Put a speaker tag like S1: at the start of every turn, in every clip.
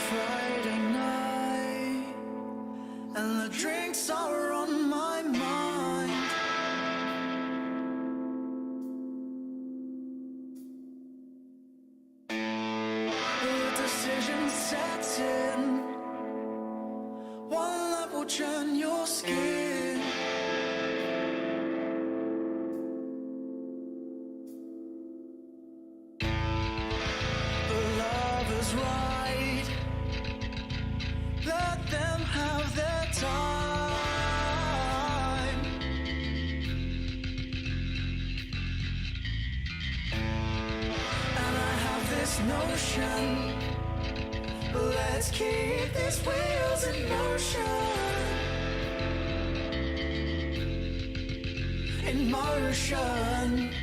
S1: Friday night, and the drinks are on my mind. The decision sets in, one that will churn your skin. The love is right, let them have their time. And I have this notion, let's keep these wheels in motion. In motion.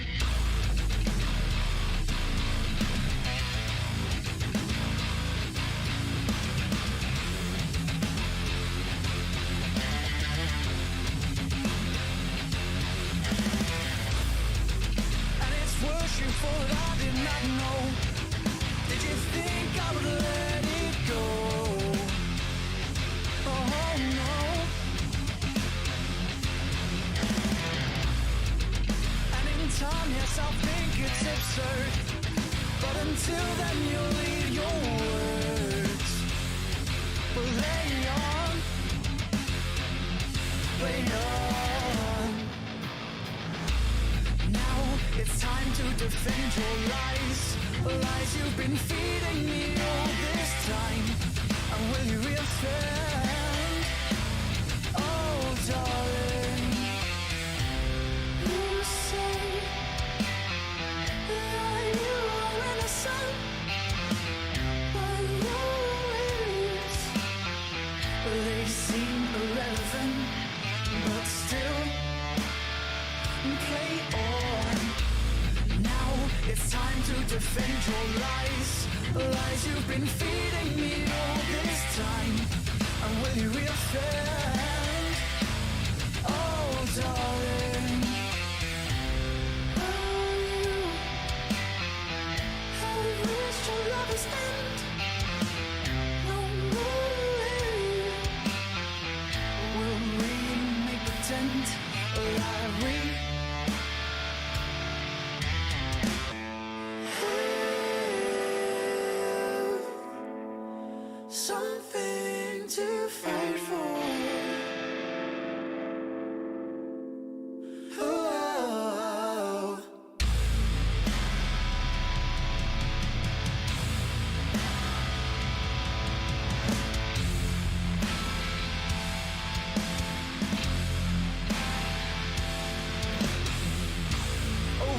S1: You thought I did not know. Did you think I would let it go? Oh no. And in time, yes, I'll think it's absurd, but until then you'll leave your words. Well, lay on, lay on. Now it's time to defend your lies, lies you've been feeding me all this time. And will you reoffend? Oh, darling. You say that you are innocent, but your words, they seem irrelevant, but still play on. Now it's time to defend your lies, lies you've been feeding me all this time. And will you reoffend? Oh, darling. Oh, you have reached your lover's end. No more. Will we make pretend like we something to fight for? Oh.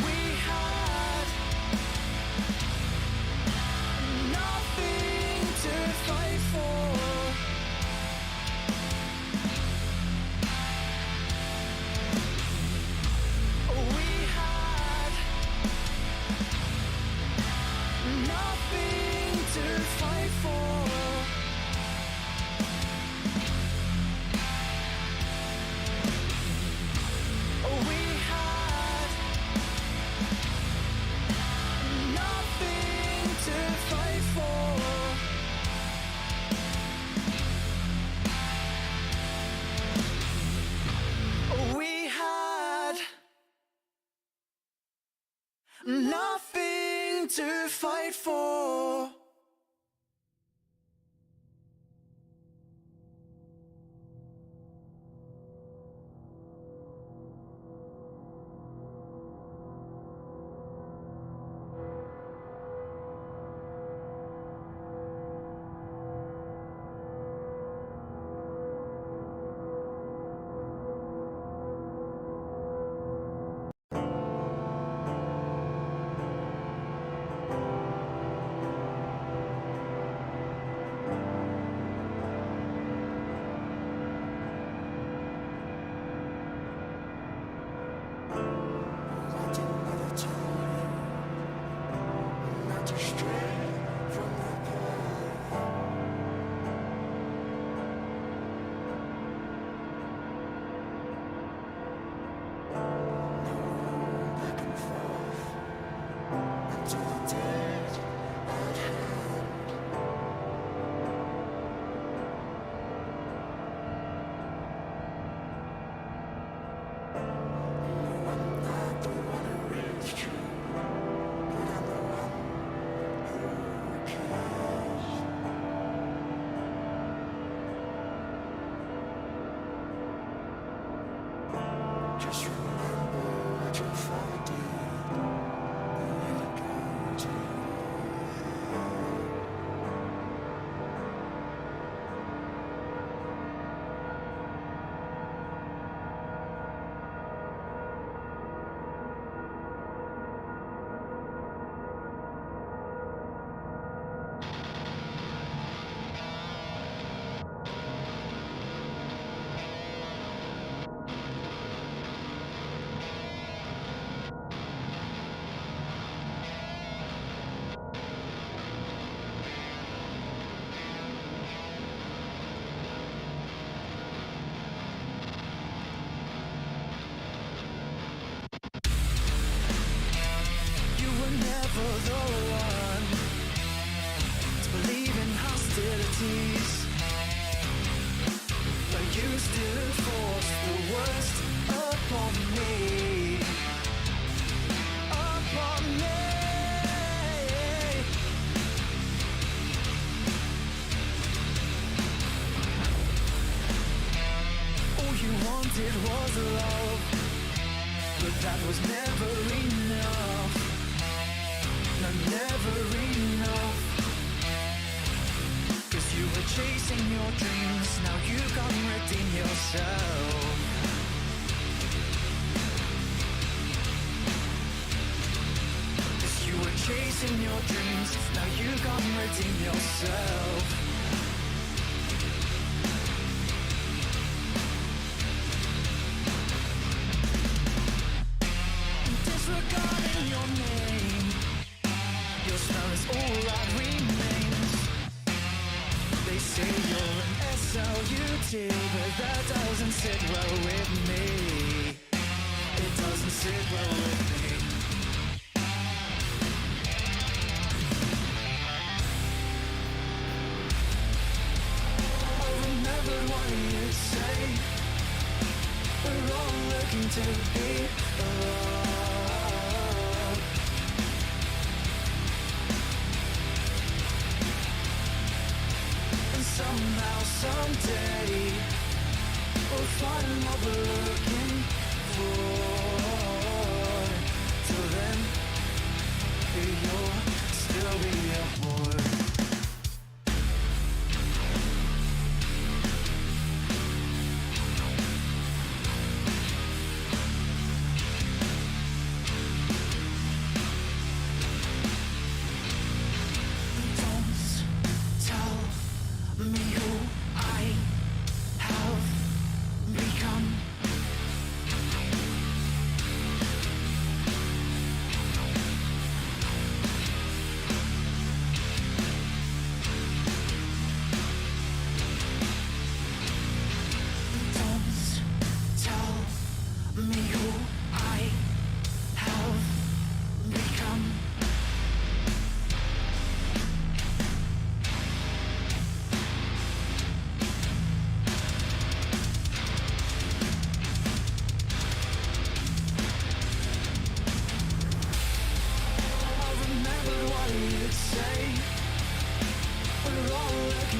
S1: We had nothing to fight for. We had nothing to fight for. We had nothing to fight for. We had nothing to fight for. wanted was love, but that was never enough. No, never enough. 'Cause you were chasing your dreams, now you can't redeem yourself. You were chasing your dreams, now you can't redeem yourself. Disregarding your name, your smell is all that remains. They say you're an SLUT, but that doesn't sit well with me. It doesn't sit well with me. We're all looking to be alone, and somehow, someday, we'll find what we're looking for. Till then, you'll still be a boy.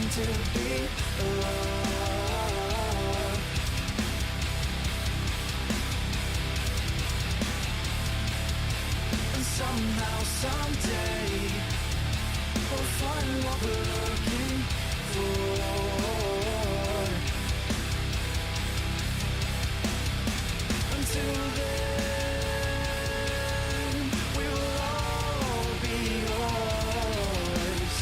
S1: To be alone, and somehow, someday, we'll find what we're looking for. Until then, we will all be yours.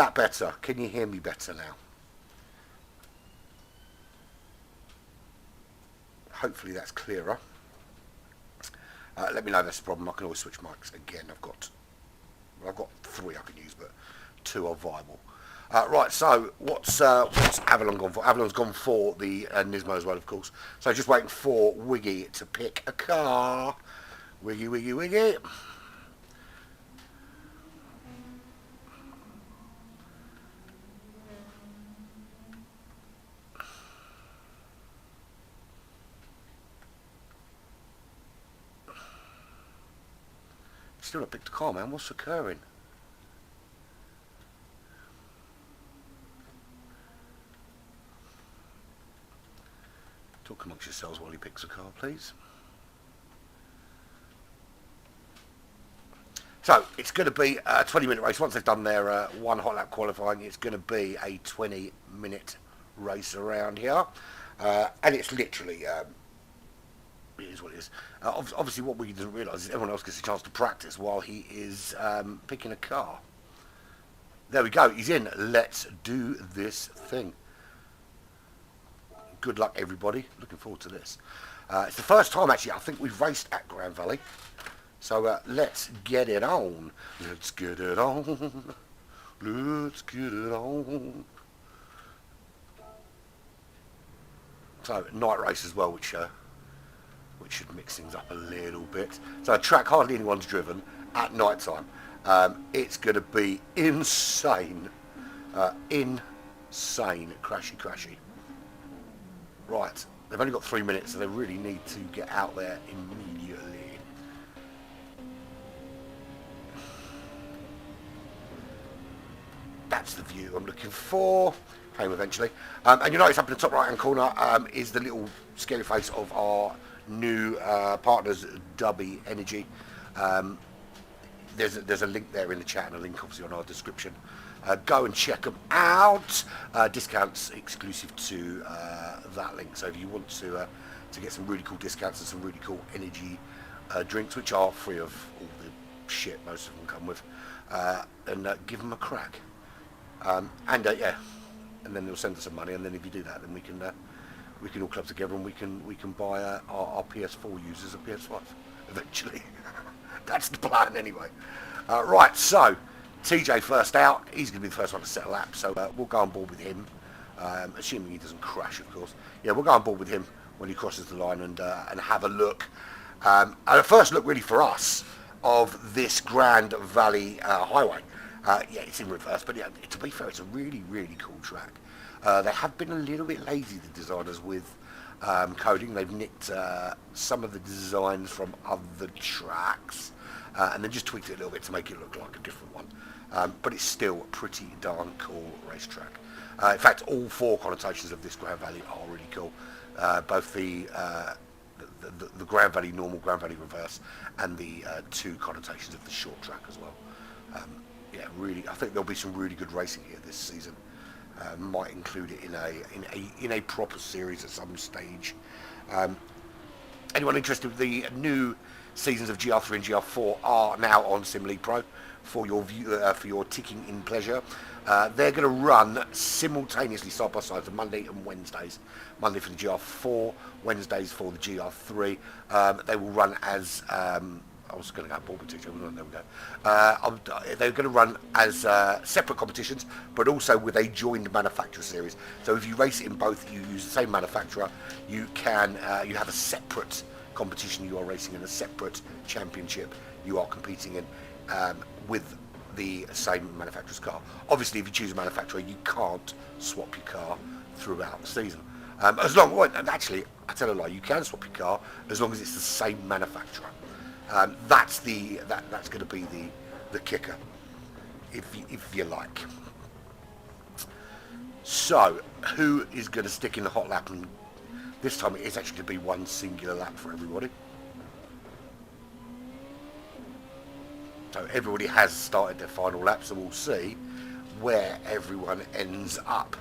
S2: that better? Can you hear me better now? Hopefully that's clearer. Let me know if that's a problem. I can always switch mics again. I've got 3 I can use, but 2 are viable. Right, so what's Avalon gone for? Avalon's gone for the Nismo as well, of course. So just waiting for Wiggy to pick a car. Wiggy, Wiggy, Wiggy. Still not picked a car, man. What's occurring? Talk amongst yourselves while he picks a car, please. So it's going to be a 20-minute race. Once they've done their one hot lap qualifying, it's going to be a 20-minute race around here, and it's literally it is what it is. Obviously, what we didn't realise is everyone else gets a chance to practice while he is picking a car. There we go. He's in. Let's do this thing. Good luck, everybody. Looking forward to this. It's the first time, actually, I think we've raced at Grand Valley. So let's get it on. Let's get it on. Let's get it on. So night race as well, which should mix things up a little bit. So a track hardly anyone's driven at night time. It's going to be insane. Insane. Crashy. Right. They've only got 3 minutes, so they really need to get out there immediately. That's the view I'm looking for. Came eventually. And you notice up in the top right hand corner is the little scary face of our new partners, Dubby Energy. There's a link there in the chat and a link obviously on our description. Go and check them out. Discounts exclusive to that link. So if you want to get some really cool discounts and some really cool energy drinks, which are free of all the shit most of them come with, and give them a crack. Yeah, and then they'll send us some money, and then if you do that, then we can all club together and we can buy our PS4 users a PS5 eventually. That's the plan anyway. Right, so TJ first out. He's going to be the first one to set a lap, so we'll go on board with him, assuming he doesn't crash, of course. Yeah, we'll go on board with him when he crosses the line and have a look. And a first look really for us of this Grand Valley highway. Yeah, it's in reverse, but yeah, to be fair, it's a really, really cool track. They have been a little bit lazy, the designers, with coding. They've nicked some of the designs from other tracks and then just tweaked it a little bit to make it look like a different one. But it's still a pretty darn cool racetrack. In fact, all 4 connotations of this Grand Valley are really cool. Both the Grand Valley normal, Grand Valley reverse, and the 2 connotations of the short track as well. Yeah, really, I think there'll be some really good racing here this season. Might include it in a proper series at some stage. Anyone interested? The new seasons of GR3 and GR4 are now on SimLeague Pro for your ticking in pleasure. They're going to run simultaneously side by side on Monday and Wednesdays. Monday for the GR4, Wednesdays for the GR3. They will run as I was going to go board with teacher. There we go. They're going to run as separate competitions, but also with a joined manufacturer series. So if you race it in both, you use the same manufacturer. You can you have a separate competition you are racing in, a separate championship you are competing in with the same manufacturer's car. Obviously, if you choose a manufacturer, you can't swap your car throughout the season. As long, well, actually, I tell a lie, you can swap your car as long as it's the same manufacturer. That's going to be the kicker, if you like. So, who is going to stick in the hot lap? And this time it is actually going to be one singular lap for everybody. So everybody has started their final lap, so we'll see where everyone ends up.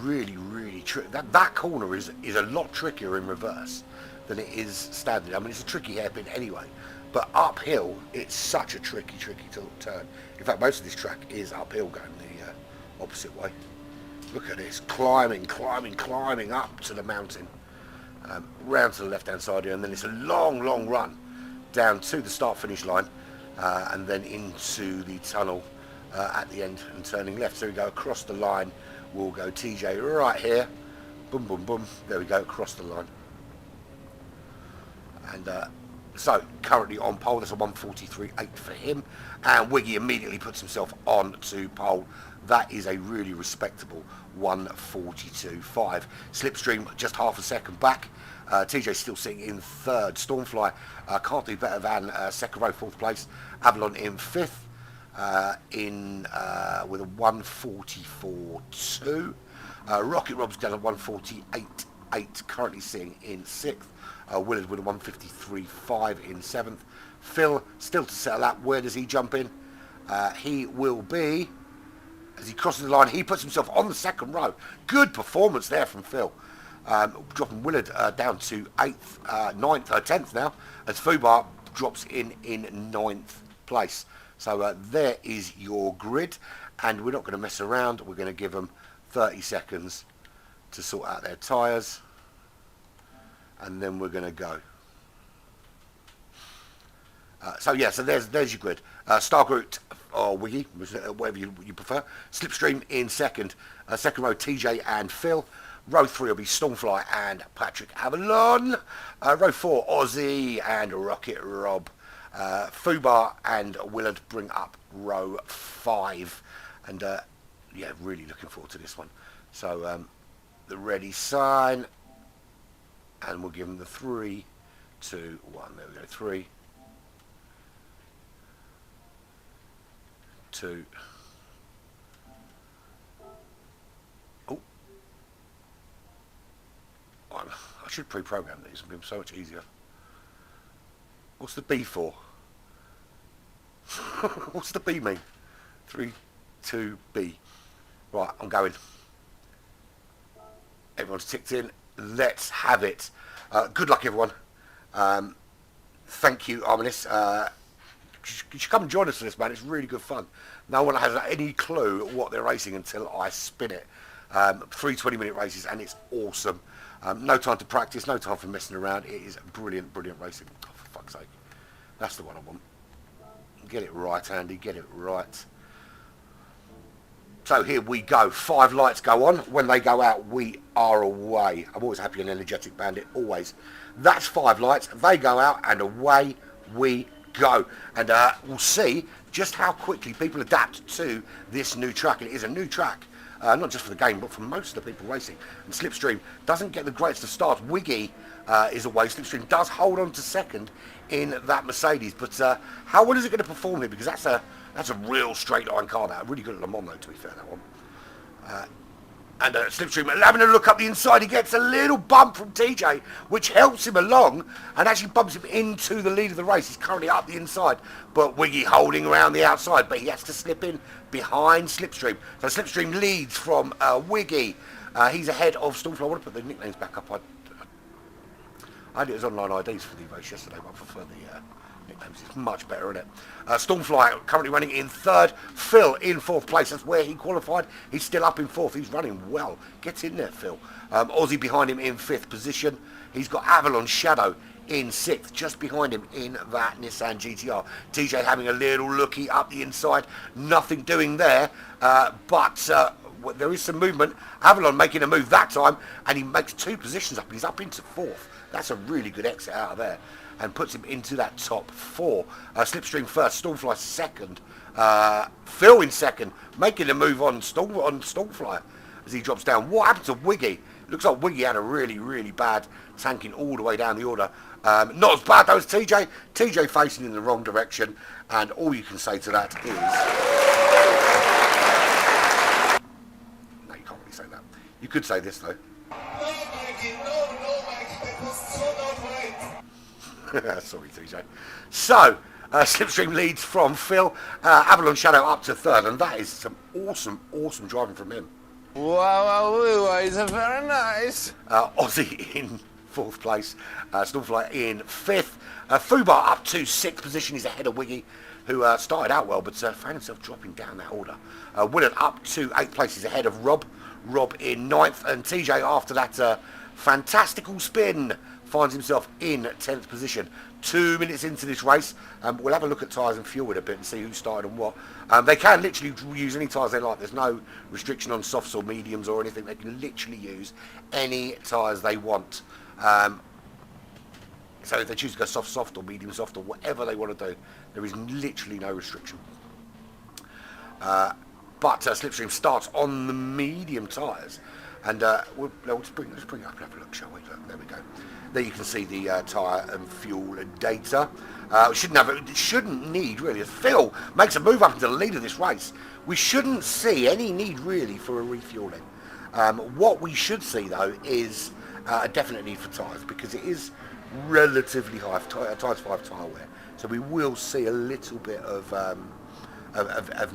S2: Really, really tricky. That corner is a lot trickier in reverse than it is standard. I mean, it's a tricky hairpin anyway, but uphill it's such a tricky turn. In fact, most of this track is uphill going the opposite way. Look at this, climbing up to the mountain, round to the left hand side here, and then it's a long run down to the start finish line, and then into the tunnel at the end and turning left. So we go across the line, we'll go TJ right here, boom boom boom, there we go, across the line. And so currently on pole, that's a 1:43.8 for him, and Wiggy immediately puts himself on to pole. That is a really respectable 1:42.5. Slipstream just half a second back. TJ still sitting in third. Stormfly can't do better than second row, fourth place. Avalon in fifth with a 1:44.2. Rocket Rob's done a 1:48.8, currently sitting in sixth. Willard with a 1:53.5 in seventh. Phil still to settle that. Where does he jump in? He will be, as he crosses the line, he puts himself on the second row. Good performance there from Phil. Dropping Willard down to 8th, 9th, 10th now, as Fubar drops in 9th place. So there is your grid, and we're not going to mess around. We're going to give them 30 seconds to sort out their tyres, and then we're going to go. So there's your grid. Stargroot or Wiggy, whatever you prefer. Slipstream in second. Second row, TJ and Phil. Row 3 will be Stormfly and Patrick Avalon. Row 4, Aussie and Rocket Rob. Fubar and Willard bring up row 5. And really looking forward to this one. So the ready sign, and we'll give them the 3, 2, 1. There we go. 3, 2. Oh, I should pre-program these. It'd be so much easier. What's the B for? What's the B mean? 3, 2, B. Right, I'm going. Everyone's ticked in. Let's have it. Good luck, everyone. Thank you, Arminis. You should come and join us for this, man. It's really good fun. No one has any clue what they're racing until I spin it. 3 20-minute races, and it's awesome. No time to practice, no time for messing around. It is brilliant racing. Oh, for fuck's sake. That's the one I want. Get it right, Andy. Get it right. So here we go. 5 lights go on. When they go out, we are away. I'm always happy and energetic, Bandit. Always. That's 5 lights. They go out, and away we go. And we'll see just how quickly people adapt to this new track. And it is a new track, not just for the game, but for most of the people racing. And Slipstream doesn't get the greatest of starts. Wiggy is away. Slipstream does hold on to second in that Mercedes. But how well is it going to perform here? Because that's a real straight line car. That really good at Le Mans, though, to be fair, that one. And Slipstream having a look up the inside. He gets a little bump from TJ, which helps him along and actually bumps him into the lead of the race. He's currently up the inside, but Wiggy holding around the outside, but he has to slip in behind Slipstream. So Slipstream leads from Wiggy. He's ahead of Stormfly. I want to put the nicknames back up. I had it as online IDs for the race yesterday, but I prefer the nicknames. It's much better, isn't it? Stormfly currently running in third. Phil in fourth place. That's where he qualified. He's still up in fourth. He's running well. Get in there, Phil. Aussie behind him in fifth position. He's got Avalon Shadow in sixth, just behind him in that Nissan GTR. TJ having a little looky up the inside. Nothing doing there, but there is some movement. Avalon making a move that time, and he makes 2 positions up. He's up into fourth. That's a really good exit out of there, and puts him into that top 4. Slipstream first, Stormfly second, Phil in second, making a move on Stormfly as he drops down. What happened to Wiggy? Looks like Wiggy had a really bad tanking all the way down the order. Not as bad though as TJ. TJ facing in the wrong direction, and all you can say to that is... No, you can't really say that. You could say this though. Sorry, TJ. So, Slipstream leads from Phil. Avalon Shadow up to third, and that is some awesome driving from him.
S3: Wow, it's very nice.
S2: Aussie in 4th place. Stormfly in 5th. Fubar up to 6th position. He's ahead of Wiggy, who started out well, but found himself dropping down that order. Willard up to 8th place. He's ahead of Rob. Rob in 9th. And TJ, after that fantastical spin, finds himself in 10th position. 2 minutes into this race, we'll have a look at tyres and fuel in a bit and see who started and what. They can literally use any tyres they like. There's no restriction on softs or mediums or anything. They can literally use any tyres they want. So if they choose to go soft or medium soft or whatever they want to do, there is literally no restriction. But Slipstream starts on the medium tyres. And let's bring it up and have a look, shall we? Look, there we go. There you can see the tyre and fuel data. We shouldn't need really. As Phil makes a move up into the lead of this race, we shouldn't see any need really for a refueling. What we should see though is a definite need for tyres, because it is relatively high. Tyres 5 tyre wear, so we will see a little bit of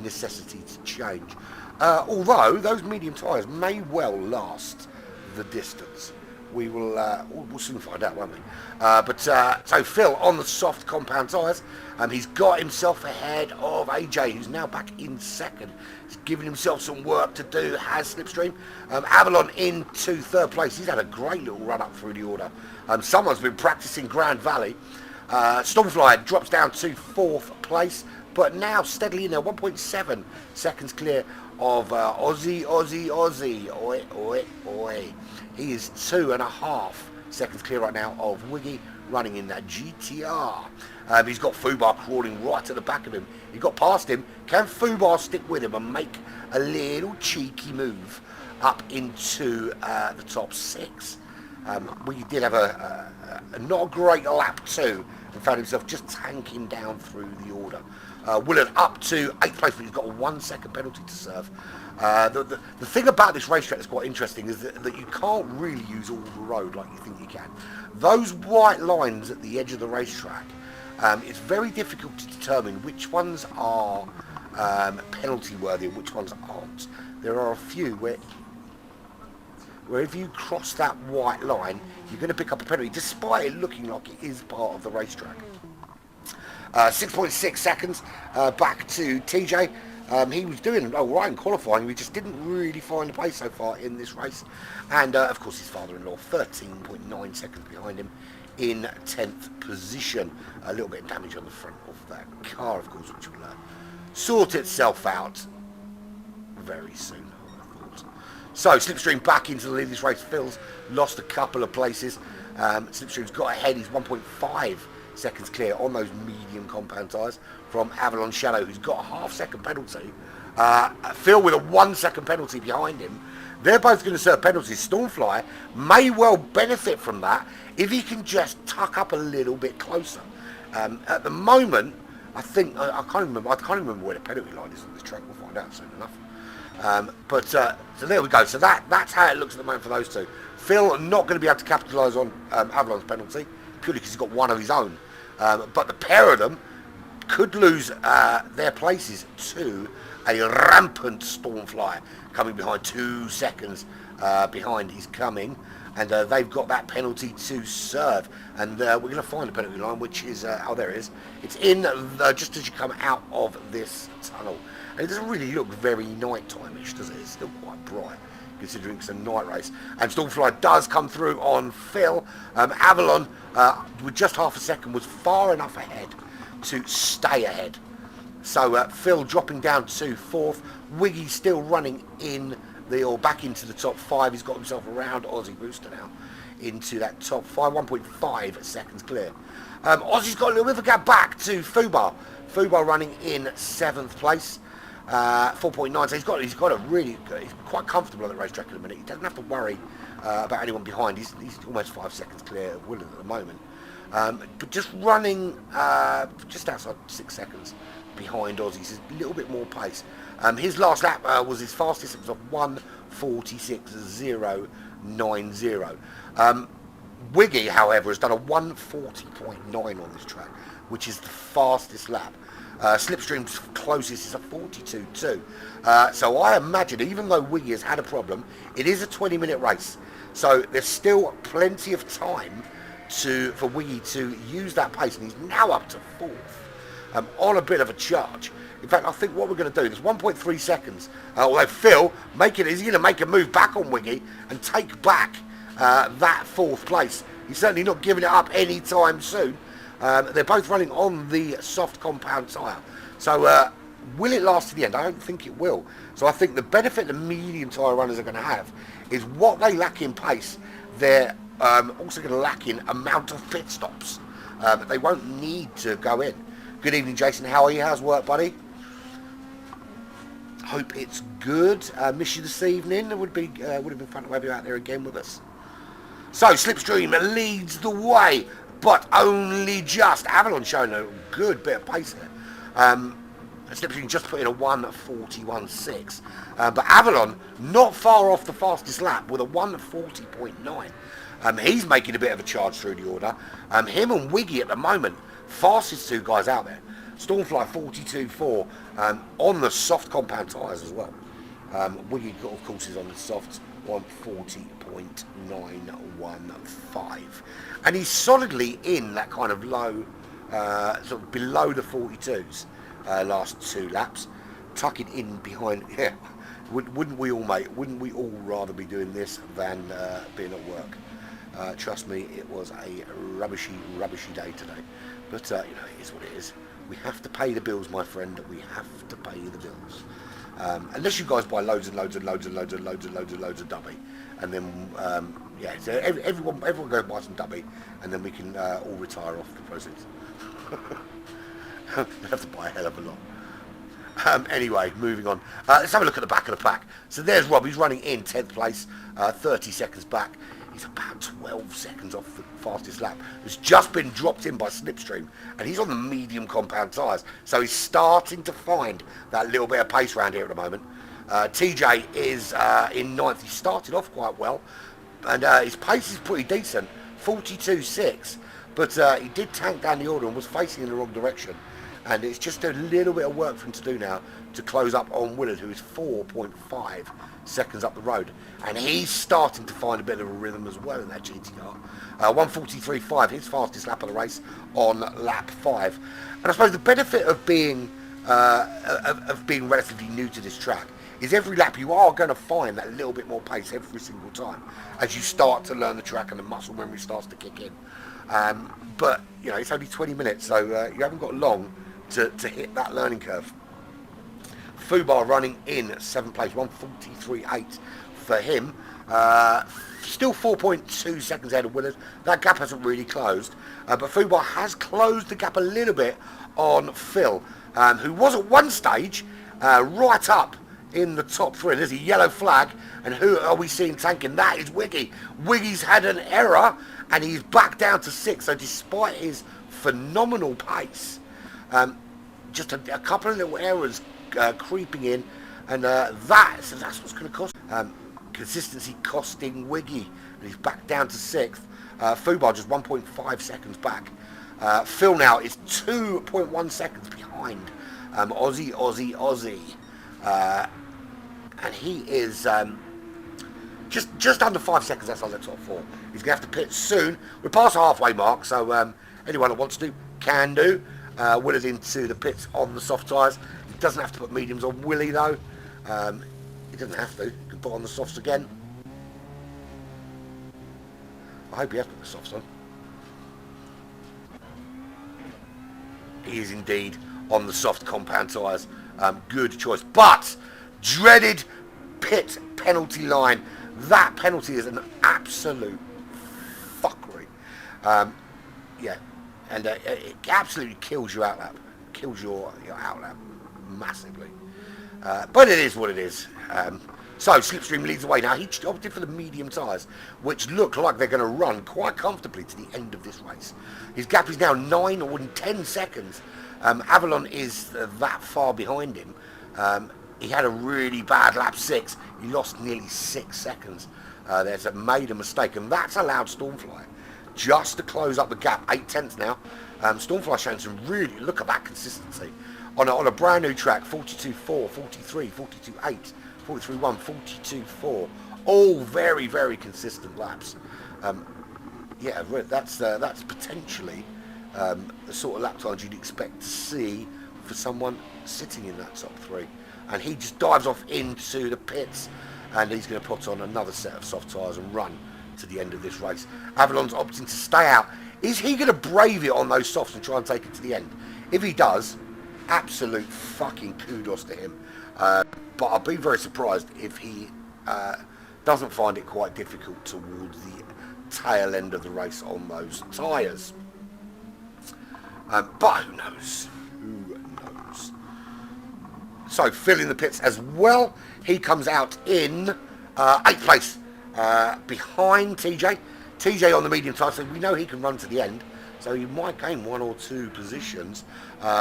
S2: necessity to change. Although those medium tyres may well last the distance. We'll soon find out, won't we? So Phil on the soft compound tyres, he's got himself ahead of AJ, who's now back in 2nd. He's giving himself some work to do, has Slipstream. Avalon into 3rd place. He's had a great little run up through the order. Someone's been practicing Grand Valley. Stormfly drops down to 4th place, but now steadily in there, 1.7 seconds clear of Aussie. Oi, oi, oi. He is 2.5 seconds clear right now of Wiggy, running in that GTR. He's got Fubar crawling right at the back of him. He got past him. Can Fubar stick with him and make a little cheeky move up into the top 6? We did have a not a great lap 2 and found himself just tanking down through the order. Willard up to 8th place, but he's got a 1 second penalty to serve. The thing about this racetrack that's quite interesting is that you can't really use all the road like you think you can. Those white lines at the edge of the racetrack, it's very difficult to determine which ones are penalty worthy and which ones aren't. There are a few where if you cross that white line, you're going to pick up a penalty, despite it looking like it is part of the racetrack. 6.6 seconds back to TJ. He was doing all right in qualifying. We just didn't really find a pace so far in this race. And of course his father-in-law, 13.9 seconds behind him in 10th position. A little bit of damage on the front of that car, of course, which will sort itself out very soon, I thought. So Slipstream back into the lead of this race. Phil's lost a couple of places. Slipstream's got ahead. He's 1.5 seconds clear on those medium compound tyres from Avalon Shadow, who's got a half-second penalty. Phil with a 1 second penalty behind him. They're both going to serve penalties. Stormfly may well benefit from that if he can just tuck up a little bit closer. At the moment, I think I can't remember where the penalty line is on this track. We'll find out soon enough. So there we go. So that's how it looks at the moment for those two. Phil not going to be able to capitalise on Avalon's penalty purely because he's got one of his own. But the pair of them could lose their places to a rampant Stormfly coming behind 2 seconds behind. He's coming, and they've got that penalty to serve. And we're going to find the penalty line, which is there it is. It's in just as you come out of this tunnel, and it doesn't really look very night-time-ish, does it? It's still quite bright, considering it's a night race. And Stormfly does come through on Phil. Avalon, with just half a second, was far enough ahead to stay ahead. So Phil dropping down to 4th. Wiggy still running back into the top 5. He's got himself around Aussie Booster now into that top 5, 1.5 seconds clear. Aussie's got a little bit of a gap back to Fubar. Fubar running in 7th place. 4.9, so he's quite comfortable on the racetrack at the minute. He doesn't have to worry about anyone behind. He's almost 5 seconds clear of Willard at the moment, but just running just outside 6 seconds behind Aussie. So a little bit more pace. His last lap was his fastest. It was a 1:46.090. Wiggy, however, has done a 1:40.9 on this track, which is the fastest lap. Slipstream's closest is a 42.2. So I imagine, even though Wiggy has had a problem, it is a 20-minute race. So there's still plenty of time for Wiggy to use that pace, and he's now up to 4th on a bit of a charge. In fact, I think what we're going to do, there's 1.3 seconds. Although Phil, he's going to make a move back on Wiggy and take back that 4th place. He's certainly not giving it up anytime soon. They're both running on the soft compound tyre. So will it last to the end? I don't think it will. So I think the benefit the medium tyre runners are going to have is what they lack in pace, they're also going to lack in amount of pit stops. They won't need to go in. Good evening, Jason. How are you? How's work, buddy? Hope it's good. Miss you this evening. It would have been fun to have you out there again with us. So Slipstream leads the way, but only just. Avalon showing a good bit of pace here. Slipstream just put in a 1:41.6, but Avalon not far off the fastest lap with a 1:40.9. He's making a bit of a charge through the order. Him and Wiggy at the moment, fastest 2 guys out there. Stormfly 42.4 on the soft compound tyres as well. Wiggy, of course, is on the soft 1:40.915, and he's solidly in that kind of low, sort of below the 42s last 2 laps, tucking in behind. Yeah, wouldn't we all, mate? Wouldn't we all rather be doing this than being at work? Trust me, it was a rubbishy day today, but you know, it is what it is. We have to pay the bills, my friend. We have to pay the bills. Unless you guys buy loads and loads of dummy, and then yeah, so everyone go buy some dummy, and then we can all retire off the proceeds. We have to buy a hell of a lot. Anyway, moving on. Let's have a look at the back of the pack. So there's Rob. He's running in 10th place, 30 seconds back. He's about 12 seconds off the fastest lap. It's just been dropped in by Slipstream, and he's on the medium compound tyres. So he's starting to find that little bit of pace around here at the moment. TJ is in 9th. He started off quite well, and his pace is pretty decent, 42.6. But he did tank down the order and was facing in the wrong direction. And it's just a little bit of work for him to do now to close up on Willard, who is 4.5 seconds up the road. And he's starting to find a bit of a rhythm as well in that GTR. 1:43.5, his fastest lap of the race on lap 5. And I suppose the benefit of being relatively new to this track is every lap you are going to find that little bit more pace every single time as you start to learn the track and the muscle memory starts to kick in. But, you know, it's only 20 minutes, so you haven't got long to hit that learning curve. Fubar running in 7th place, 1:43.8 for him. Still 4.2 seconds ahead of Willard. That gap hasn't really closed, but Fubar has closed the gap a little bit on Phil, who was at one stage right up in the top 3. There's a yellow flag, and who are we seeing tanking? That is Wiggy. Wiggy's had an error, and he's back down to 6th. So despite his phenomenal pace, just a couple of little errors creeping in, and that's what's going to cost. Consistency costing Wiggy, and he's back down to 6th. Fubar just 1.5 seconds back. Phil now is 2.1 seconds behind Aussie. And he is just under 5 seconds outside the top 4. He's going to have to pit soon. We're past the halfway mark, so anyone that wants to can do. Willard into the pits on the soft tyres. He doesn't have to put mediums on, will he, though? He doesn't have to. He can put on the softs again. I hope he has put the softs on. He is indeed on the soft compound tyres. Good choice. But dreaded pit penalty line. That penalty is an absolute fuckery. Yeah. And it absolutely kills your outlap. Kills your outlap massively. But it is what it is. So Slipstream leads the way. Now he opted for the medium tyres, which look like they're going to run quite comfortably to the end of this race. His gap is now 9 or 10 seconds. Avalon is that far behind him. He had a really bad lap 6. He lost nearly 6 seconds. There's made a mistake, and that's allowed Stormfly just to close up the gap. 8 tenths now. Stormfly showing some really, look at that consistency on a brand new track, 42.4, 43, 42.8, 43.1, 42.4, all very, very consistent laps. Yeah, that's potentially the sort of lap times you'd expect to see for someone sitting in that top three. And he just dives off into the pits, and he's going to put on another set of soft tyres and run to the end of this race. Avalon's opting to stay out. Is he going to brave it on those softs and try and take it to the end? If he does, absolute fucking kudos to him. But I'll be very surprised if he doesn't find it quite difficult towards the tail end of the race on those tyres. But who knows? Who knows? So Phil in the pits as well. He comes out in 8th place behind TJ. TJ on the medium tyre, so we know he can run to the end. So he might gain 1 or 2 positions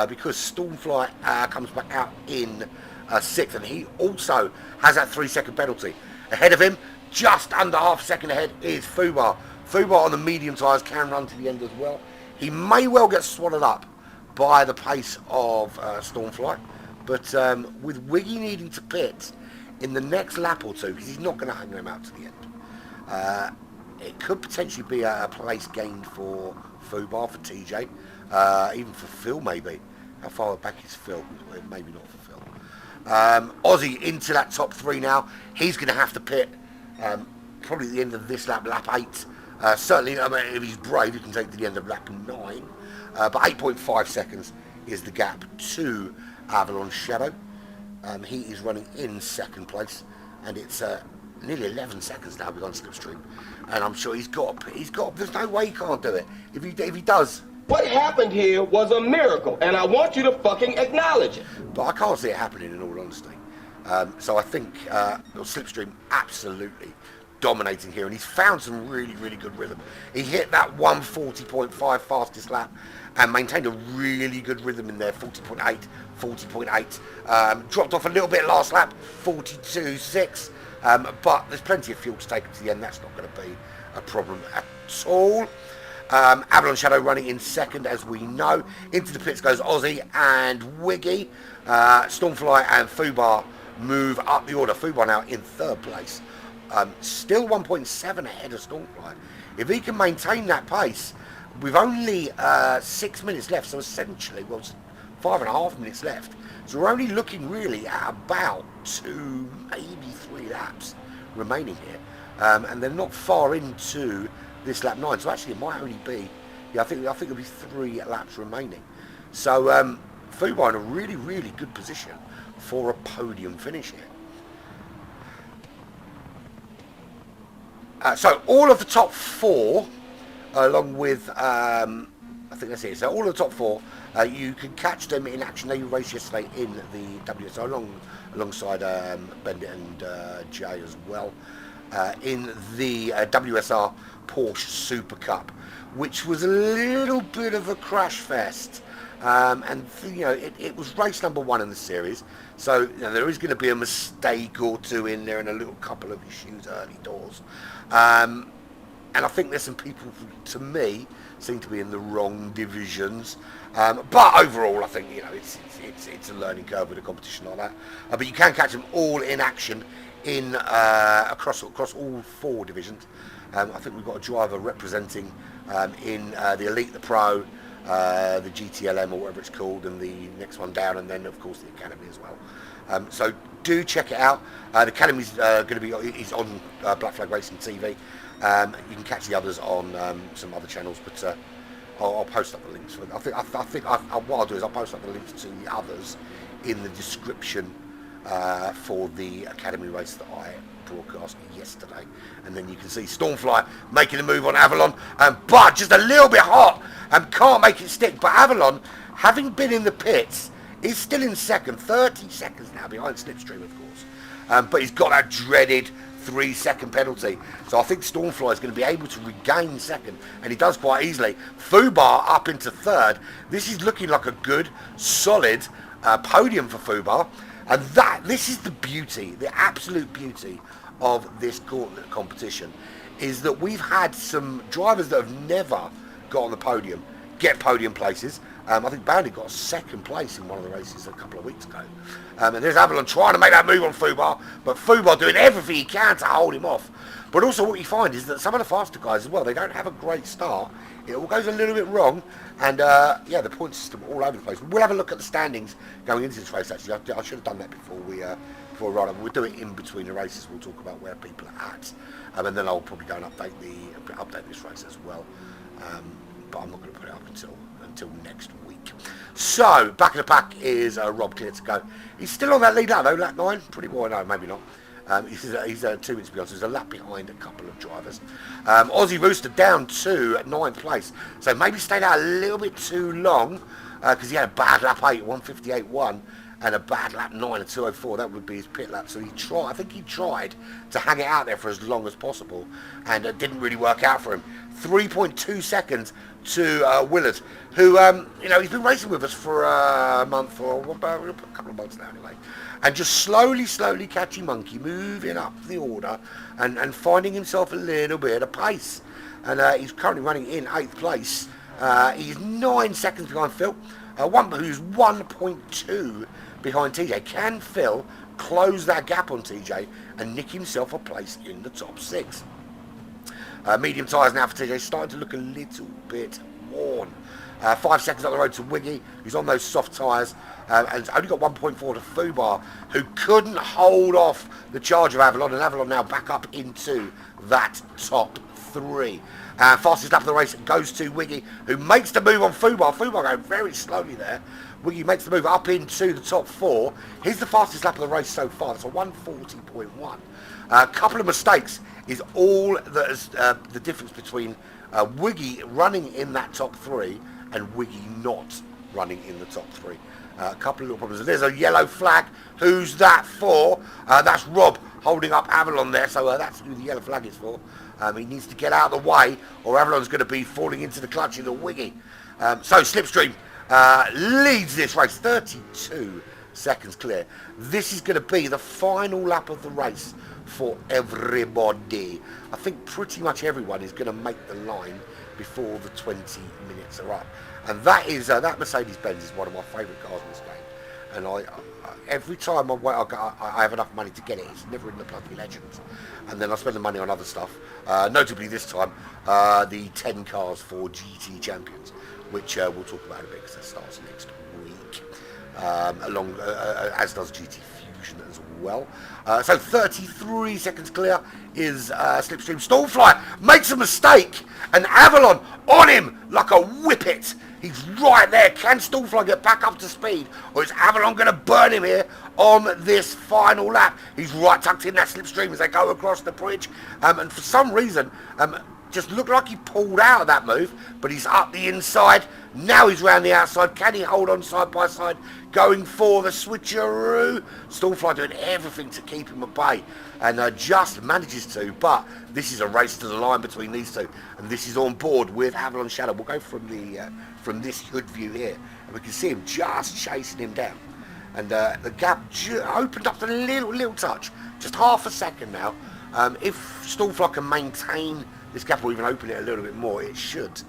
S2: because Stormfly comes back out in 6th, and he also has that 3-second penalty. Ahead of him, just under half a second ahead, is Fubar. Fubar on the medium tyres can run to the end as well. He may well get swallowed up by the pace of Stormfly, but with Wiggy needing to pit in the next lap or two, because he's not going to hang them out to the end, it could potentially be a place gained for Fubar, for TJ, even for Phil maybe. How far back is Phil? Maybe not for Phil. Ozzy into that top 3 now. He's going to have to pit probably at the end of this lap, lap 8. Certainly, I mean, if he's brave, he can take to the end of lap 9. But 8.5 seconds is the gap to Avalon Shadow. He is running in 2nd place, and it's nearly 11 seconds now behind Slipstream. And I'm sure he's got. There's no way he can't do it. If he does.
S3: What happened here was a miracle, and I want you to fucking acknowledge it.
S2: But I can't see it happening, in all honesty. So I think Slipstream absolutely dominating here, and he's found some really, really good rhythm. He hit that 140.5 fastest lap and maintained a really good rhythm in there, 40.8, 40.8. Dropped off a little bit last lap, 42.6. But there's plenty of fuel to take him to the end. That's not going to be a problem at all. Avalon Shadow running in 2nd, as we know. Into the pits goes Ozzy and Wiggy. Stormfly and Fubar move up the order. Fubar now in 3rd place. Still 1.7 ahead of Stormfly. If he can maintain that pace, with only 6 minutes left, so essentially, well, 5.5 minutes left. So we're only looking really at about 2, maybe 3 laps remaining here. And they're not far into this lap 9. So actually it might only be, I think it'll be 3 laps remaining. So Fubar in a really, really good position for a podium finish here. So all of the top 4, along with, I think that's it. So all of the top 4, you can catch them in action. They raced yesterday in the WSR alongside Bendit and Jay as well, in the WSR Porsche Super Cup, which was a little bit of a crash fest. And you know, it was race number 1 in the series, so you know, there is going to be a mistake or 2 in there and a little couple of issues early doors. And I think there's some people, to me, seem to be in the wrong divisions. But overall, I think, you know, it's a learning curve with a competition like that. But you can catch them all in action in across all 4 divisions. I think we've got a driver representing in the Elite, the Pro, the GTLM or whatever it's called, and the next one down, and then of course the Academy as well. So do check it out. The Academy's going to be on Black Flag Racing TV. You can catch the others on some other channels, but I'll post up the links. I think what I'll do is I'll post up the links to the others in the description for the Academy race that I broadcast yesterday, and then you can see Stormfly making a move on Avalon, but just a little bit hot and can't make it stick. But Avalon, having been in the pits, is still in 2nd, 30 seconds now behind Slipstream, of course, but he's got that dreaded 3-second penalty. So I think Stormfly is going to be able to regain 2nd, and he does quite easily. Fubar up into 3rd. This is looking like a good, solid podium for Fubar. And this is the beauty, the absolute beauty of this Gauntlet competition, is that we've had some drivers that have never got on the podium get podium places. I think Bandit got second place in one of the races a couple of weeks ago. And there's Avalon trying to make that move on Fubar, but Fubar doing everything he can to hold him off. But also what you find is that some of the faster guys as well, they don't have a great start. It all goes a little bit wrong, and yeah, the point system all over the place. We'll have a look at the standings going into this race. Actually, I should have done that before we ride up. We'll do it in between the races. We'll talk about where people are at, and then I'll probably go and update this race as well. But I'm not going to put it up until next week. So back in the pack is Rob clear to go. He's still on that lead lap though, lap 9. Pretty well, no, maybe not. He's 2 minutes beyond, so he's a lap behind a couple of drivers. Aussie Rooster down to 9th place, so maybe stayed out a little bit too long because he had a bad lap 8, 158.1, and a bad lap 9 at 204. That would be his pit lap. So I think he tried to hang it out there for as long as possible, and it didn't really work out for him. 3.2 seconds to Willard, who he's been racing with us for a month or a couple of months now anyway. And just slowly catching monkey, moving up the order and finding himself a little bit of pace. And he's currently running in 8th place. He's 9 seconds behind Phil, who's 1.2 behind TJ. Can Phil close that gap on TJ and nick himself a place in the top 6? Medium tyres now for TJ, starting to look a little bit worn. 5 seconds up the road to Wiggy, who's on those soft tyres, and has only got 1.4 to Fubar, who couldn't hold off the charge of Avalon, and Avalon now back up into that top 3. Fastest lap of the race goes to Wiggy, who makes the move on Fubar. Fubar going very slowly there. Wiggy makes the move up into the top 4. He's the fastest lap of the race so far. That's a 140.1. A couple of mistakes is all that is the difference between Wiggy running in that top 3 and Wiggy not running in the top 3. A couple of little problems. There's a yellow flag. Who's that for? That's Rob holding up Avalon there, so that's who the yellow flag is for. He needs to get out of the way, or Avalon's going to be falling into the clutches of Wiggy. So Slipstream leads this race, 32 seconds clear. This is going to be the final lap of the race for everybody. I think pretty much everyone is going to make the line before the 20 minutes are up. And that is that Mercedes-Benz is one of my favourite cars in this game. And I every time I have enough money to get it, it's never in the bloody Legends. And then I spend the money on other stuff. Notably this time, the 10 cars for GT Champions, which we'll talk about in a bit because that starts next week. As does GTFusion as well. So 33 seconds clear is Slipstream. Stormfly makes a mistake, and Avalon on him like a whippet. He's right there. Can Stormfly get back up to speed, or is Avalon going to burn him here on this final lap? He's right tucked in that Slipstream as they go across the bridge, and for some reason just looked like he pulled out of that move, but he's up the inside. Now he's round the outside. Can he hold on side by side, going for the switcheroo? Stormfly doing everything to keep him at bay, and just manages to. But this is a race to the line between these two, and this is on board with Avalon Shadow. We'll go from this hood view here, and we can see him just chasing him down. And the gap opened up a little touch, just half a second now. If Stormfly can maintain this gap or even open it a little bit more, it should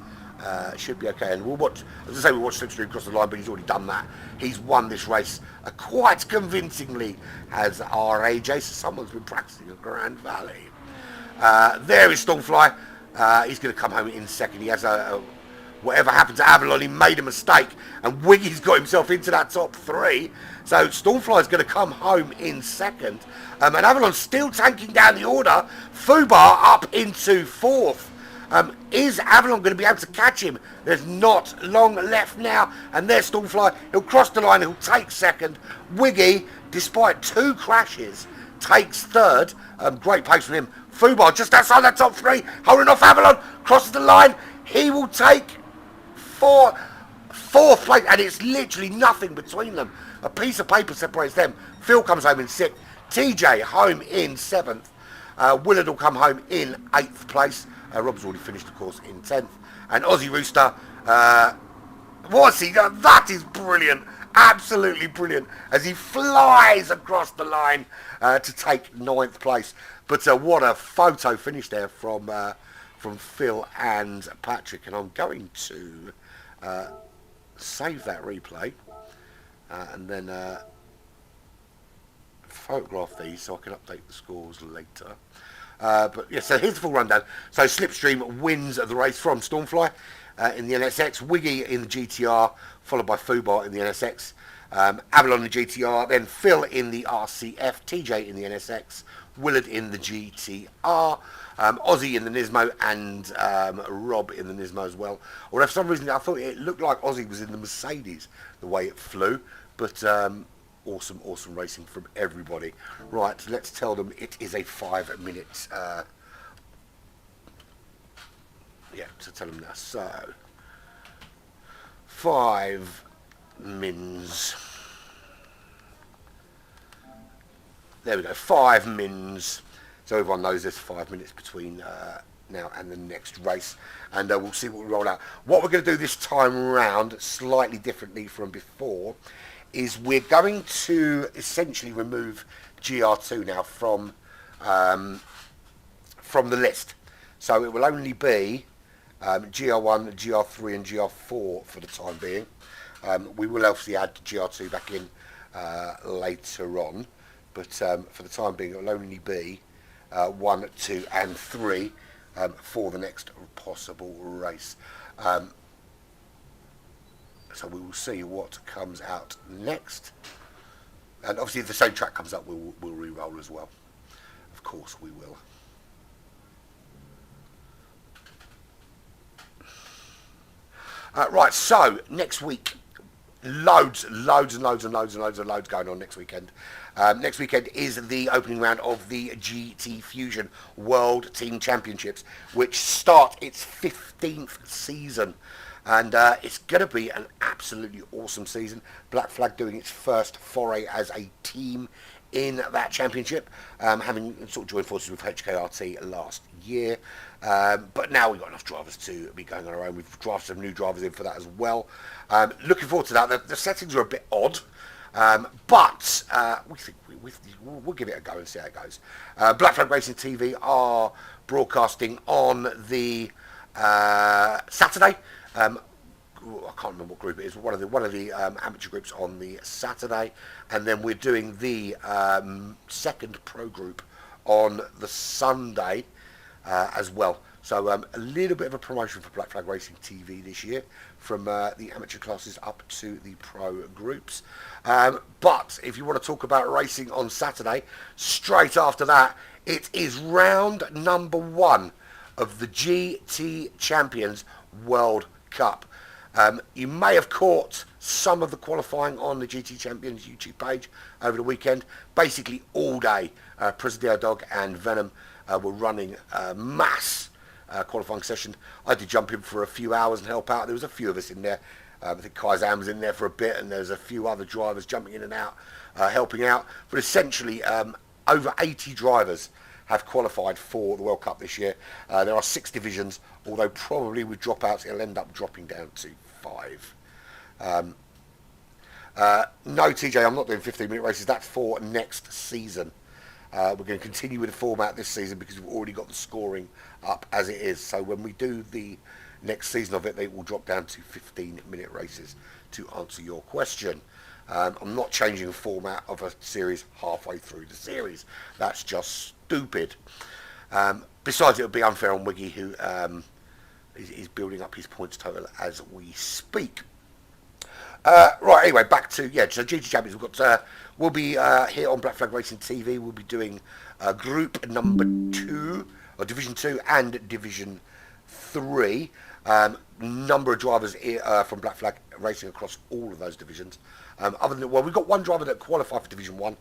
S2: be okay. And we'll watch, as I say, we'll watch Slipstream cross the line, but he's already done that. He's won this race quite convincingly as RAJ, so someone's been practicing at Grand Valley. There is Stormfly. He's going to come home in second. He has whatever happened to Avalon, he made a mistake, and Wiggy's got himself into that top 3. So Stormfly's going to come home in second. And Avalon's still tanking down the order. Fubar up into 4th. Is Avalon going to be able to catch him? There's not long left now. And there's Stormfly. He'll cross the line. He'll take second. Wiggy, despite 2 crashes, takes 3rd. Great pace from him. Fubar just outside that top 3. Holding off Avalon. Crosses the line. He will take 4th place. And it's literally nothing between them. A piece of paper separates them. Phil comes home in 6th. TJ home in 7th. Willard will come home in 8th place. Rob's already finished, of course, in 10th. And Aussie Rooster, what's he done? That is brilliant. Absolutely brilliant. As he flies across the line to take 9th place. But what a photo finish there from Phil and Patrick. And I'm going to save that replay, and then photograph these so I can update the scores later. But yeah, so here's the full rundown. So Slipstream wins the race from Stormfly in the NSX, Wiggy in the GTR, followed by Fubar in the NSX, Avalon in the GTR, then Phil in the RCF, TJ in the NSX, Willard in the GTR, Ozzy in the Nismo, and Rob in the Nismo as well. Although for some reason I thought it looked like Ozzy was in the Mercedes the way it flew, but awesome racing from everybody. Right, let's tell them it is a 5 minute. Yeah, to tell them now. So 5 mins. There we go, 5 mins. So everyone knows there's 5 minutes between now and the next race, and we'll see what we roll out. What we're going to do this time round, slightly differently from before, is we're going to essentially remove GR2 now from the list. So it will only be GR1, GR3 and GR4 for the time being. We will obviously add GR2 back in later on, but for the time being it will only be 1, 2 and 3 for the next possible race. So we will see what comes out next, and obviously if the same track comes up we'll re-roll as well. Of course we will. Right, so next week, loads going on next weekend. Next weekend is the opening round of the GTFusion World Team Championships, which start its 15th season. And it's going to be an absolutely awesome season. Black Flag doing its first foray as a team in that championship, having sort of joined forces with HKRT last year. But now we've got enough drivers to be going on our own. We've drafted some new drivers in for that as well. Looking forward to that. The settings are a bit odd, but we think we'll give it a go and see how it goes. Black Flag Racing TV are broadcasting on the Saturday. I can't remember what group it is, one of the amateur groups on the Saturday, and then we're doing the second pro group on the Sunday as well. So a little bit of a promotion for Black Flag Racing TV this year, from the amateur classes up to the pro groups. But if you want to talk about racing on Saturday, straight after that, it is round number 1 of the GT Champions World Cup. You may have caught some of the qualifying on the GT Champions YouTube page over the weekend. Basically all day, Presidio Dog and Venom were running a mass qualifying session. I did jump in for a few hours and help out. There was a few of us in there. I think Kaizan was in there for a bit, and there's a few other drivers jumping in and out, helping out. But essentially, over 80 drivers have qualified for the World Cup this year. There are 6 divisions, although probably with dropouts it'll end up dropping down to 5. No, TJ, I'm not doing 15-minute races. That's for next season. We're going to continue with the format this season because we've already got the scoring up as it is. So when we do the next season of it, they will drop down to 15-minute races, to answer your question. I'm not changing the format of a series halfway through the series. That's just stupid. Besides, it would be unfair on Wiggy, who is building up his points total as we speak. Right, anyway, back to, so GT Champions. We've got, we'll be here on Black Flag Racing TV. We'll be doing group number 2, or Division 2 and Division 3. Number of drivers from Black Flag Racing across all of those divisions. Other than, well, we've got one driver that qualified for Division 1,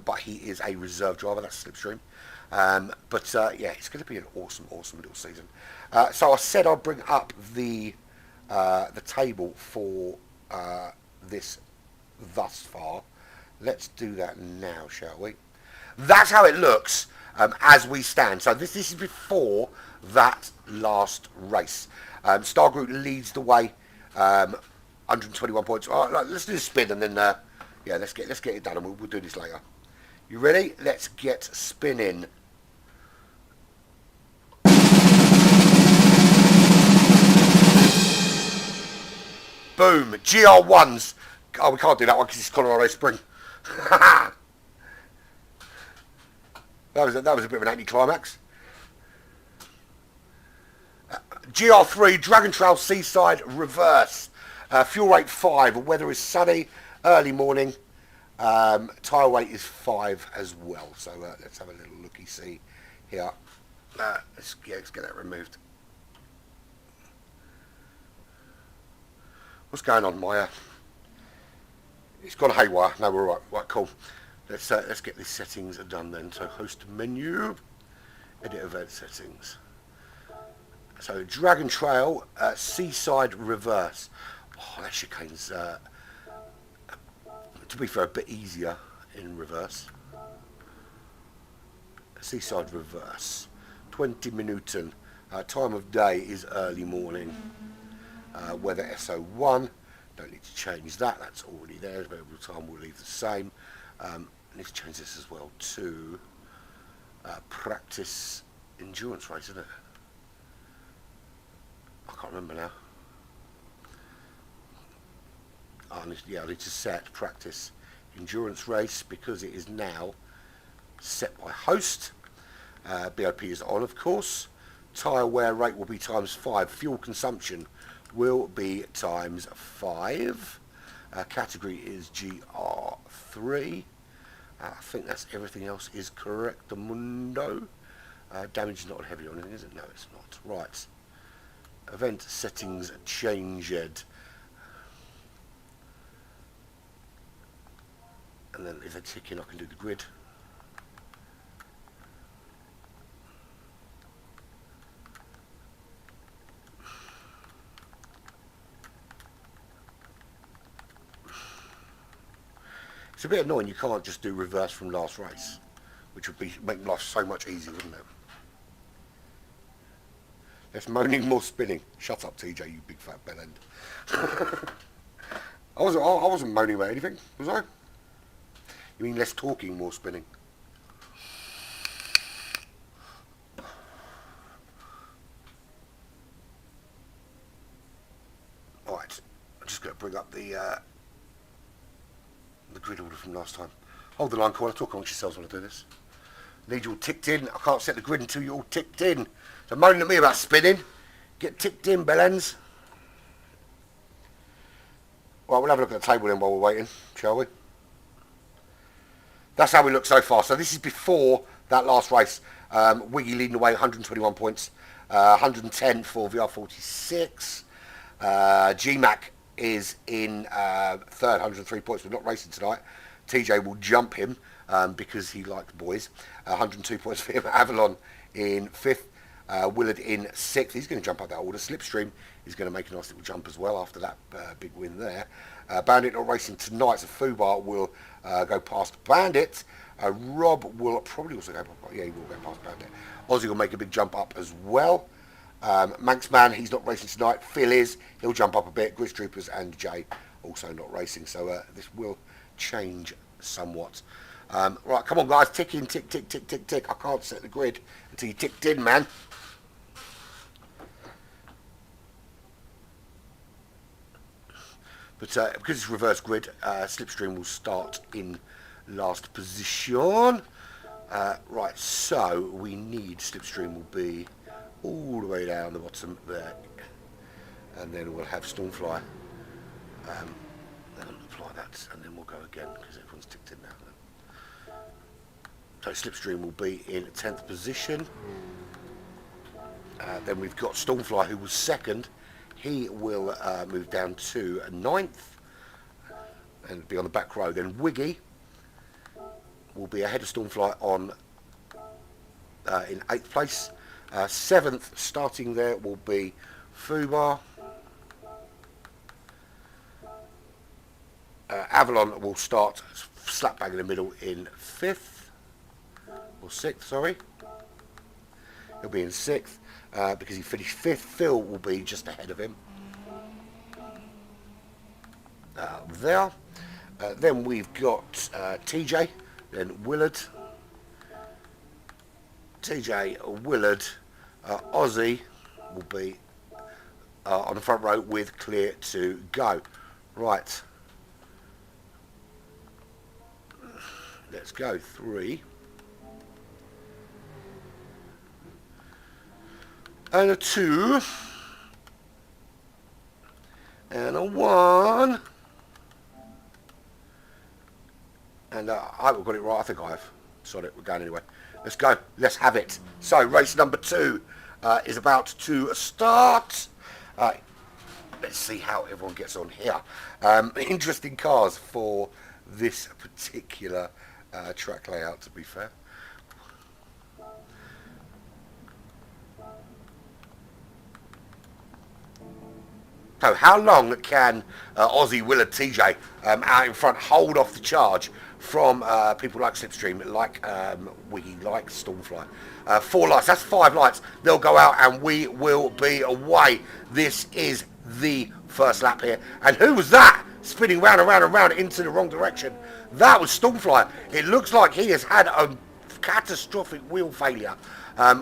S2: but he is a reserve driver. That's Slipstream. But it's going to be an awesome little season. So I said I'd bring up the table for this thus far. Let's do that now, shall we? That's how it looks as we stand. So this is before that last race. Star Group leads the way, 121 points. Let's do a spin and then let's get it done, and we'll do this later. You ready? Let's get spinning. Boom. GR1s. Oh, we can't do that one because it's Colorado Spring. that was a bit of an anticlimax. GR3 Dragon Trail Seaside Reverse. Fuel rate 5. Weather is sunny. Early morning. Tyre weight is 5 as well. So let's have a little looky see here. Let's get that removed. What's going on, Maya? It's gone haywire. No, we're all right. Right, cool. Let's get these settings done then. So host menu, edit event settings. So Dragon Trail Seaside Reverse. Oh, that chicane's to be fair a bit easier in reverse. Seaside Reverse. 20 Minuten. Time of day is early morning. Weather SO1. Don't need to change that. That's already there. Available time will leave the same. I need to change this as well to practice endurance race, isn't it? I can't remember now. I need to set practice endurance race because it is now set by host. BOP is on, of course. Tyre wear rate will be ×5. Fuel consumption will be ×5. Category is GR3. I think that's everything else is correct. Mundo. Damage is not heavy on anything, is it? No, it's not. Right. Event settings changed. And then if I tick in, I can do the grid. It's a bit annoying you can't just do reverse from last race, which would make life so much easier, wouldn't it? Less moaning, more spinning. Shut up, TJ, you big fat bellend. I wasn't moaning about anything, was I? You mean less talking, more spinning? Alright, I'm just going to bring up the grid order from last time. Hold the line, call. Talk amongst yourselves while I do this. Need you all ticked in. I can't set the grid until you're all ticked in. So moaning at me about spinning. Get ticked in, bellends. Right, we'll have a look at the table then while we're waiting, shall we? That's how we look so far. So this is before that last race. Wiggy leading the way, 121 points. 110 for VR46. GMAC is in third, 103 points. We're not racing tonight. TJ will jump him because he likes boys. 102 points for him. Avalon in fifth. Willard in sixth. He's going to jump up that order. Slipstream is going to make a nice little jump as well after that big win there. Bandit not racing tonight, so Fubar will go past Bandit. Rob will probably also go past, yeah, he will go past Bandit. Ozzy will make a big jump up as well. Manxman, he's not racing tonight. Phil is, he'll jump up a bit. Grizz Troopers and Jay also not racing, so this will change somewhat. Right, come on guys, tick in, tick, tick, tick, tick, tick. I can't set the grid until you ticked in, man. But because it's reverse grid, Slipstream will start in last position. Right, so we need Slipstream will be all the way down the bottom there. And then we'll have Stormfly. Then apply that, and then we'll go again, because everyone's ticked in now. So Slipstream will be in 10th position. Then we've got Stormfly, who was second. He will move down to 9th and be on the back row. Then Wiggy will be ahead of Stormfly on in 8th place. 7th, starting there, will be Fubar. Avalon will start slap bang in the middle in 5th or 6th, sorry. He'll be in 6th. Because he finished 5th. Phil will be just ahead of him. There. Then we've got TJ, then Willard. TJ, Willard, Ozzy will be on the front row with clear to go. Right. Let's go. 3. And a 2. And a 1. And I hope I've got it right. I think I have. Sorry, we're going anyway. Let's go. Let's have it. So, race number 2 is about to start. Let's see how everyone gets on here. Interesting cars for this particular track layout, to be fair. So how long can Aussie Willard TJ out in front hold off the charge from people like Slipstream, like Wiggy, like Stormfly? 4 lights, that's 5 lights. They'll go out and we will be away. This is the first lap here. And who was that? Spinning round and round and round into the wrong direction. That was Stormfly. It looks like he has had a catastrophic wheel failure.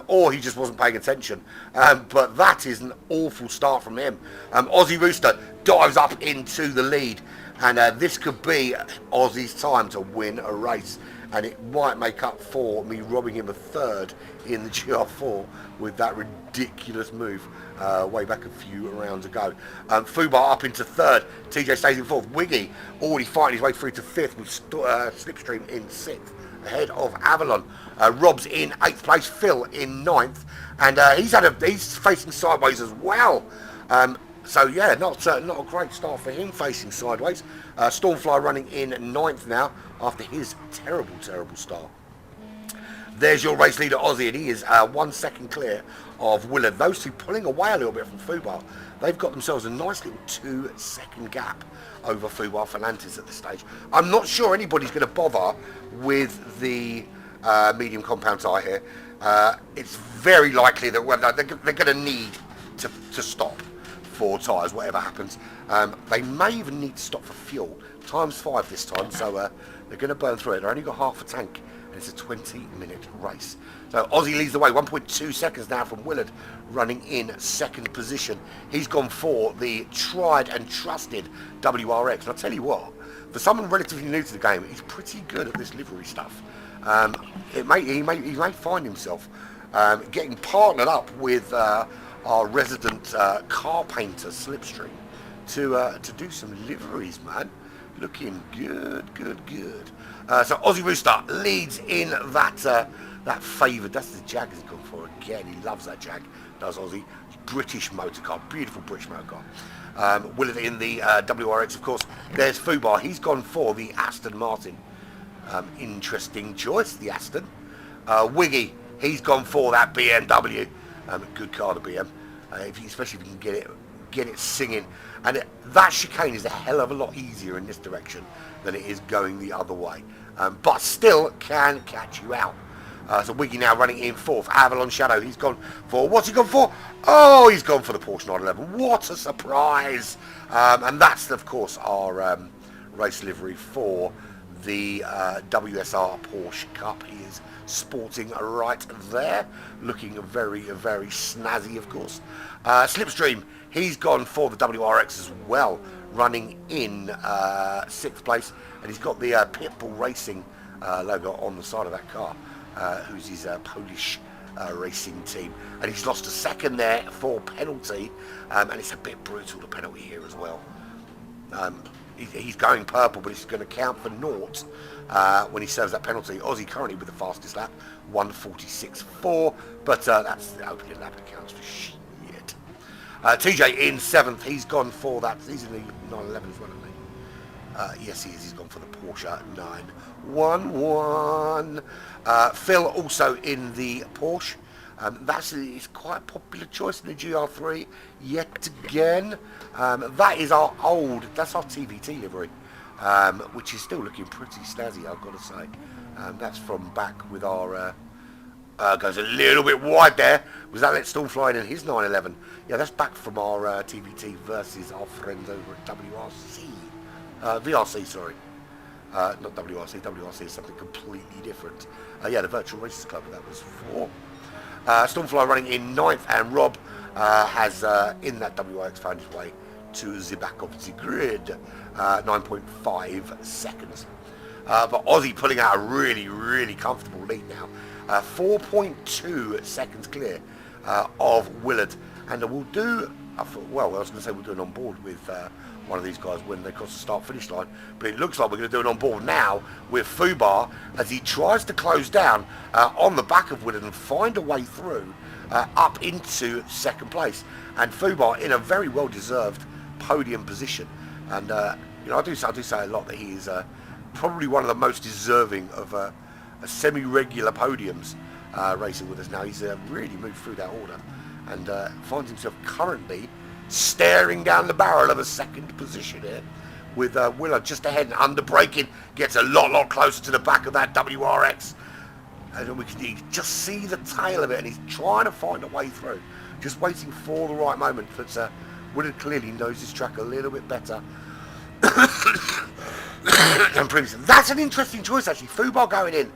S2: Or he just wasn't paying attention. But that is an awful start from him. Aussie Rooster dives up into the lead. And this could be Aussie's time to win a race. And it might make up for me robbing him a third in the GR4 with that ridiculous move way back a few rounds ago. Fubar up into 3rd. TJ stays in 4th. Wiggy already fighting his way through to 5th with Slipstream in 6th. Ahead of Avalon. Rob's in 8th place. Phil in 9th. And he's facing sideways as well. So yeah, not a great start for him facing sideways. Stormfly running in 9th now after his terrible start. There's your race leader Aussie, and he is 1 second clear of Willard. Those two pulling away a little bit from Fubar. They've got themselves a nice little 2 second gap over Fubar Ferrantes at this stage. I'm not sure anybody's going to bother with the medium compound tyre here. It's very likely that they're going to need to stop for tyres, whatever happens. They may even need to stop for fuel. Times 5 this time, so they're going to burn through it. They've only got half a tank, and it's a 20-minute race. So Aussie leads the way, 1.2 seconds now from Willard, running in 2nd position. He's gone for the tried and trusted WRX. And I'll tell you what, for someone relatively new to the game, he's pretty good at this livery stuff. He may find himself getting partnered up with our resident car painter Slipstream to do some liveries, man. Looking good. So Aussie Rooster leads in that favoured. That's the Jag he's gone for again. He loves that Jag, does Aussie. British motor car, beautiful British motor car. Willard in the WRX, of course. There's Fubar. He's gone for the Aston Martin. Interesting choice, the Aston. Wiggy, he's gone for that BMW. Good car, the BM. Especially if you can get it singing. And that chicane is a hell of a lot easier in this direction than it is going the other way. But still can catch you out. So Wiggy now running in 4th. Avalon Shadow, he's gone for, what's he gone for? Oh, he's gone for the Porsche 911. What a surprise. And that's, of course, our race livery for the WSR Porsche Cup. He is sporting right there, looking very snazzy, of course. Slipstream, he's gone for the WRX as well, running in 6th place, and he's got the Pitbull Racing logo on the side of that car, who's his Polish racing team, and he's lost a second there for penalty, and it's a bit brutal, the penalty here as well. He's going purple, but it's going to count for naught when he serves that penalty. Aussie currently with the fastest lap, 1:46.4, but that's the opening lap that counts for shit. TJ in 7th, he's gone for that. He's in the 911 as well, isn't he? Yes, he is. He's gone for the Porsche 911. Phil also in the Porsche. It's quite a popular choice in the GR3 yet again. That's our TVT livery, which is still looking pretty snazzy, I've got to say. That's from back with our goes a little bit wide there. Was that let Stormfly in his 911? Yeah, that's back from our TVT versus our friends over at VRC, sorry. Not WRC. WRC is something completely different. Yeah, the Virtual Races Club that was for. Stormfly running in 9th, and Rob has in that WRX found his way to the back of the grid, 9.5 seconds. But Aussie pulling out a really, really comfortable lead now, 4.2 seconds clear of Willard, and we'll do. Well, I was going to say we'll do an on board with one of these guys when they cross the start-finish line, but it looks like we're going to do an on board now with FeR as he tries to close down on the back of Willard and find a way through up into second place, and FeR in a very well-deserved podium position. And you know, I do say a lot that he is probably one of the most deserving of a semi-regular podiums racing with us now. He's really moved through that order and finds himself currently staring down the barrel of a second position here, with Willard just ahead and under braking, gets a lot closer to the back of that WRX, and we can just see the tail of it, and he's trying to find a way through, just waiting for the right moment. But Willard clearly knows his track a little bit better than previously. That's an interesting choice actually. FeR going in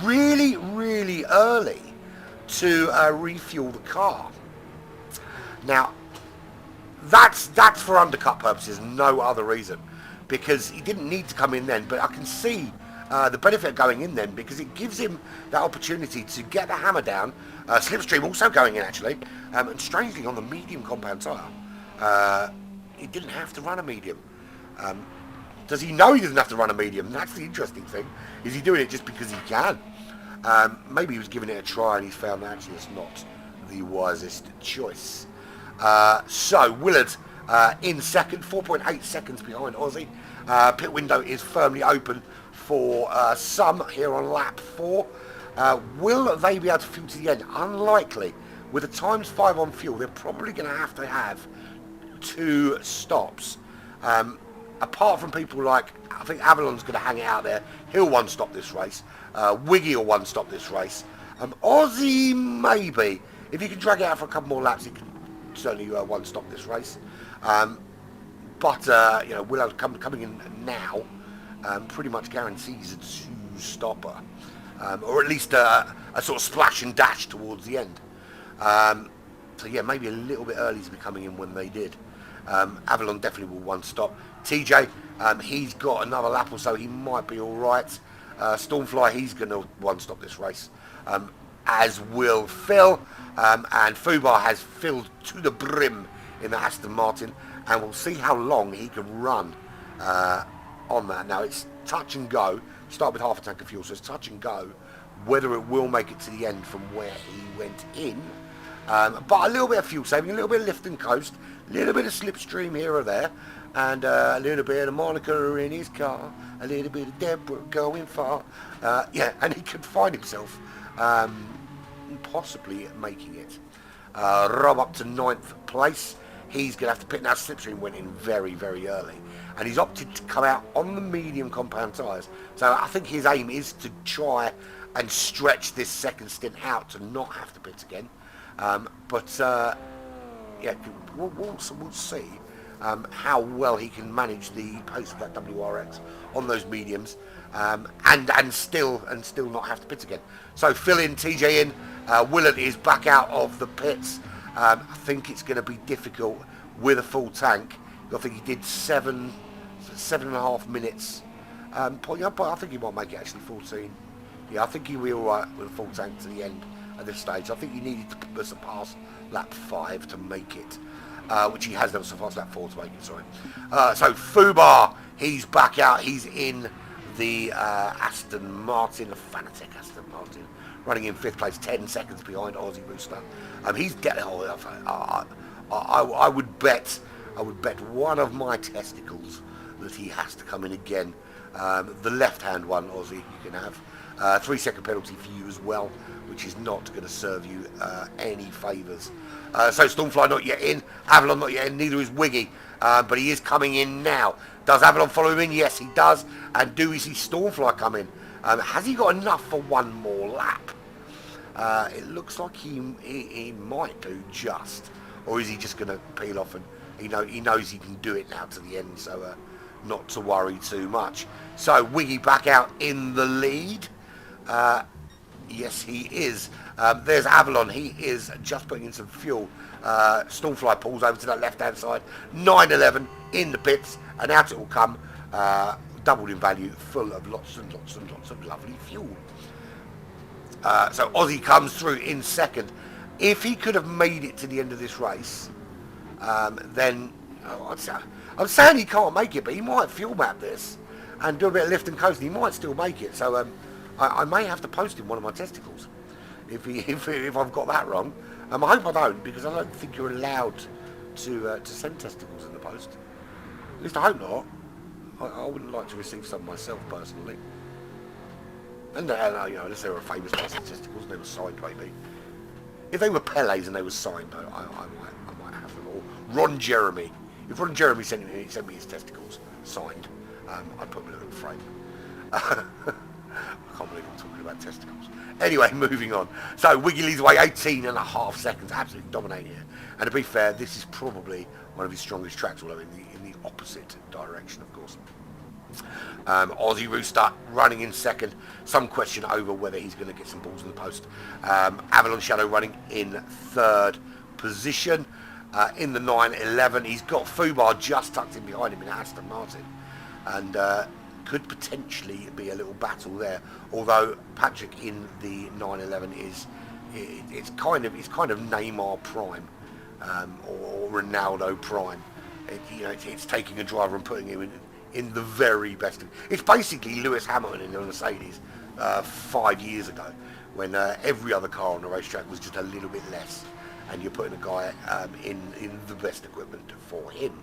S2: really early to refuel the car. Now that's for undercut purposes, no other reason, because he didn't need to come in then. But I can see the benefit of going in then, because it gives him that opportunity to get the hammer down. Slipstream also going in actually, and strangely on the medium compound tyre. He didn't have to run a medium. Does he know he doesn't have to run a medium? That's the interesting thing. Is he doing it just because he can? Maybe he was giving it a try and he's found that actually it's not the wisest choice. So Willard in second, 4.8 seconds behind Aussie. Pit window is firmly open for some here on lap 4. Will they be able to fuel to the end? Unlikely. With a times 5 on fuel, they're probably going to have 2 stops. Apart from people like, I think Avalon's going to hang it out there. He'll one-stop this race. Wiggy will one-stop this race. Aussie, maybe. If you can drag it out for a couple more laps, he can certainly one-stop this race. But you know, Willard coming in now pretty much guarantees a 2-stopper. Or at least a sort of splash and dash towards the end. So yeah, maybe a little bit early to be coming in when they did. Avalon definitely will one-stop. TJ, he's got another lap or so, he might be alright. Stormfly, he's going to one-stop this race, as will Phil, and FeR has filled to the brim in the Aston Martin, and we'll see how long he can run on that. Now it's touch and go, start with half a tank of fuel, so it's touch and go whether it will make it to the end from where he went in. But a little bit of fuel saving, a little bit of lift and coast, a little bit of slipstream here or there, and a little bit of Monica in his car, a little bit of Deborah going far. Yeah, and he could find himself possibly making it. Rob up to 9th place. He's going to have to pit now. Slipstream went in very early, and he's opted to come out on the medium compound tyres. So I think his aim is to try and stretch this second stint out to not have to pit again. Yeah, we'll see how well he can manage the pace of that WRX on those mediums, and still not have to pit again. So Phil in, TJ in, Willard is back out of the pits. I think it's going to be difficult with a full tank. I think he did 7.5 minutes. But I think he might make it actually 14. Yeah, I think he'll be alright with a full tank to the end at this stage. I think he needed to surpass lap 5 to make it, which he has never surpassed lap 4 to make it, sorry. So FeR, he's back out. He's in the Aston Martin, a Fanatec Aston Martin, running in 5th place, 10 seconds behind Aussie Rooster. He's getting. I would bet one of my testicles that he has to come in again. The left-hand one, Aussie, you can have 3-second penalty for you as well, which is not going to serve you any favours. So Stormfly not yet in, Avalon not yet in, neither is Wiggy, but he is coming in now. Does Avalon follow him in? Yes, he does. And do we see Stormfly come in? Has he got enough for one more lap? It looks like he might do just, or is he just going to peel off, and he knows he can do it now to the end, so not to worry too much. So Wiggy back out in the lead. Yes, he is. There's Avalon. He is just putting in some fuel. Stormfly pulls over to that left-hand side. 911 in the pits, and out it will come, doubled in value, full of lots and lots and lots of lovely fuel. So Aussie comes through in second. If he could have made it to the end of this race, then I'm saying he can't make it, but he might fuel map this and do a bit of lift and coast, and he might still make it. So I may have to post him one of my testicles if I've got that wrong. I hope I don't, because I don't think you're allowed to send testicles in the post. At least I hope not. I wouldn't like to receive some myself personally. And you know, unless they were a famous person testicles and they were signed, maybe. If they were Pele's and they were signed, I might have them. Or Ron Jeremy. If Ron Jeremy sent me his testicles signed, I'd put them in a little frame. I can't believe I'm talking about testicles. Anyway, moving on. So Wiggy leads away 18.5 seconds, absolutely dominating it. And to be fair, this is probably one of his strongest tracks, although in the opposite direction, of course. Aussie Rooster running in second. Some question over whether he's going to get some balls in the post. Avalon Shadow running in third position. In the 911, he's got Fubar just tucked in behind him in Aston Martin, and could potentially be a little battle there. Although Patrick in the 911 it's kind of Neymar Prime, or Ronaldo Prime. It's taking a driver and putting him in the very best. It's basically Lewis Hamilton in the Mercedes 5 years ago, when every other car on the racetrack was just a little bit less, and you're putting a guy in the best equipment for him.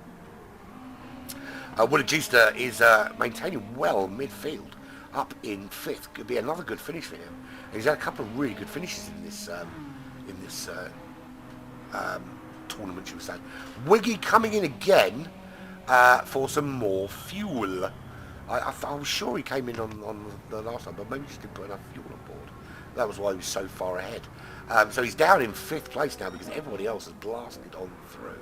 S2: Willard Giuster is maintaining well midfield, up in fifth. Could be another good finish for him. And he's had a couple of really good finishes in this tournament, should we say. Wiggy coming in again for some more fuel. I was sure he came in on the last time, but maybe he just didn't put enough fuel on board. That was why he was so far ahead. So he's down in fifth place now because everybody else has blasted on through.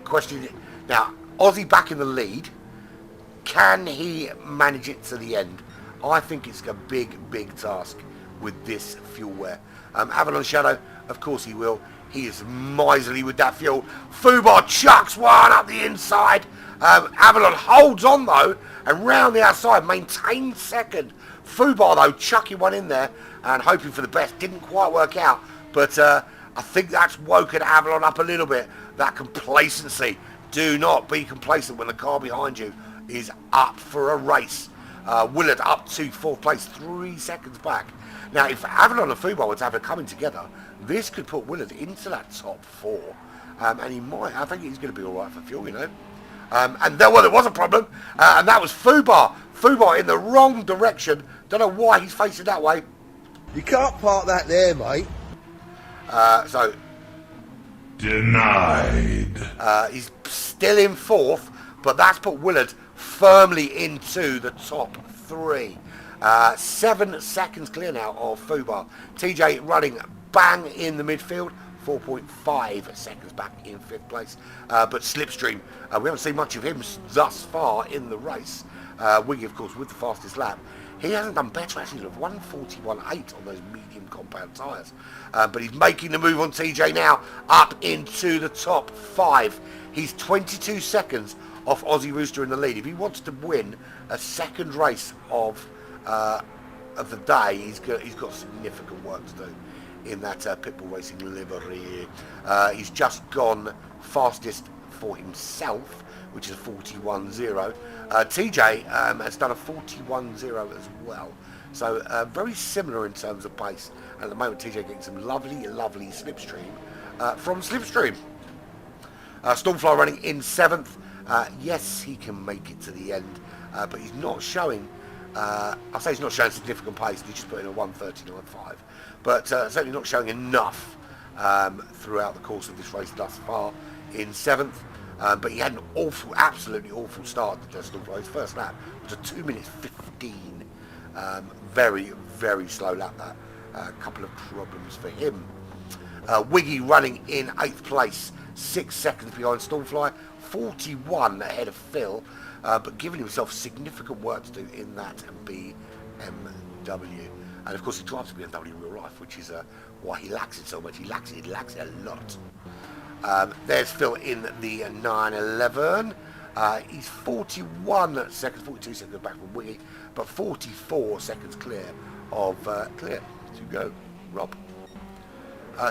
S2: Question now, Aussie back in the lead. Can he manage it to the end? I think it's a big task with this fuel wear. Avalon Shadow, of course he will. He is miserly with that fuel. Fubar chucks one up the inside. Avalon holds on though, and round the outside maintains second. Fubar though chucking one in there and hoping for the best. Didn't quite work out, but I think that's woken Avalon up a little bit. That complacency. Do not be complacent when the car behind you is up for a race. Willard up to fourth place, 3 seconds back. Now, if Avalon and Fubar were to have a coming together, this could put Willard into that top four. And I think he's going to be all right for fuel, And there was a problem, and that was Fubar. Fubar in the wrong direction. Don't know why he's facing that way.
S4: You can't park that there, mate.
S2: So
S5: denied.
S2: He's still in fourth, but that's put Willard firmly into the top three. 7 seconds clear now of Fubar. TJ running bang in the midfield, 4.5 seconds back in fifth place. But Slipstream, we haven't seen much of him thus far in the race. Wiggy, of course, with the fastest lap. He hasn't done better, actually, of 141.8 on those medium compound tyres. But he's making the move on TJ now, up into the top 5. He's 22 seconds off Aussie Rooster in the lead. If he wants to win a second race of the day, he's got significant work to do in that Pitbull Racing livery. He's just gone fastest for himself, which is a 41.0. TJ has done a 41.0 as well. So very similar in terms of pace. At the moment, TJ getting some lovely slipstream from Slipstream. Stormfly running in 7th. Yes, he can make it to the end, but he's not showing, I'll say he's not showing significant pace. He's just put in a 1:39.5, but certainly not showing enough throughout the course of this race thus far in 7th. But he had an absolutely awful start to Stormfly. His first lap was a 2 minutes 15. Very slow lap that. A couple of problems for him. Wiggy running in 8th place, 6 seconds behind Stormfly, 41 ahead of Phil, but giving himself significant work to do in that BMW. And of course he drives a BMW in real life, which is why he lacks it so much. He lacks it a lot. There's Phil in the 911. He's 41 seconds, 42 seconds back from Wiggy, but 44 seconds clear of clear to go, Rob.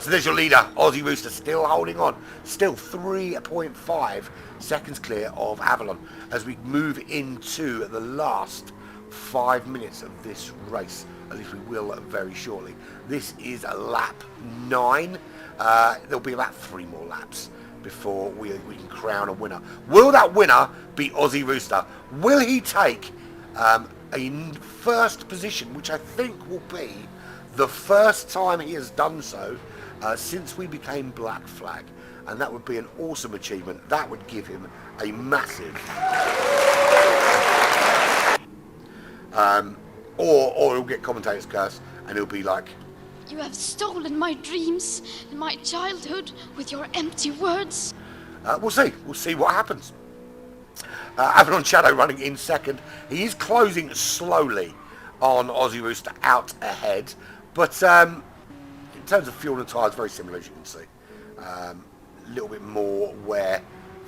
S2: So there's your leader, Aussie Rooster, still holding on. Still 3.5 seconds clear of Avalon as we move into the last 5 minutes of this race. At least we will very shortly. This is lap 9. There'll be about 3 more laps before we can crown a winner. Will that winner be Aussie Rooster? Will he take a first position, which I think will be the first time he has done so since we became Black Flag? And that would be an awesome achievement. That would give him a massive... or he'll get commentator's curse and he'll be like,
S5: "You have stolen my dreams and my childhood with your empty words."
S2: We'll see what happens. Avalon Shadow running in second. He is closing slowly on Aussie Rooster out ahead, but in terms of fuel and tyres, very similar as you can see. A little bit more wear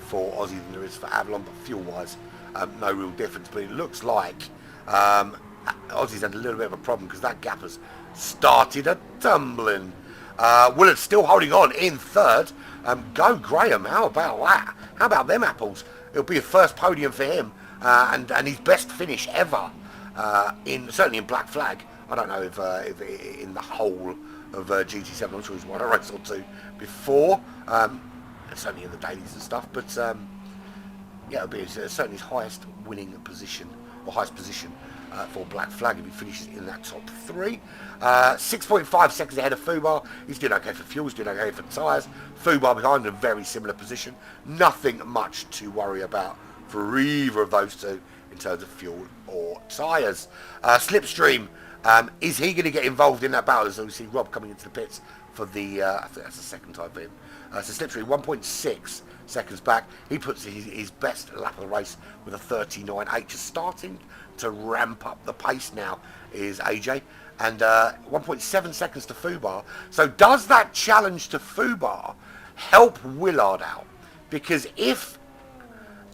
S2: for Aussie than there is for Avalon, but fuel wise no real difference. But it looks like Aussie's had a little bit of a problem because that gap has started a tumbling. Willard's still holding on in third. Go Graham, how about that? How about them apples? It'll be a first podium for him and his best finish ever, certainly in Black Flag. I don't know if in the whole of GT7, I'm sure he's won a race or two before, certainly in the dailies and stuff, but yeah, it'll be certainly his highest winning position, or highest position for Black Flag if he finishes in that top 3. 6.5 seconds ahead of Fubar. He's doing okay for fuel, he's doing okay for tyres. Fubar behind in a very similar position. Nothing much to worry about for either of those two in terms of fuel or tyres. Slipstream, is he going to get involved in that battle? As we see Rob coming into the pits for the, I think that's the second time for him. So Slipstream 1.6 seconds back. He puts his best lap of the race with a 39.8, just starting to ramp up the pace now is AJ, and 1.7 seconds to Fubar. So does that challenge to Fubar help Willard out? Because if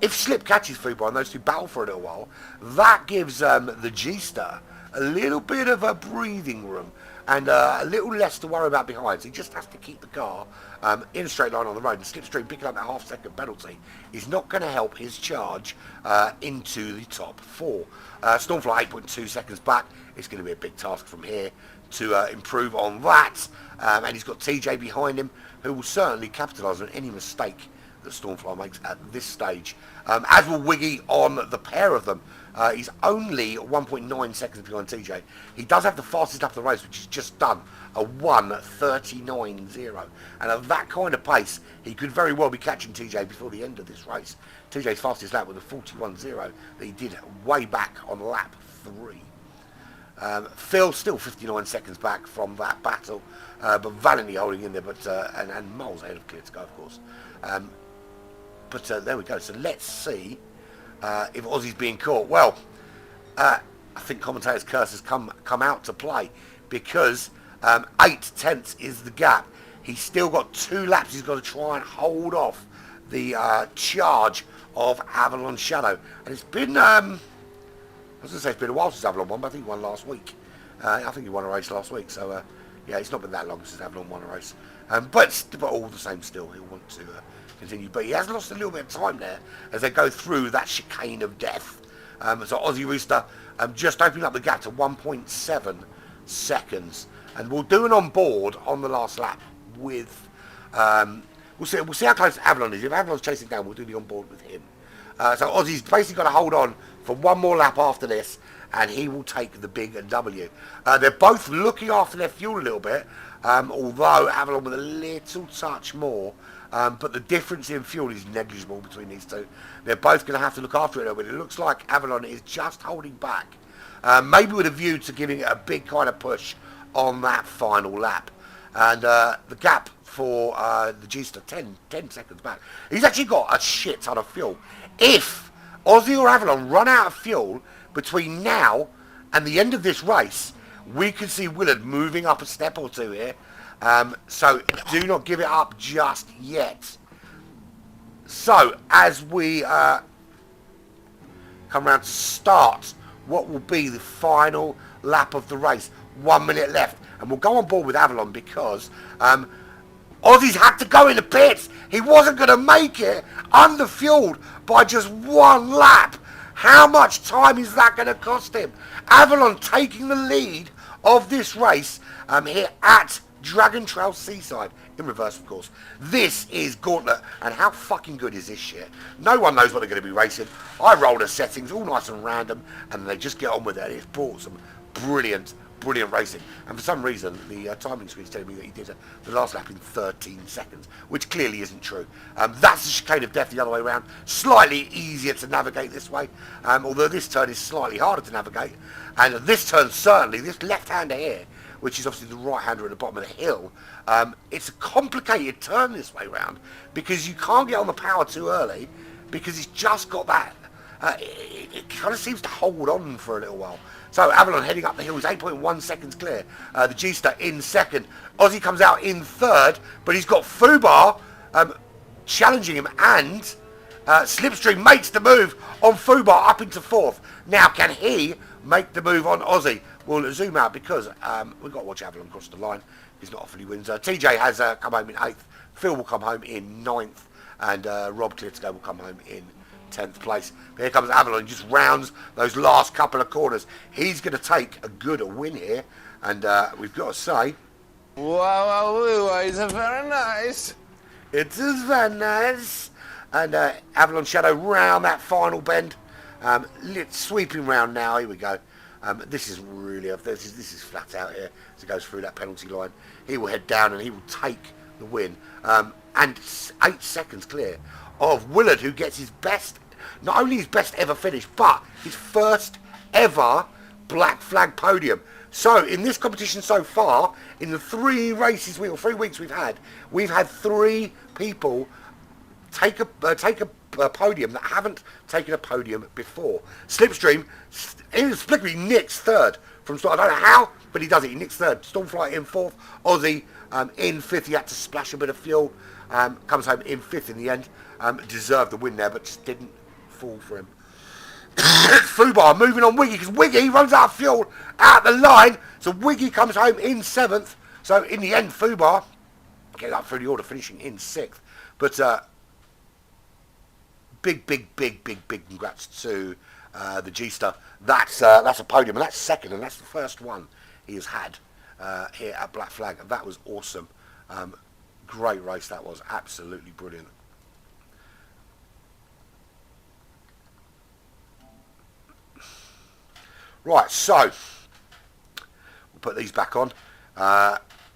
S2: Slip catches Fubar and those two battle for a little while, that gives the G-Star a little bit of a breathing room and a little less to worry about behind. So he just has to keep the car in a straight line on the road. And Slipstream picking up that half-second penalty is not going to help his charge into the top 4. Stormfly 8.2 seconds back. It's going to be a big task from here to improve on that. And he's got TJ behind him, who will certainly capitalise on any mistake that Stormfly makes at this stage. As will Wiggy on the pair of them. He's only 1.9 seconds behind TJ. He does have the fastest lap of the race, which he's just done, a 1:39.0. And at that kind of pace, he could very well be catching TJ before the end of this race. TJ's fastest lap was a 41.0 that he did way back on lap 3. Phil still 59 seconds back from that battle, but valiantly holding in there, but and miles ahead of clear to go, of course. But there we go. So let's see if Aussie's being caught. Well, I think commentator's curse has come out to play because 8 tenths is the gap. He's still got 2 laps. He's got to try and hold off the charge of Avalon Shadow. And it's been, I was going to say it's been a while since Avalon won, but I think he won last week. I think he won a race last week. So, yeah, it's not been that long since Avalon won a race. But all the same still, he'll want to continue. But he has lost a little bit of time there as they go through that chicane of death. So Aussie Rooster just opening up the gap to 1.7 seconds. And we'll do an on board on the last lap with... We'll see how close Avalon is. If Avalon's chasing down, we'll do the on board with him. So Aussie's basically got to hold on for one more lap after this, and he will take the big W. They're both looking after their fuel a little bit, although Avalon with a little touch more. But the difference in fuel is negligible between these two. They're both going to have to look after it a little bit. It looks like Avalon is just holding back, maybe with a view to giving it a big kind of push on that final lap. And the gap for the G-Star 10 seconds back. He's actually got a shit ton of fuel. If Aussie or Avalon run out of fuel between now and the end of this race, We can see Willard moving up a step or two here. So do not give it up just yet. So as we come around to start what will be the final lap of the race, 1 minute left, and we'll go on board with Avalon because Ozzy's had to go in the pits. He wasn't going to make it underfueled by just one lap. How much time is that going to cost him? Avalon taking the lead of this race here at Dragon Trail Seaside. In reverse, of course. This is Gauntlet, and how fucking good is this shit? No one knows what they're going to be racing. I roll the settings, all nice and random, and they just get on with it. It's brought some brilliant racing. And for some reason, the timing screen is telling me that he did the last lap in 13 seconds, which clearly isn't true. That's the chicane of death the other way around. Slightly easier to navigate this way, although this turn is slightly harder to navigate. And this turn, certainly, this left-hander here, which is obviously the right-hander at the bottom of the hill, it's a complicated turn this way round because you can't get on the power too early because it's just got that. It kind of seems to hold on for a little while. So Avalon heading up the hill is 8.1 seconds clear. The G-Star in second. Ozzy comes out in third, but he's got Fubar challenging him, and Slipstream makes the move on Fubar up into fourth. Now can he make the move on Ozzy? We'll zoom out because we've got to watch Avalon cross the line. He's not off any wins. TJ has come home in 8th. Phil will come home in 9th. And Rob Clear to go will come home in 10th place. But here comes Avalon. Just rounds those last couple of corners. He's going to take a good win here. And we've got to say...
S4: Wow, it's very nice.
S2: It is very nice. And Avalon Shadow round that final bend. Sweeping round now. Here we go. This is really this is flat out here as it goes through that penalty line. He will head down and he will take the win. And 8 seconds clear of Willard, who gets his best, not only his best ever finish, but his first ever black flag podium. So in this competition so far, in the 3 races, 3 weeks we've had 3 people take a podium that haven't taken a podium before. Slipstream inexplicably nicks third from start. I don't know how, but he does it. He nicks third. Stormfly in fourth. Ozzy in fifth. He had to splash a bit of fuel. Comes home in fifth in the end. Deserved the win there, but just didn't fall for him. Fubar moving on Wiggy, because Wiggy runs out of fuel out the line. So Wiggy comes home in seventh. So in the end, Fubar gets up through the order, finishing in sixth. But big congrats to the G-Star. That's a podium, and that's second, and that's the first one he has had here at Black Flag. And that was awesome. Great race that was, absolutely brilliant. Right, so we'll put these back on.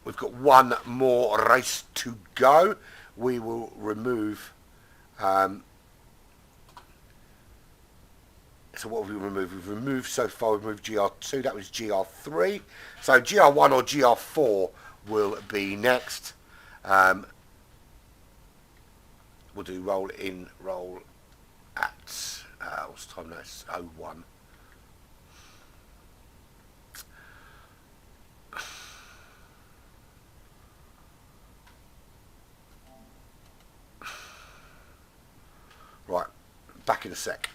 S2: We've got one more race to go. We will remove... so what have we removed? We've removed so far, we've removed GR2, that was GR3. So GR1 or GR4 will be next. We'll do roll in, roll at, what's the time now? It's 01. Right, back in a sec.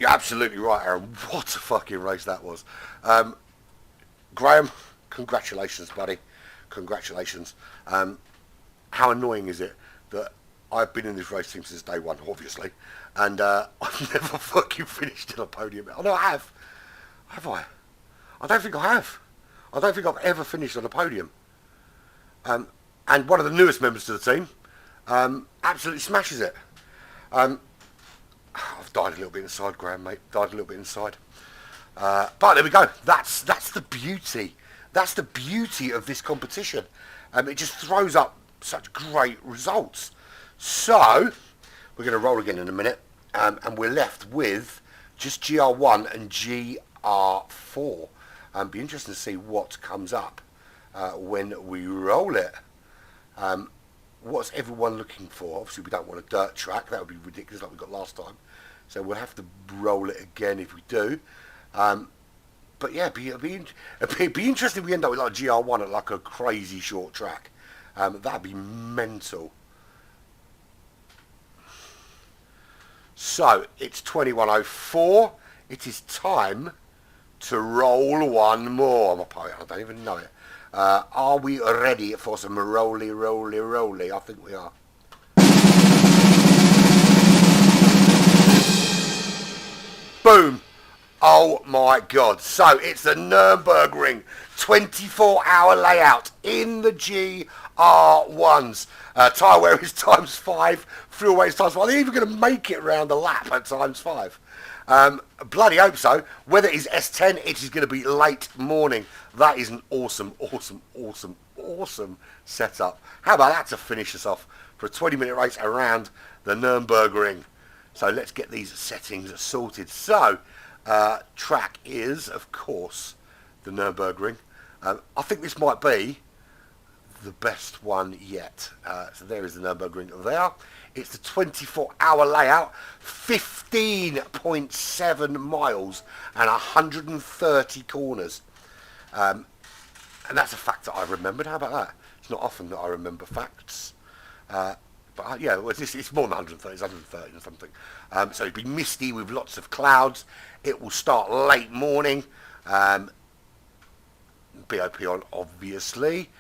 S2: You're absolutely right, Aaron. What a fucking race that was. Graham, congratulations, buddy. Congratulations. How annoying is it that I've been in this race team since day one, obviously, and I've never fucking finished in a podium. Oh, no, I have. Have I? I don't think I have. I don't think I've ever finished on a podium. And one of the newest members to the team absolutely smashes it. I've died a little bit inside, Graham, mate. Died a little bit inside. But there we go. That's the beauty. That's the beauty of this competition. It just throws up such great results. So we're going to roll again in a minute, and we're left with just GR1 and GR4. Be interesting to see what comes up when we roll it. What's everyone looking for? Obviously, we don't want a dirt track. That would be ridiculous like we got last time. So we'll have to roll it again if we do. But yeah, it'd be interesting if we end up with like GR1 at like a crazy short track. That'd be mental. So it's 21:04. It is time to roll one more. I don't even know it. Are we ready for some roly? I think we are. Boom. Oh my God. So it's the Nürburgring 24-hour layout in the GR1s. Tyre wear is ×5. Fuel weight is ×5. They're even going to make it round the lap at ×5. Bloody hope so. Weather is S10. It is going to be late morning. That is an awesome setup. How about that to finish us off for a 20-minute race around the Nürburgring? So let's get these settings sorted. So track is, of course, the Nürburgring. I think this might be the best one yet. So there is the Nürburgring there. It's the 24-hour layout, 15.7 miles and 130 corners. And that's a fact that I remembered. How about that? It's not often that I remember facts. But yeah, it's more than 130, it's 130 and something. So it'll be misty with lots of clouds. It will start late morning. BOP on, obviously.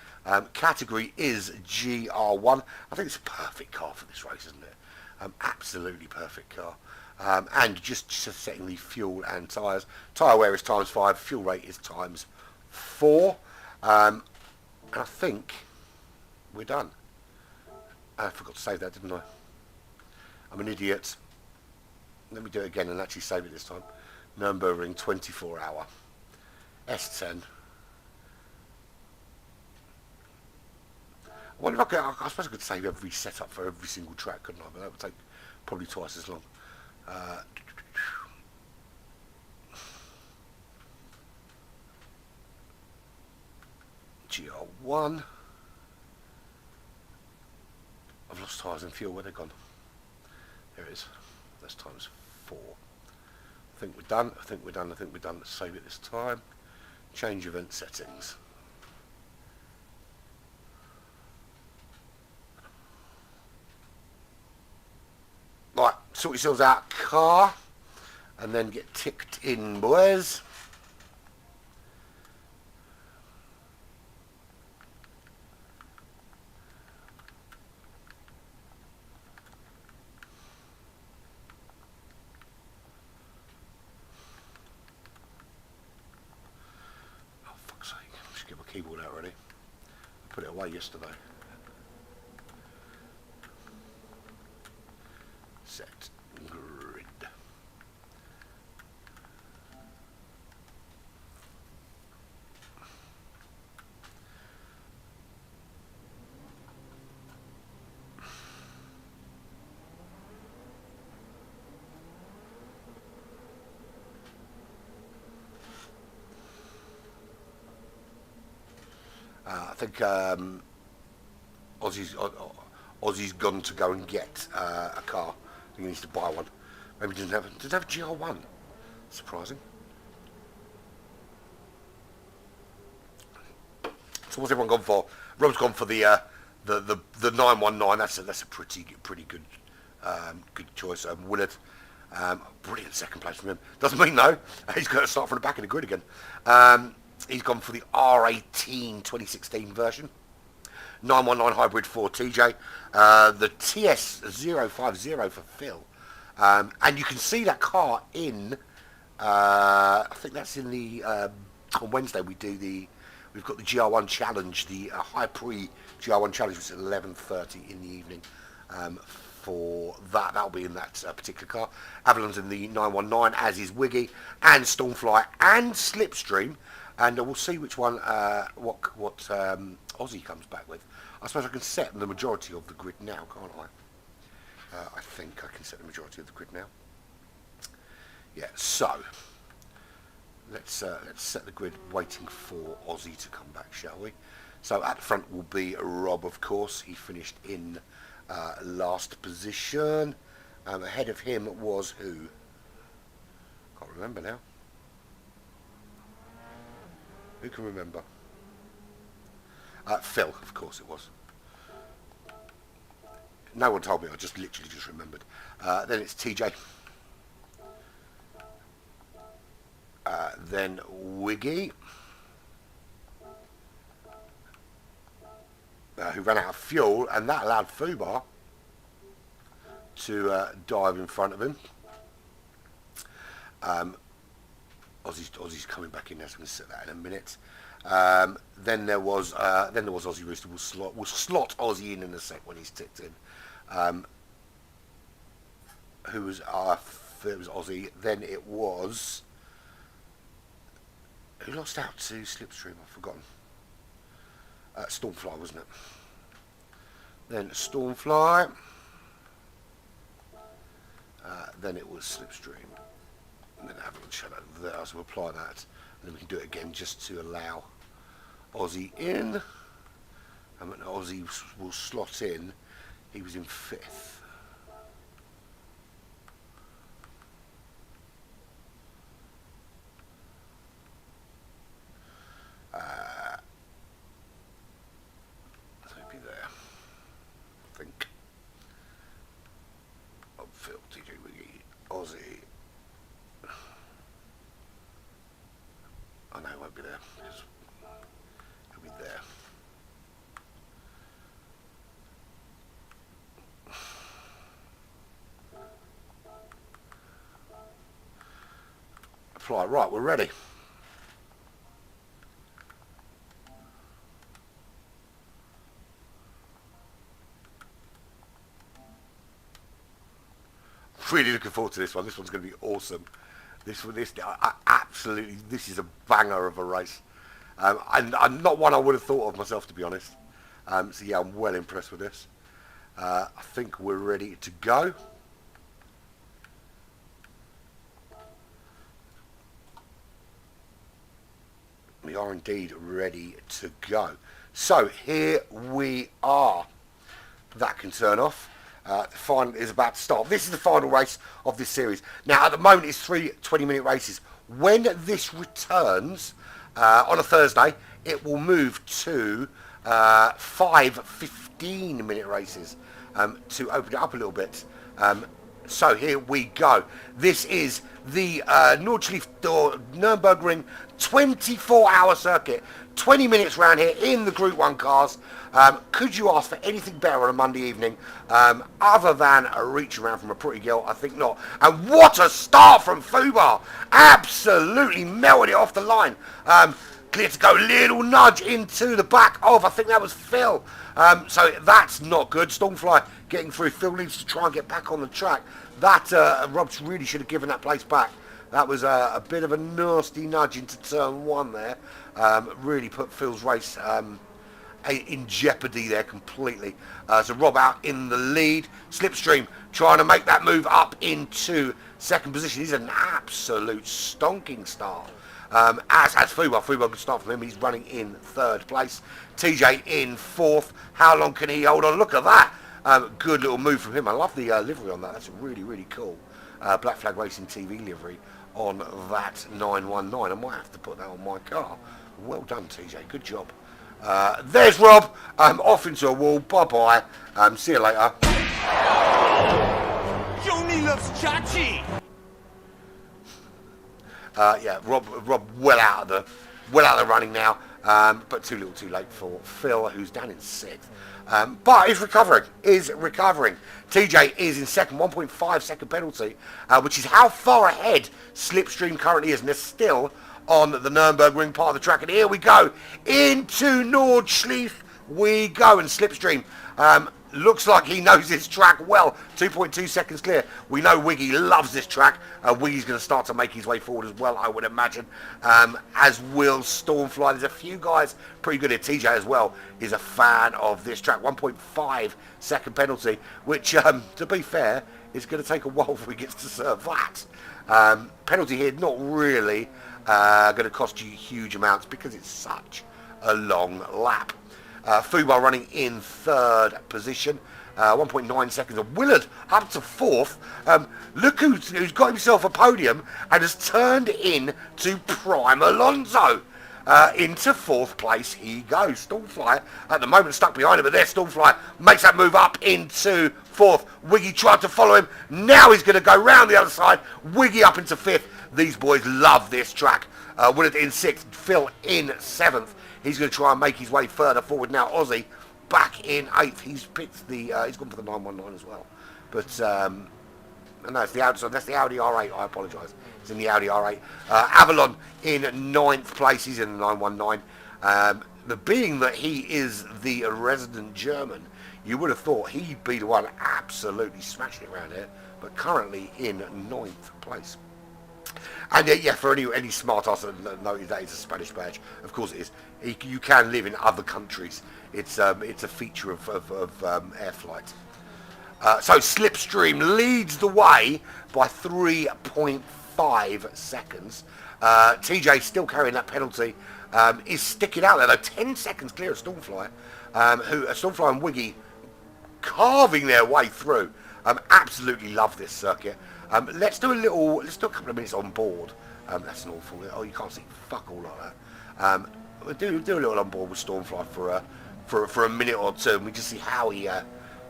S2: Category is GR1. I think it's a perfect car for this race, isn't it? Absolutely perfect car. And just setting the fuel and tyres. Tyre wear is ×5. Fuel rate is ×4. And I think we're done. I forgot to save that, didn't I? I'm an idiot. Let me do it again and actually save it this time. Nürburgring 24-hour. S10. I wonder if I suppose I could save every setup for every single track, couldn't I? But that would take probably twice as long. GR1. I've lost tyres and fuel. Where they've gone? There it is. That's ×4. I think we're done. I think we're done. Let's save it this time. Change event settings. Right, sort yourselves out, car, and then get ticked in, boys. Oh, fuck's sake. I should get my keyboard out ready. I put it away yesterday. Set grid. I think Ozzy's gone to go and get a car. I think he needs to buy one. Maybe he doesn't have a GR1. Surprising. So what's everyone gone for? Rob's gone for the 919. That's a pretty good good choice. Willard Brilliant second place from him. Doesn't mean though he's going to start from the back of the grid again. He's gone for the R18 2016 version. 919 hybrid for TJ. The TS050 for Phil. And you can see that car in, I think that's in the, on Wednesday we've got the GR1 Challenge, the High Prix GR1 Challenge, which is at 11:30 in the evening. For that'll be in that particular car. Avalon's in the 919, as is Wiggy and Stormfly and Slipstream, and we'll see which one, what Aussie comes back with. I suppose I can set the majority of the grid now, can't I? I think I can set the majority of the grid now. Yeah, so let's set the grid, waiting for Aussie to come back, shall we? So at the front will be Rob, of course. He finished in last position. Ahead of him was who? Can't remember now. Who can remember? Phil, of course it was. No one told me, I just literally just remembered. Then it's TJ. Then Wiggy. Who ran out of fuel, and that allowed Fubar to dive in front of him. Aussie's coming back in there, so I'm going to set that in a minute. Then there was Aussie Rooster. We'll slot Aussie in a sec when he's ticked in. Who was it was Aussie. Then it was who lost out to Slipstream. I've forgotten. Stormfly, wasn't it? Then Stormfly. Then it was Slipstream. And then Avalanche Shadow there, so we'll apply that. And then we can do it again just to allow Aussie in. And when Aussie will slot in, he was in 5th. So he'd be there, I think. Oh, Phil, TJ Wiggy, Aussie. I know he won't be there, because he'll be there. Apply. Right, we're ready. Really looking forward to this one. This one's going to be awesome. This absolutely, this is a banger of a race, and not one I would have thought of myself, to be honest. So yeah, I'm well impressed with this. I think we're ready to go. We are indeed ready to go. So here we are. That can turn off. The final is about to start. This is the final race of this series. Now, at the moment, it's 3 20-minute races. When this returns on a Thursday, it will move to 5 15-minute races to open it up a little bit. So here we go. This is the Nürburgring 24-hour circuit. 20 minutes round here in the Group 1 cars. Could you ask for anything better on a Monday evening other than a reach around from a pretty girl? I think not. And what a start from Fubar. Absolutely melted it off the line. Clear to go. Little nudge into the back of, I think that was Phil. So that's not good. Stormfly getting through. Phil needs to try and get back on the track. That Rob really should have given that place back. That was a bit of a nasty nudge into turn 1 there. Really put Phil's race in jeopardy there completely. So Rob out in the lead. Slipstream trying to make that move up into 2nd position. He's an absolute stonking start. As has Fubar. Fubar, good start from him. He's running in 3rd place. TJ in 4th. How long can he hold on? Look at that. Good little move from him. I love the livery on that. That's really, really cool. Black Flag Racing TV livery on that 919. I might have to put that on my car. Well done, TJ. Good job. There's Rob. Off into a wall. Bye-bye. See you later.
S1: You need
S4: He loves chachi.
S2: Yeah, Rob well out of the running now, but too little too late for Phil, who's down in 6th. But is recovering. TJ is in second, 1.5 second penalty, which is how far ahead Slipstream currently is, and they're still on the Nürburgring part of the track. And here we go into Nordschleife. We go, and Slipstream looks like he knows this track well. 2.2 seconds clear. We know Wiggy loves this track. Wiggy's going to start to make his way forward as well, I would imagine, as will Stormfly. There's a few guys pretty good here. TJ as well is a fan of this track. 1.5 second penalty, which, to be fair, is going to take a while before he gets to serve that. Penalty here, not really going to cost you huge amounts because it's such a long lap. Fubar running in 3rd position, 1.9 seconds. And Willard up to 4th. Look who's got himself a podium and has turned in to Prime Alonso. Into 4th place he goes. Stormfly at the moment stuck behind him, but there Stormfly makes that move up into 4th. Wiggy tried to follow him. Now he's going to go round the other side. Wiggy up into 5th. These boys love this track. Willard in 6th. Phil in 7th. He's going to try and make his way further forward now. Ozzy back in 8th. He's picked the. He's gone for the 919 as well. But no, it's the Audi. So that's the Audi R8. I apologise. It's in the Audi R8. Avalon in 9th place. He's in the 919. Being that he is the resident German, you would have thought he'd be the one absolutely smashing it around here. But currently in 9th place. And yeah, for any smart ass that knows that it's a Spanish badge, of course it is. You can live in other countries. It's a feature of air flight. So Slipstream leads the way by 3.5 seconds. TJ still carrying that penalty. Is sticking out there though. 10 seconds clear of Stormfly. Stormfly and Wiggy carving their way through. Absolutely love this circuit. Let's do a couple of minutes on board. That's an awful. Oh, you can't see fuck all like that. We'll do a little on board with Stormfly for a minute or two, and we just see how he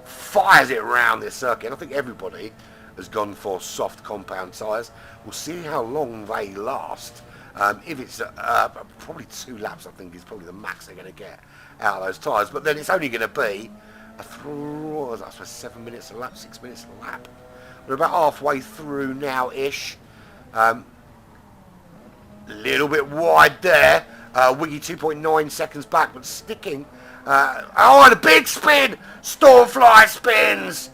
S2: fires it around this circuit. And I think everybody has gone for soft compound tyres. We'll see how long they last. If it's probably 2 laps, I think is probably the max they're going to get out of those tyres. But then it's only going to be I suppose 7 minutes a lap, 6 minutes a lap. We're about halfway through now-ish. Little bit wide there. Wiggy 2.9 seconds back, but sticking. Oh, and a big spin! Stormfly spins!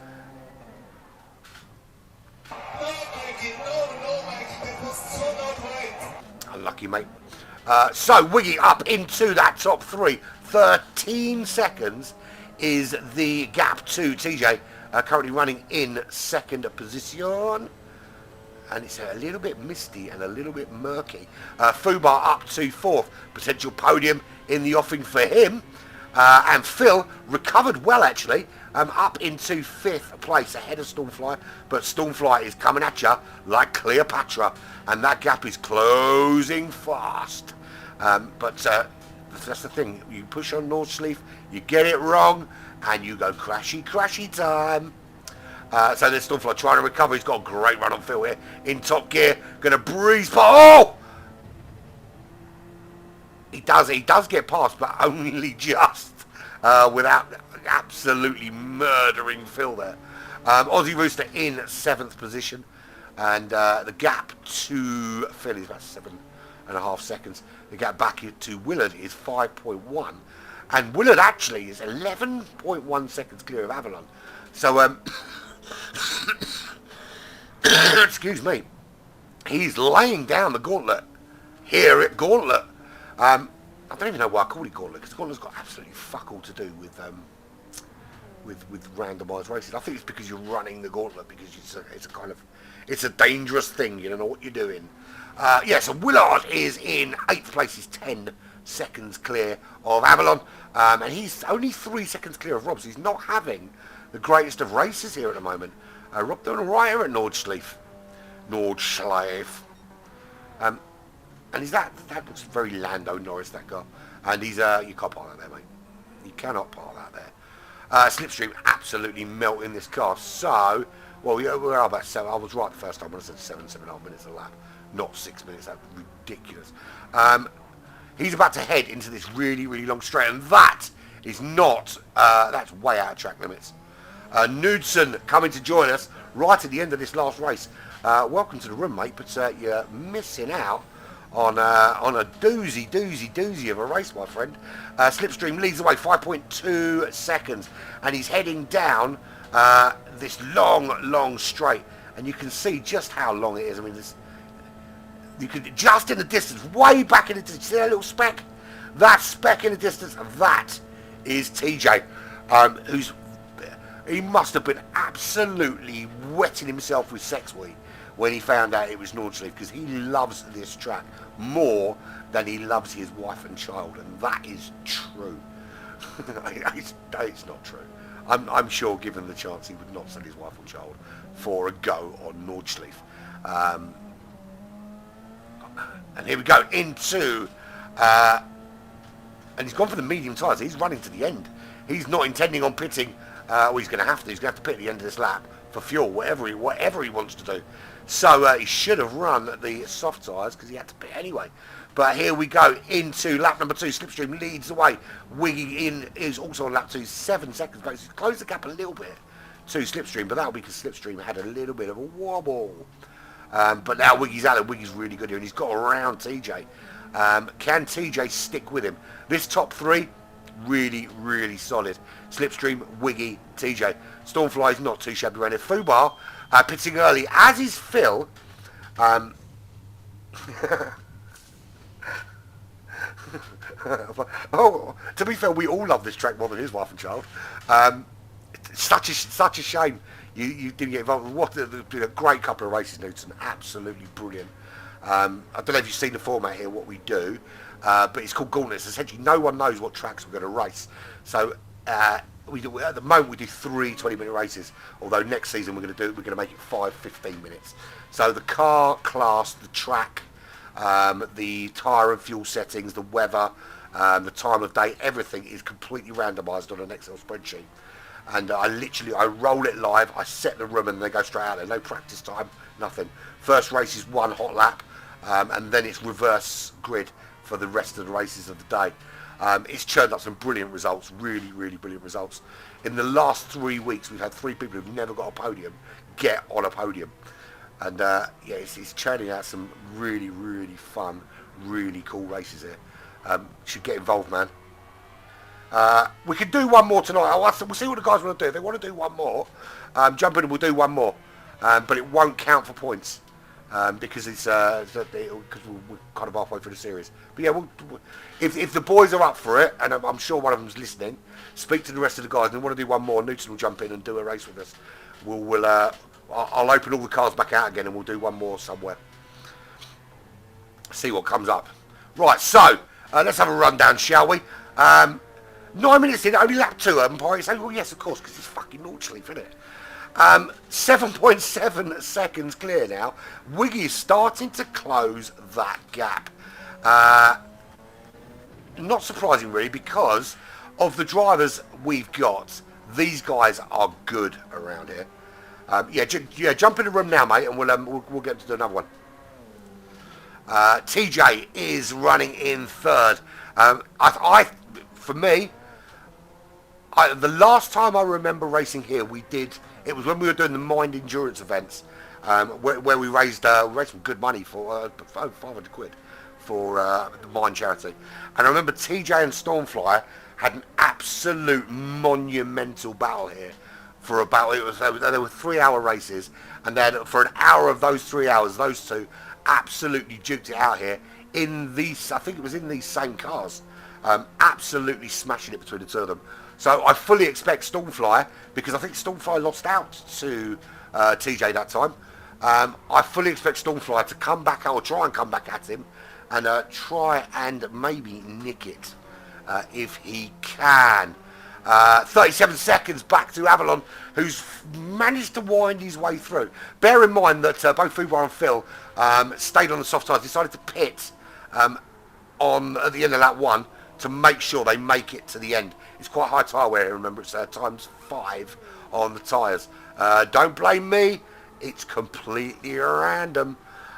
S2: Unlucky, mate. So, Wiggy up into that top 3. 13 seconds is the gap to TJ. Currently running in 2nd position. And it's a little bit misty and a little bit murky. Fubar up to 4th. Potential podium in the offing for him. And Phil recovered well, actually. Up into 5th place ahead of Stormfly. But Stormfly is coming at you like Cleopatra. And that gap is closing fast. But that's the thing. You push on Nordschleife, you get it wrong, and you go crashy time. So there's Stormfly trying to recover. He's got a great run on Phil here in top gear. Going to breeze past. Oh! He does get past, but only just without absolutely murdering Phil there. Aussie Rooster in 7th position. And the gap to Phil is about 7.5 seconds. The gap back to Willard is 5.1. And Willard actually is 11.1 seconds clear of Avalon. So, excuse me, he's laying down the gauntlet here at Gauntlet. I don't even know why I call it Gauntlet, because Gauntlet's got absolutely fuck all to do with randomised races. I think it's because you're running the Gauntlet, because it's a dangerous thing. You don't know what you're doing. Yeah, so Willard is in 8th place. He's 10 seconds clear of Avalon, and he's only 3 seconds clear of Rob, so he's not having the greatest of races here at the moment. Rob doing all right here at Nordschleife. And he's that looks very Lando Norris, that guy. And he's you can't park that there, mate. You cannot park that there. Slipstream absolutely melting this car. So Well, we are about 7. I was right the first time when I said 7.5 minutes a lap, not 6 minutes. That's ridiculous. He's about to head into this really, really long straight, and that is not, that's way out of track limits. Knudsen coming to join us right at the end of this last race. Welcome to the room, mate, but you're missing out on a doozy of a race, my friend. Slipstream leads the way 5.2 seconds, and he's heading down this long straight, and you can see just how long it is. I mean, you can just in the distance, way back in the distance, see that little speck? That speck in the distance, that is TJ, he must have been absolutely wetting himself with Sexway when he found out it was Nordsleeve, because he loves this track more than he loves his wife and child, and that is true. It's not true. I'm sure, given the chance, he would not sell his wife and child for a go on Nordsleeve. And here we go into, and he's gone for the medium tyres. He's running to the end. He's not intending on pitting. Well, he's going to have to. He's going to have to pit at the end of this lap for fuel, whatever he wants to do. So he should have run the soft tyres because he had to pit anyway. But here we go into lap number 2. Slipstream leads the way. Wiggy in is also on lap 2. 7 seconds ago. He's closed the gap a little bit to Slipstream, but that'll be because Slipstream had a little bit of a wobble. But now Wiggy's out and Wiggy's really good here, and he's got around TJ. Can TJ stick with him? This top 3, really, really solid. Slipstream, Wiggy, TJ. Stormfly's not too shabby around here. Fubar pitting early, as is Phil. Oh, to be fair, we all love this track more than his wife and child. Such a shame you didn't get involved. What a great couple of races, Newton. Absolutely brilliant. I don't know if you've seen the format here, what we do, but it's called Gauntlet. Essentially, no one knows what tracks we're going to race. So at the moment we do 3 20-minute races. Although next season we're going to make it 5 15 minutes. So the car, class, the track, the tyre and fuel settings, the weather, the time of day, everything is completely randomised on an Excel spreadsheet. And I roll it live, I set the room, and they go straight out there. No practice time, nothing. First race is 1 hot lap, and then it's reverse grid for the rest of the races of the day. It's churned up some brilliant results, really, really brilliant results. In the last 3 weeks, we've had 3 people who've never got a podium get on a podium. And it's churning out some really, really fun, really cool races here. Should get involved, man. We can do one more tonight. We'll see what the guys want to do. If they want to do one more, jump in and we'll do one more. But it won't count for points because we're kind of halfway through the series. But yeah, if the boys are up for it, and I'm sure one of them's listening, speak to the rest of the guys and they want to do one more. Newton will jump in and do a race with us. I'll open all the cars back out again and we'll do one more somewhere. See what comes up. Right, so let's have a rundown, shall we? 9 minutes in, only lap 2, Urban Pirate. So, well, yes, of course, because it's fucking Nordsleeve, isn't it? 7.7 seconds clear now. Wiggy is starting to close that gap. Not surprising, really, because of the drivers we've got. These guys are good around here. Jump in the room now, mate, and we'll get to do another one. TJ is running in 3rd. For me, the last time I remember racing here, it was when we were doing the Mind Endurance events, where we raised some good money for 500 quid for the Mind charity. And I remember TJ and Stormflyer had an absolute monumental battle here for there were 3-hour races, and then for an hour of those 3 hours, those two absolutely duked it out here in these, I think it was in these same cars. Absolutely smashing it between the two of them. So I fully expect Stormflyer, because I think Stormflyer lost out to TJ that time. I fully expect Stormflyer to come back out, or try and come back at him, and try and maybe nick it if he can. 37 seconds back to Avalon, who's managed to wind his way through. Bear in mind that both Fubar and Phil stayed on the soft tyres, decided to pit at the end of lap 1 to make sure they make it to the end. It's quite high tyre wear here, remember, it's times 5 on the tyres. Don't blame me, it's completely random.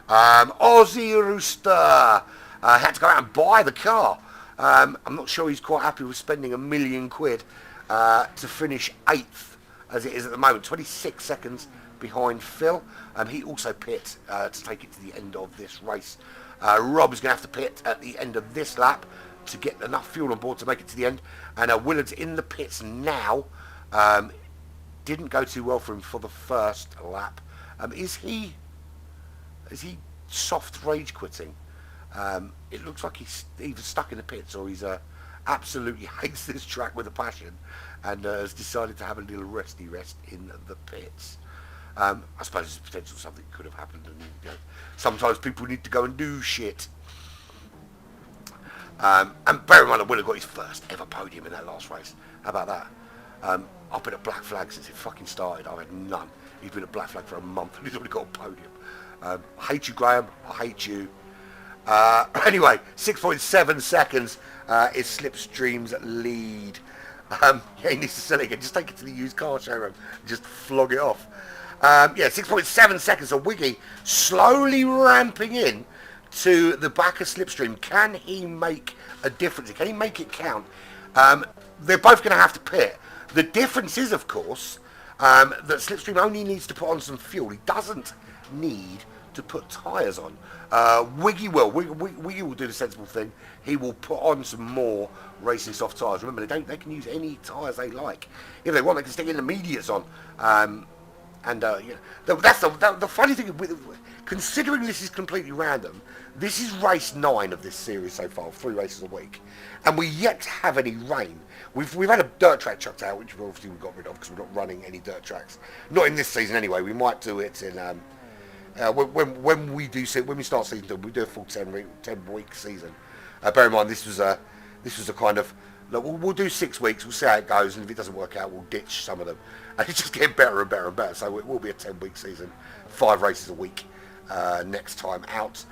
S2: Aussie Rooster had to go out and buy the car. I'm not sure he's quite happy with spending £1 million to finish 8th as it is at the moment, 26 seconds behind Phil. He also pit to take it to the end of this race. Rob is going to have to pit at the end of this lap to get enough fuel on board to make it to the end. And Willard's in the pits now. Didn't go too well for him for the first lap. Is he soft rage quitting? It looks like he's either stuck in the pits or he's absolutely hates this track with a passion and has decided to have a little resty rest in the pits. I suppose there's potential something could have happened, and you know, sometimes people need to go and do shit. And bear in mind that Willard got his first ever podium in that last race. How about that? I've been at Black Flag since it fucking started. I've had none. He's been at Black Flag for a month and he's already got a podium. I hate you, Graham. I hate you. Anyway, 6.7 seconds is Slipstream's lead. Yeah, he needs to sell it again. Just take it to the used car showroom. Just flog it off. Yeah, 6.7 seconds. So Wiggy slowly ramping in to the back of Slipstream. Can he make a difference? Can he make it count? They're both going to have to pit. The difference is, of course, that Slipstream only needs to put on some fuel. He doesn't need to put tyres on. Wiggy will. Wiggy will do the sensible thing. He will put on some more racing soft tyres. Remember, they can use any tyres they like. If they want, they can stick intermediates on. Yeah, that's the funny thing with, considering this is completely random. This is race 9 of this series so far, 3 races a week, and we yet to have any rain. We've had a dirt track chucked out, which obviously we got rid of because we're not running any dirt tracks. Not in this season anyway. We might do it in when we start season 2, we do a full 10-week season. Bear in mind this was a kind of, look, we'll do 6 weeks. We'll see how it goes, and if it doesn't work out, we'll ditch some of them. And it's just getting better and better and better. So it will be a 10-week season, 5 races a week next time out.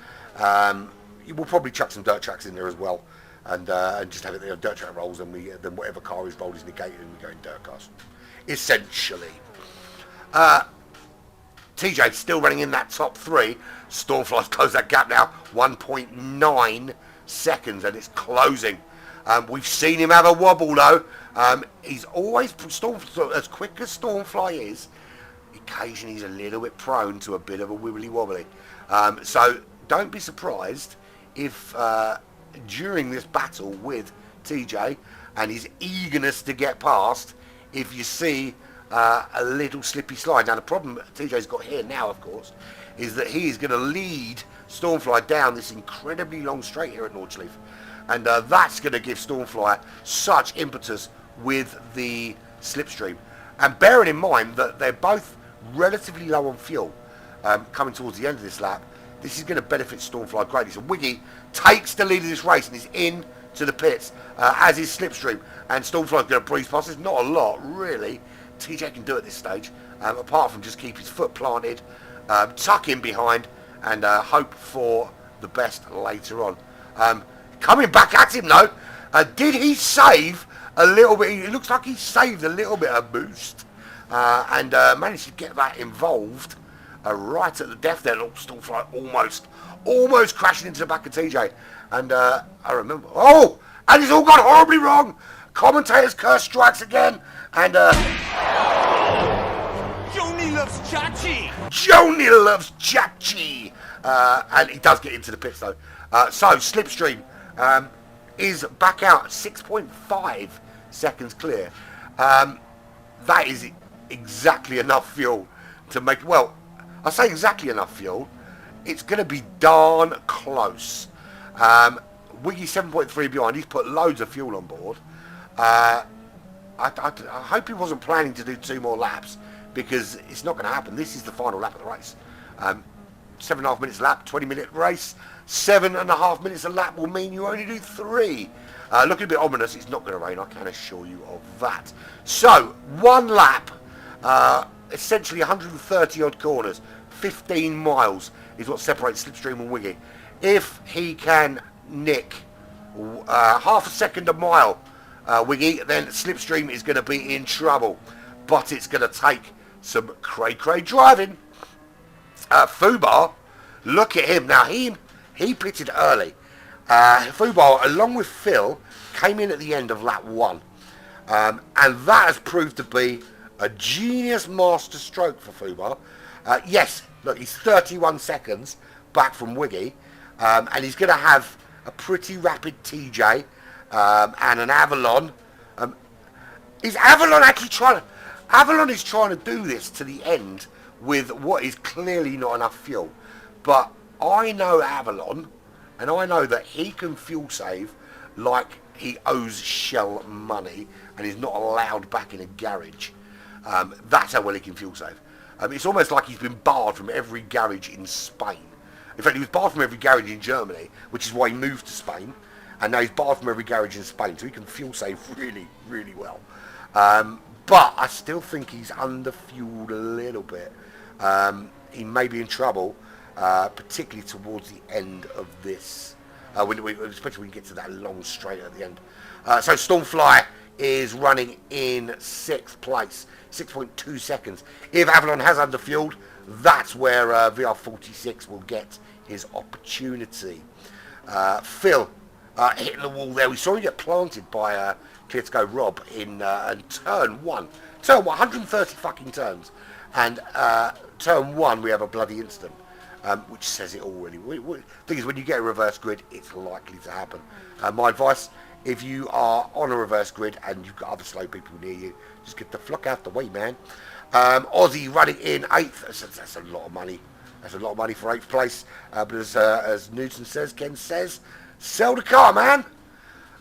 S2: We'll probably chuck some dirt tracks in there as well, and just have it there, dirt track rolls, and then whatever car is rolled is negated, and we go in dirt cars. Essentially. TJ still running in that top 3. Stormfly's closed that gap now, 1.9 seconds, and it's closing. We've seen him have a wobble though. He's always, as quick as Stormfly is, occasionally he's a little bit prone to a bit of a wibbly wobbly. So don't be surprised if during this battle with TJ and his eagerness to get past, if you see a little slippy slide. Now the problem TJ's got here now, of course, is that he is going to lead Stormfly down this incredibly long straight here at Nordschleife. And that's going to give Stormfly such impetus with the slipstream. And bearing in mind that they're both relatively low on fuel coming towards the end of this lap, this is going to benefit Stormfly greatly. So Wiggy takes the lead of this race and is in to the pits, as is Slipstream. And Stormfly's going to breeze past. There's not a lot, really, TJ can do at this stage, apart from just keep his foot planted, tuck in behind, and hope for the best later on. Coming back at him though, did he save a little bit? It looks like he saved a little bit of boost and managed to get that involved right at the death there. Stormfly almost crashing into the back of TJ. And I remember, and it's all gone horribly wrong. Commentator's curse strikes again, and
S4: Joni loves Chachi!
S2: Joni loves Chachi! And he does get into the pits though. So Slipstream is back out 6.5 seconds clear. That is exactly enough fuel to make, well, I say exactly enough fuel, it's going to be darn close. Wiggy 7.3 behind, he's put loads of fuel on board. I hope he wasn't planning to do 2 more laps, because it's not going to happen. This is the final lap of the race. 7.5 minutes a lap, 20-minute race. 7.5 minutes a lap will mean you only do 3. Looking a bit ominous, it's not going to rain, I can assure you of that. So, 1 lap, essentially 130 odd corners, 15 miles is what separates Slipstream and Wiggy. If he can nick half a second a mile, Wiggy, then Slipstream is going to be in trouble. but it's going to take some cray driving. Fubar, look at him. Now, he pitted early. Fubar, along with Phil, came in at the end of lap 1. And that has proved to be a genius master stroke for Fubar. Yes, look, he's 31 seconds back from Wiggy. And he's going to have a pretty rapid TJ and an Avalon. Is Avalon actually trying to... Avalon is trying to do this to the end with what is clearly not enough fuel. But I know Avalon, and I know that he can fuel save like he owes Shell money and is not allowed back in a garage. That's how well he can fuel save. It's almost like he's been barred from every garage in Spain. In fact, he was barred from every garage in Germany, which is why he moved to Spain. And now he's barred from every garage in Spain, so he can fuel save really, really well. But I still think he's under-fueled a little bit. He may be in trouble, particularly towards the end of this, especially when you get to that long straight at the end. So Stormfly is running in 6th place, 6.2 seconds. If Avalon has under-fueled, that's where VR46 will get his opportunity. Phil hitting the wall there. We saw him get planted by Clear to Go Rob in turn 1. Turn 130 fucking turns. And turn 1 we have a bloody instant, which says it all really. The thing is, when you get a reverse grid, it's likely to happen. My advice, if you are on a reverse grid and you've got other slow people near you, just get the fuck out the way, man. Aussie running in 8th. That's a lot of money. That's a lot of money for 8th place. But as Newton says, Ken says, sell the car, man.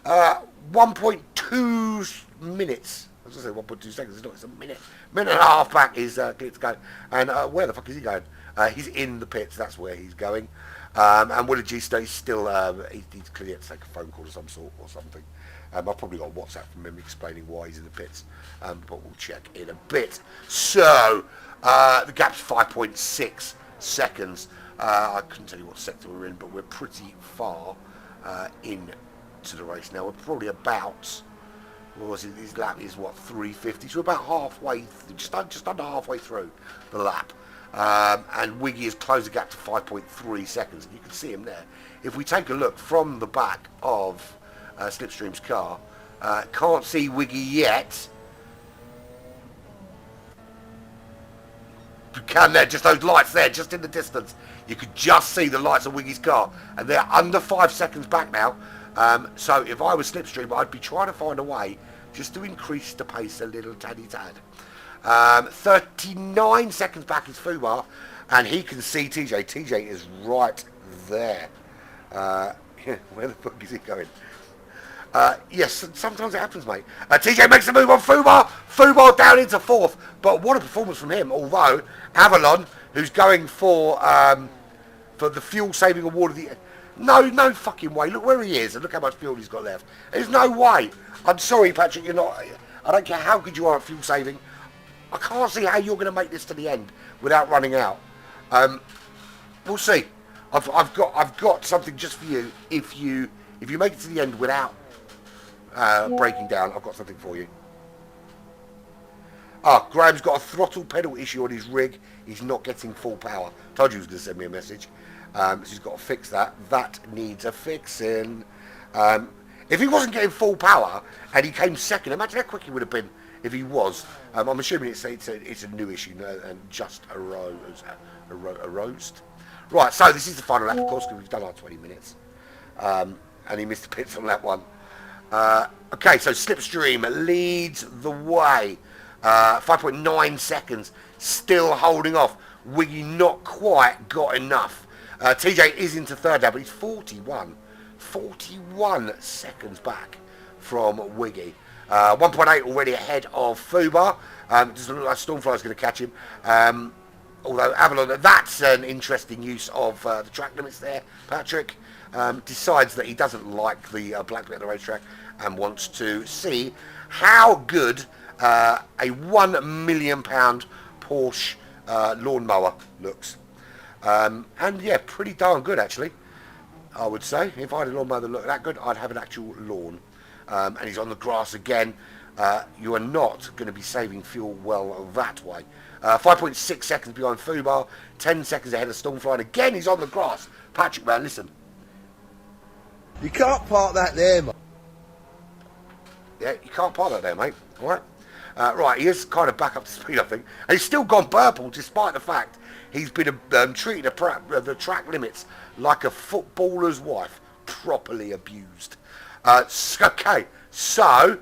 S2: 1.2 minutes. I was going to say 1.2 seconds. It's not. It's a minute. Minute and a half back is Clear to Go. And where the fuck is he going? He's in the pits. That's where he's going. And Willie G stays still. He's clear to take a phone call of some sort or something. I've probably got a WhatsApp from him explaining why he's in the pits. But we'll check in a bit. So the gap's 5.6 seconds. I couldn't tell you what sector we're in, but we're pretty far into the race now. We're probably about, what was it, his lap is what, 350, so we're about halfway, just under halfway through the lap. And Wiggy has closed the gap to 5.3 seconds. You can see him there. If we take a look from the back of Slipstream's car, can't see Wiggy yet. You can there, just those lights there, just in the distance. You could just see the lights of Wiggy's car, and they're under 5 seconds back now. So if I was Slipstream, I'd be trying to find a way just to increase the pace a little taddy tad. 39 seconds back is Fubar, and he can see TJ. TJ is right there. Where the fuck is he going? Yes, sometimes it happens, mate. TJ makes the move on Fubar. Fubar down into 4th. But what a performance from him. Although Avalon, who's going for the fuel saving award of the... No fucking way. Look where he is and look how much fuel he's got left. There's no way. I'm sorry, Patrick, you're not... I don't care how good you are at fuel saving. I can't see how you're going to make this to the end without running out. We'll see. I've got something just for you. If you make it to the end without breaking down, I've got something for you. Graham's got a throttle pedal issue on his rig. He's not getting full power. Told you he was going to send me a message. So he's got to fix that. That needs a fixing. If he wasn't getting full power and he came second, imagine how quick he would have been if he was. I'm assuming it's a new issue and just arose. Right, so this is the final lap, of course, because we've done our 20 minutes. And he missed the pits on lap 1. Okay, so Slipstream leads the way. 5.9 seconds, still holding off. Wiggy not quite got enough. TJ is into 3rd now, but he's 41 seconds back from Wiggy. 1.8 already ahead of Fubar. Doesn't look like Stormfly's going to catch him. Although Avalon, that's an interesting use of the track limits there. Patrick decides that he doesn't like the black bit of the racetrack and wants to see how good a £1 million Porsche lawnmower looks. And yeah, pretty darn good actually, I would say. If I had a lawnmower that looked that good, I'd have an actual lawn. And he's on the grass again. you are not going to be saving fuel well that way. 5.6 seconds behind Fubar, 10 seconds ahead of Stormfly, and again he's on the grass. Patrick, man, listen.
S6: You can't park that there, mate.
S2: Yeah, you can't park that there, mate. All right. Right, he is kind of back up to speed, I think. And he's still gone purple, despite the fact he's been treating the track limits like a footballer's wife, properly abused. Okay, so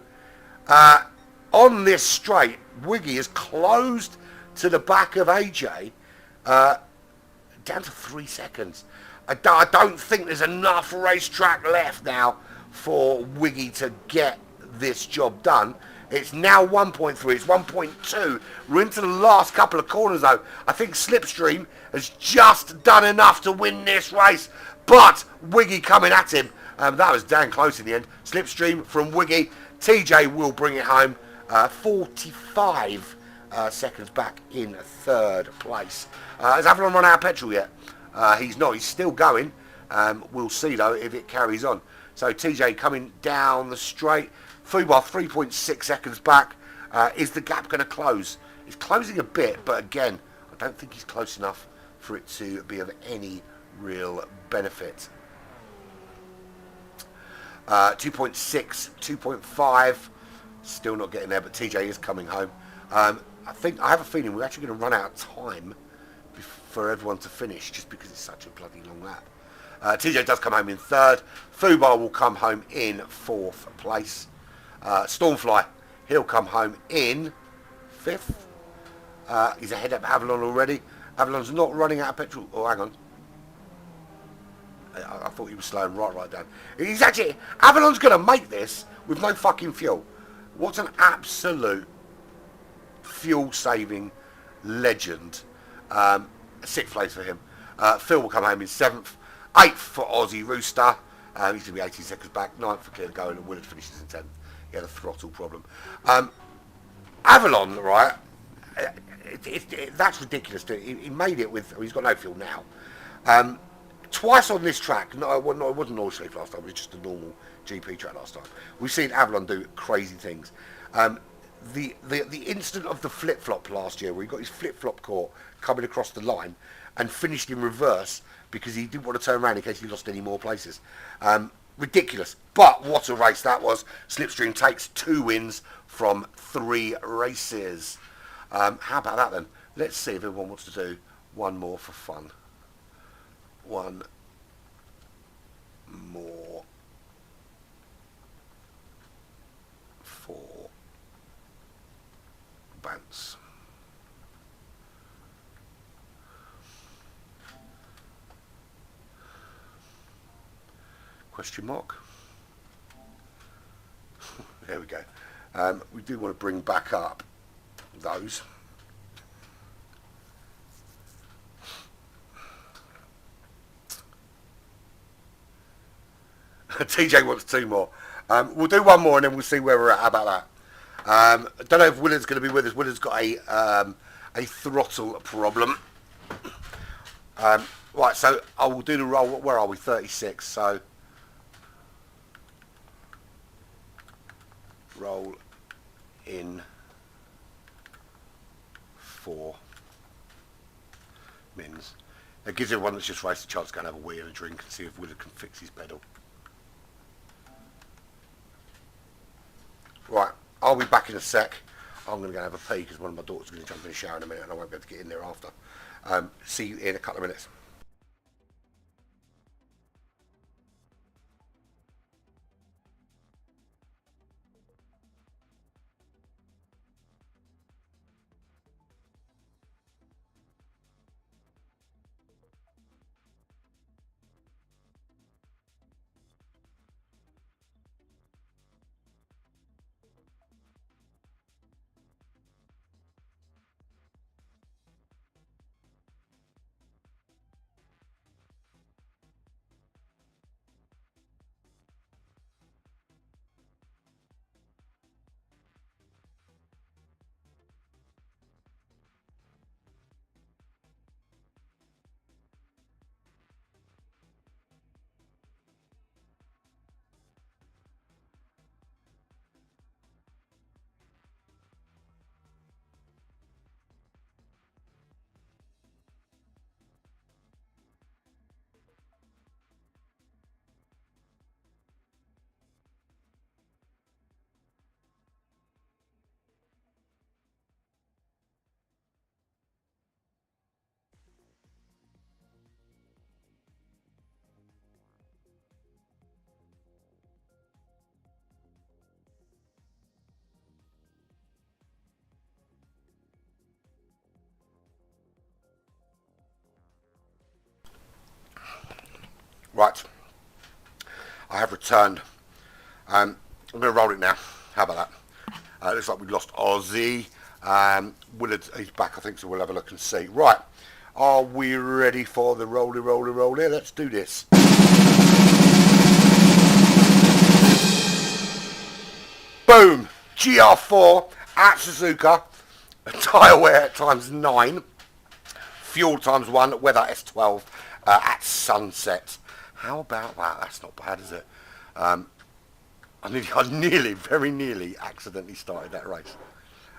S2: on this straight, Wiggy is closed to the back of AJ, down to 3 seconds. I don't think there's enough racetrack left now for Wiggy to get this job done. It's now 1.3, it's 1.2. We're into the last couple of corners though. I think Slipstream has just done enough to win this race, but Wiggy coming at him. That was damn close in the end. Slipstream from Wiggy. TJ will bring it home. 45 seconds back in third place. Has Avalon run out of petrol yet? He's not. He's still going. We'll see though if it carries on. So TJ coming down the straight. Fubar 3.6 seconds back. Is the gap going to close? It's closing a bit, but again, I don't think he's close enough for it to be of any real benefit. 2.6, 2.5, still not getting there, but TJ is coming home. I have a feeling we're actually going to run out of time for everyone to finish, just because it's such a bloody long lap. TJ does come home in third. Fubar will come home in fourth place. Stormfly, he'll come home in fifth. He's ahead of Avalon already. Avalon's not running out of petrol. Oh, hang on. I thought he was slowing right down. He's actually... Avalon's going to make this with no fucking fuel. What an absolute fuel-saving legend. Sixth place for him. Phil will come home in seventh. Eighth for Aussie Rooster. He's going to be 18 seconds back. Ninth for Clear to Go, and Willard finishes in 10th. He had a throttle problem. Avalon, right? That's ridiculous. He made it with... He's got no fuel now. Twice on this track. No, it wasn't North Sleep last time. It was just a normal GP track last time. We've seen Avalon do crazy things. The instant of the flip-flop last year, where he got his flip-flop caught coming across the line and finished in reverse because he didn't want to turn around in case he lost any more places. Ridiculous. But what a race that was. Slipstream takes 2 wins from 3 races. How about that then? Let's see if everyone wants to do one more for fun. One more for Bants. Question mark? There we go. We do want to bring back up those. TJ wants 2 more. We'll do 1 more and then we'll see where we're at. How about that? I don't know if Willard's going to be with us. Willard's got a throttle problem. Right, so I will do the roll. Where are we? 36. So roll in 4 mins. It gives everyone that's just raced a chance to go and have a wee and a drink and see if Willard can fix his pedal. Right, I'll be back in a sec. I'm going to go have a pee because one of my daughters is going to jump in the shower in a minute and I won't be able to get in there after. See you in a couple of minutes. Right, I have returned. I'm going to roll it now. How about that? Looks like we've lost Aussie. Willard, he's back, I think, so we'll have a look and see. Right, are we ready for the rolly? Let's do this. Boom! GR4 at Suzuka. Tyre wear times 9. Fuel times 1. Weather S12 at sunset. How about that? That's not bad, is it? I very nearly accidentally started that race.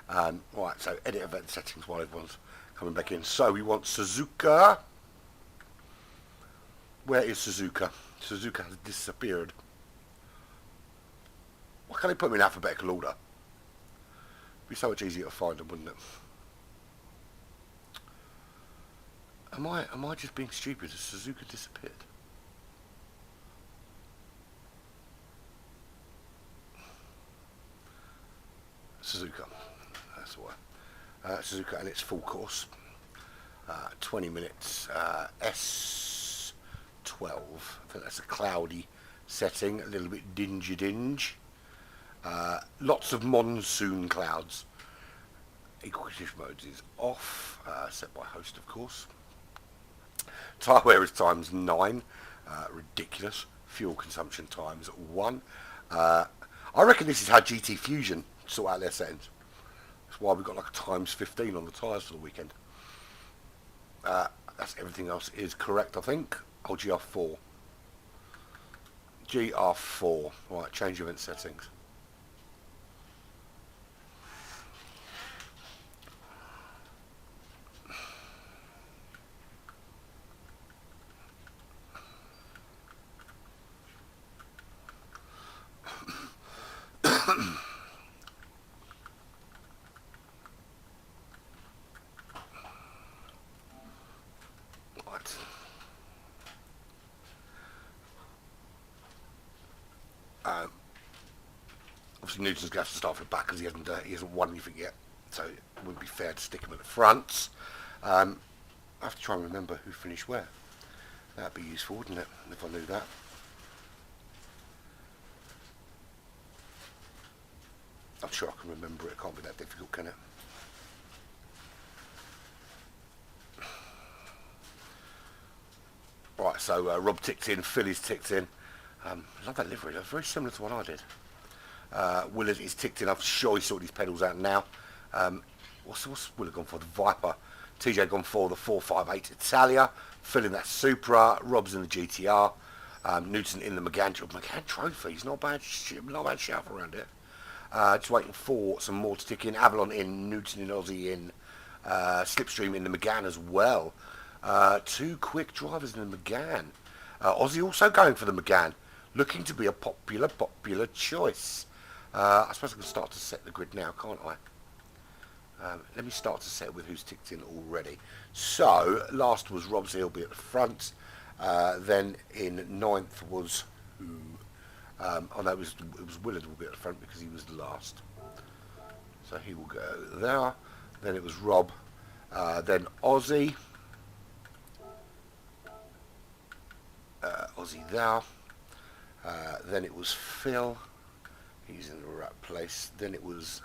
S2: Right, so edit event settings while everyone's coming back in. So we want Suzuka. Where is Suzuka? Suzuka has disappeared. Why can't they put them in alphabetical order? It'd be so much easier to find them, wouldn't it? Am I just being stupid? Has Suzuka disappeared? Suzuka, that's why. Suzuka and its full course. 20 minutes. S12. I think that's a cloudy setting. A little bit dingy. Lots of monsoon clouds. Equal condition modes is off. Set by host, of course. Tyre wear is times 9. Ridiculous. Fuel consumption times 1. I reckon this is how GTFusion sort out their settings. That's why we've got like a times 15 on the tyres for the weekend. That's everything else is correct, I think. Oh, GR4. GR4. Right, change event settings. Obviously Newton's going to have to start from the back because he hasn't won anything yet, so it wouldn't be fair to stick him at the front. I have to try and remember who finished where. That'd be useful, wouldn't it, if I knew that. I'm sure I can remember it. It can't be that difficult, can it? Right, so Rob ticked in, Philly's ticked in. Love that livery, that's very similar to what I did. Willard is ticked in. I'm sure he's sorted his pedals out now. What's Willard gone for? The Viper. TJ gone for the 458 Italia. Phil in that Supra. Rob's in the GTR. Newton in the Megane Trophies. Not bad shout around here. Just waiting for some more to tick in. Avalon in, Newton in, Aussie in. Slipstream in the Megane as well. 2 quick drivers in the Megane. Aussie also going for the Megane. Looking to be a popular choice. I suppose I can start to set the grid now, can't I? Let me start to set with who's ticked in already. So, last was Rob, so he'll be at the front. Then in 9th was who? Oh no, it was Willard who will be at the front because he was the last. So he will go there. Then it was Rob. Then Aussie. Aussie there. Then it was Phil. He's in the right place. Then it was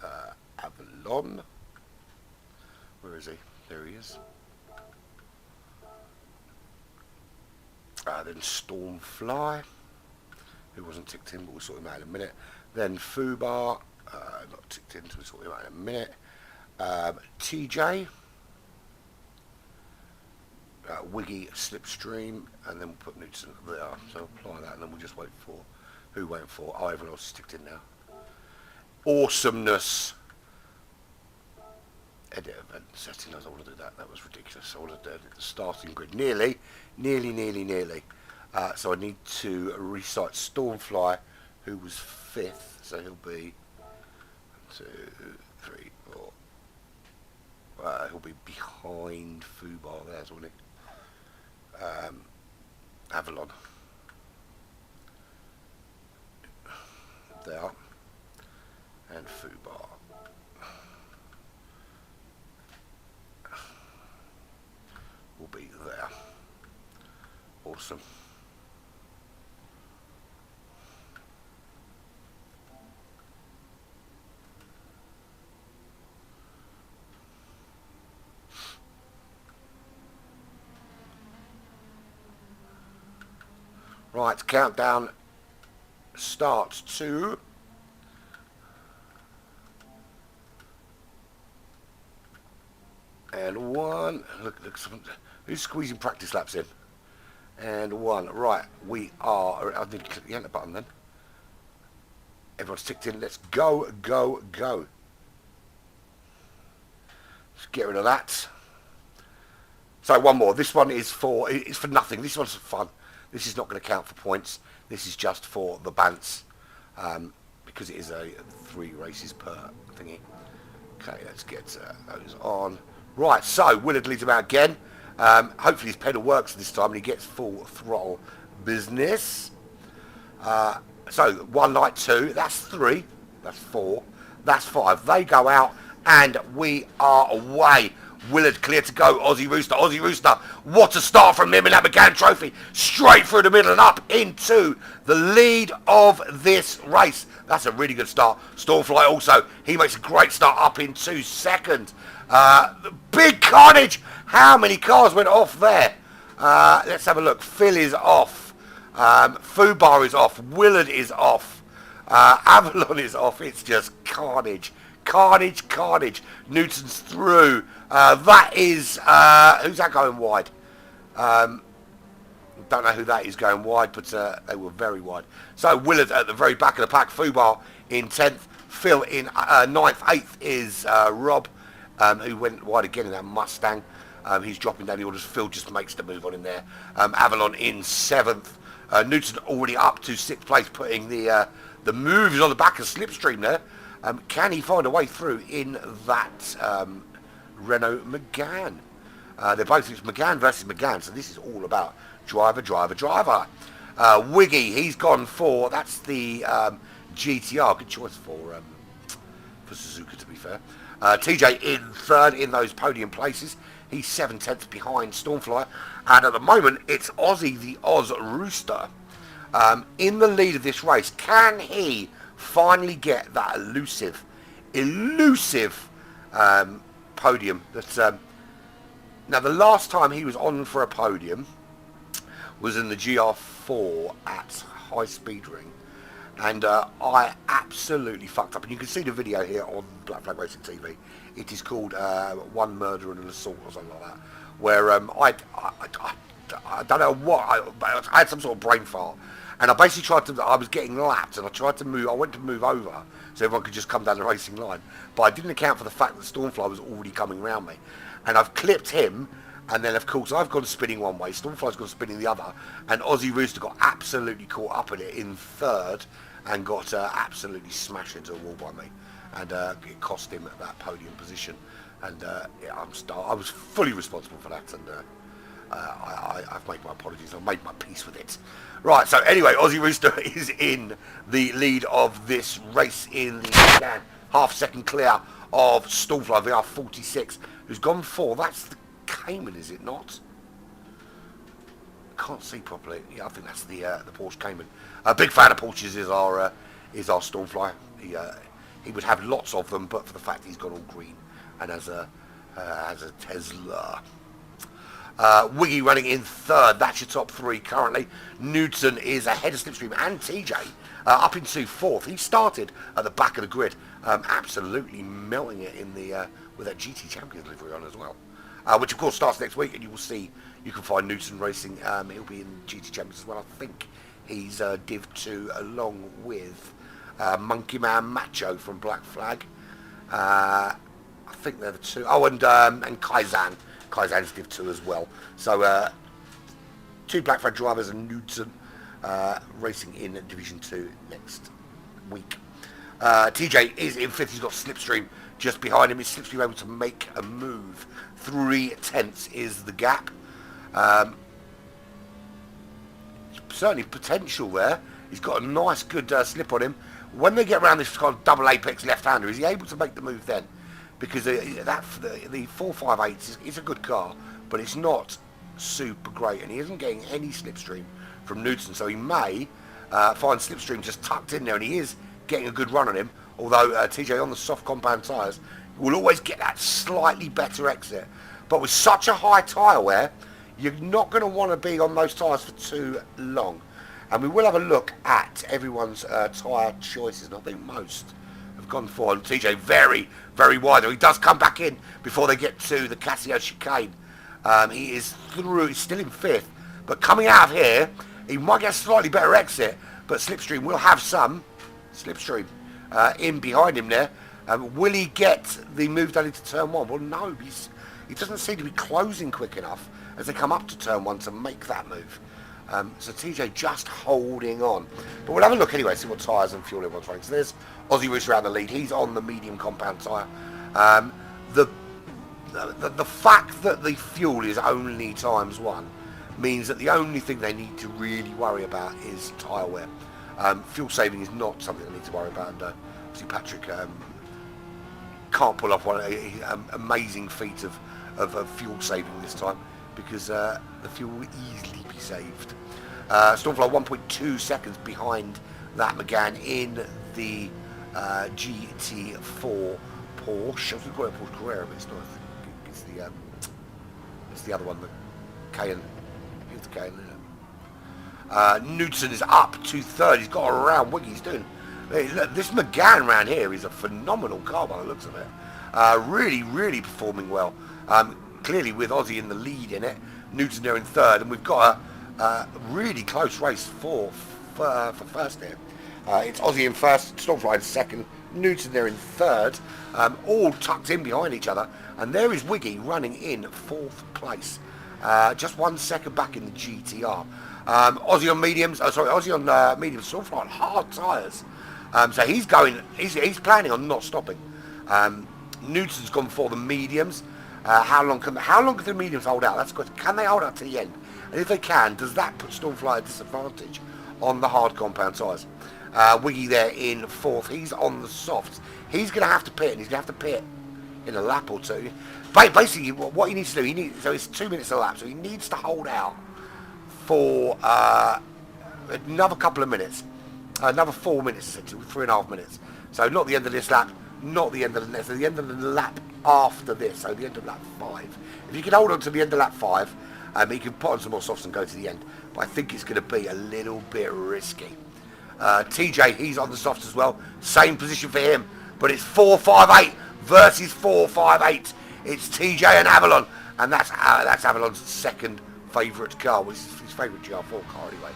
S2: Avalon. Where is he? There he is. Then Stormfly, who wasn't ticked in, but we'll sort him out in a minute. Then Fubar, not ticked in, so we'll sort him out in a minute. TJ, Wiggy, Slipstream, and then we'll put Newton there. So apply that, and then we'll just wait for who waiting for. Oh, everyone else is ticked in now. Awesomeness. Edit event settings. I want to do that. That was ridiculous. I want to do the starting grid. Nearly. So I need to recite Stormfly, who was 5th. So he'll be 1, 2, 3, 4. He'll be behind Fubar there, won't he? Avalon. There. And Fubar. Will be there. Awesome. Right, countdown starts to... And 1. Look, who's squeezing practice laps in? And 1. Right, we are... I need to click the enter button then. Everyone's ticked in. Let's go, go, go. Let's get rid of that. So one more. This one is for... It's for nothing. This one's for fun. This is not going to count for points. This is just for the bants. Because it is a 3 races per thingy. Okay, let's get those on. Right, so Willard leads him out again. Hopefully his pedal works this time and he gets full throttle business. So 1 light, 2, that's 3, that's 4, that's 5. They go out and we are away. Willard clear to go. Aussie Rooster, Aussie Rooster. What a start from him in that McGann Trophy. Straight through the middle and up into the lead of this race. That's a really good start. Stormfly also, he makes a great start up into second. Big carnage. How many cars went off there? Let's have a look. Phil is off. Fubar is off. Willard is off. Avalon is off. It's just carnage. Carnage, carnage. Newton's through. That is... who's that going wide? Don't know who that is going wide, but they were very wide. So Willard at the very back of the pack. Fubar in 10th. Phil in 9th. 8th is Rob, who went wide again in that Mustang. He's dropping down the orders. Phil just makes the move on in there. Avalon in 7th. Newton already up to 6th place, putting the moves on the back of Slipstream there. Can he find a way through in that Renault Megane? They're both, it's Megane versus Megane, so this is all about driver, driver, driver. Wiggy, he's gone for, that's the GTR, good choice for Suzuka to be fair. TJ in 3rd in those podium places. He's 7/10 behind Stormfly. And at the moment, it's Aussie, the Oz Rooster, in the lead of this race. Can he finally get that elusive podium? That's now the last time he was on for a podium was in the GR4 at High Speed Ring, and I absolutely fucked up. And you can see the video here on Black Flag Racing TV. It is called One Murder and an Assault or something like that, where I don't know what, I had some sort of brain fart. And I basically tried to, I was getting lapped and I tried to move, I went to move over so everyone could just come down the racing line. But I didn't account for the fact that Stormfly was already coming around me. And I've clipped him, and then of course I've gone spinning one way, Stormfly's gone spinning the other, and Aussie Rooster got absolutely caught up in it in 3rd and got absolutely smashed into a wall by me. And it cost him that podium position. And yeah, I was fully responsible for that, and I've made my apologies. I've made my peace with it. Right, so anyway, Aussie Rooster is in the lead of this race in the Megane. Half second clear of Stormfly VR46, who's gone for, that's the Cayman, is it not? Can't see properly. Yeah, I think that's the Porsche Cayman. A big fan of Porsches is our Stormfly. He would have lots of them, but for the fact he's got all green and has a Tesla. Wiggy running in 3rd. That's your top 3 currently. Newton is ahead of Slipstream and TJ up into 4th. He started at the back of the grid, absolutely melting it in the with that GT Champions livery on as well, which of course starts next week, and you will see, you can find Newton racing. He'll be in GT Champions as well. I think he's Div 2 along with Monkey Man Macho from Black Flag. I think they're the 2. Oh, and Kaizan. Kaizan's Div 2 as well. So 2 Black Flag drivers and Newton racing in Division 2 next week. TJ is in 5th. He's got Slipstream just behind him. Is Slipstream able to make a move? 3/10 is the gap. Certainly potential there. He's got a nice good slip on him. When they get around this kind of double apex left-hander, is he able to make the move then? Because the 458 is a good car, but it's not super great, and he isn't getting any slipstream from Newton, so he may find slipstream just tucked in there, and he is getting a good run on him, although TJ on the soft compound tyres will always get that slightly better exit. But with such a high tyre wear, you're not going to want to be on those tyres for too long. And we will have a look at everyone's tyre choices, and I think most have gone for TJ very, very wide. He does come back in before they get to the Casio chicane. He is through, he's still in 5th, but coming out of here, he might get a slightly better exit, but Slipstream will have some. Slipstream in behind him there. Will he get the move done into turn 1? Well, no, he doesn't seem to be closing quick enough as they come up to turn 1 to make that move. So TJ just holding on. But we'll have a look anyway, see what tyres and fuel everyone's running. So there's Aussie Rooster around the lead. He's on the medium compound tyre. The fact that the fuel is only ×1 means that the only thing they need to really worry about is tyre wear. Fuel saving is not something they need to worry about. And obviously Patrick can't pull off one amazing feat of fuel saving this time, because the fuel will easily be saved. Stormfly 1.2 seconds behind that McGann in the GT4 Porsche. I was going to call it Porsche Carrera, but it's not. It's the other one, the Cayenne. Here's the Cayenne. Newton is up to 3rd. He's got around what he's doing. Look, this McGann around here is a phenomenal car by the looks of it. Really, really performing well. Clearly with Aussie in the lead in it, Newton there in 3rd, and we've got a really close race for first here. It's Aussie in 1st, Stormfly in 2nd, Newton there in 3rd, all tucked in behind each other, and there is Wiggy running in 4th place, just 1 second back in the GTR. Aussie on mediums, Aussie on mediums, Stormfly on hard tyres, so he's planning on not stopping. Newton's gone for the mediums. How long can the mediums hold out? That's good. Can they hold out to the end? And if they can, does that put Stormfly at disadvantage on the hard compound tyres? Wiggy there in 4th. He's on the softs. He's going to have to pit, and he's going to have to pit in a lap or two. Basically, what he needs to do, so it's 2 minutes a lap, so he needs to hold out for another couple of minutes, another 4 minutes essentially, 3.5 minutes. So not the end of this lap, not the end of the next, so the end of the lap after this, so the end of lap 5. If you can hold on to the end of lap 5, you can put on some more softs and go to the end. But I think it's going to be a little bit risky. TJ, he's on the softs as well. Same position for him, but it's 458 versus 458. It's TJ and Avalon, and that's Avalon's second favourite car, which is his favourite GR4 car anyway.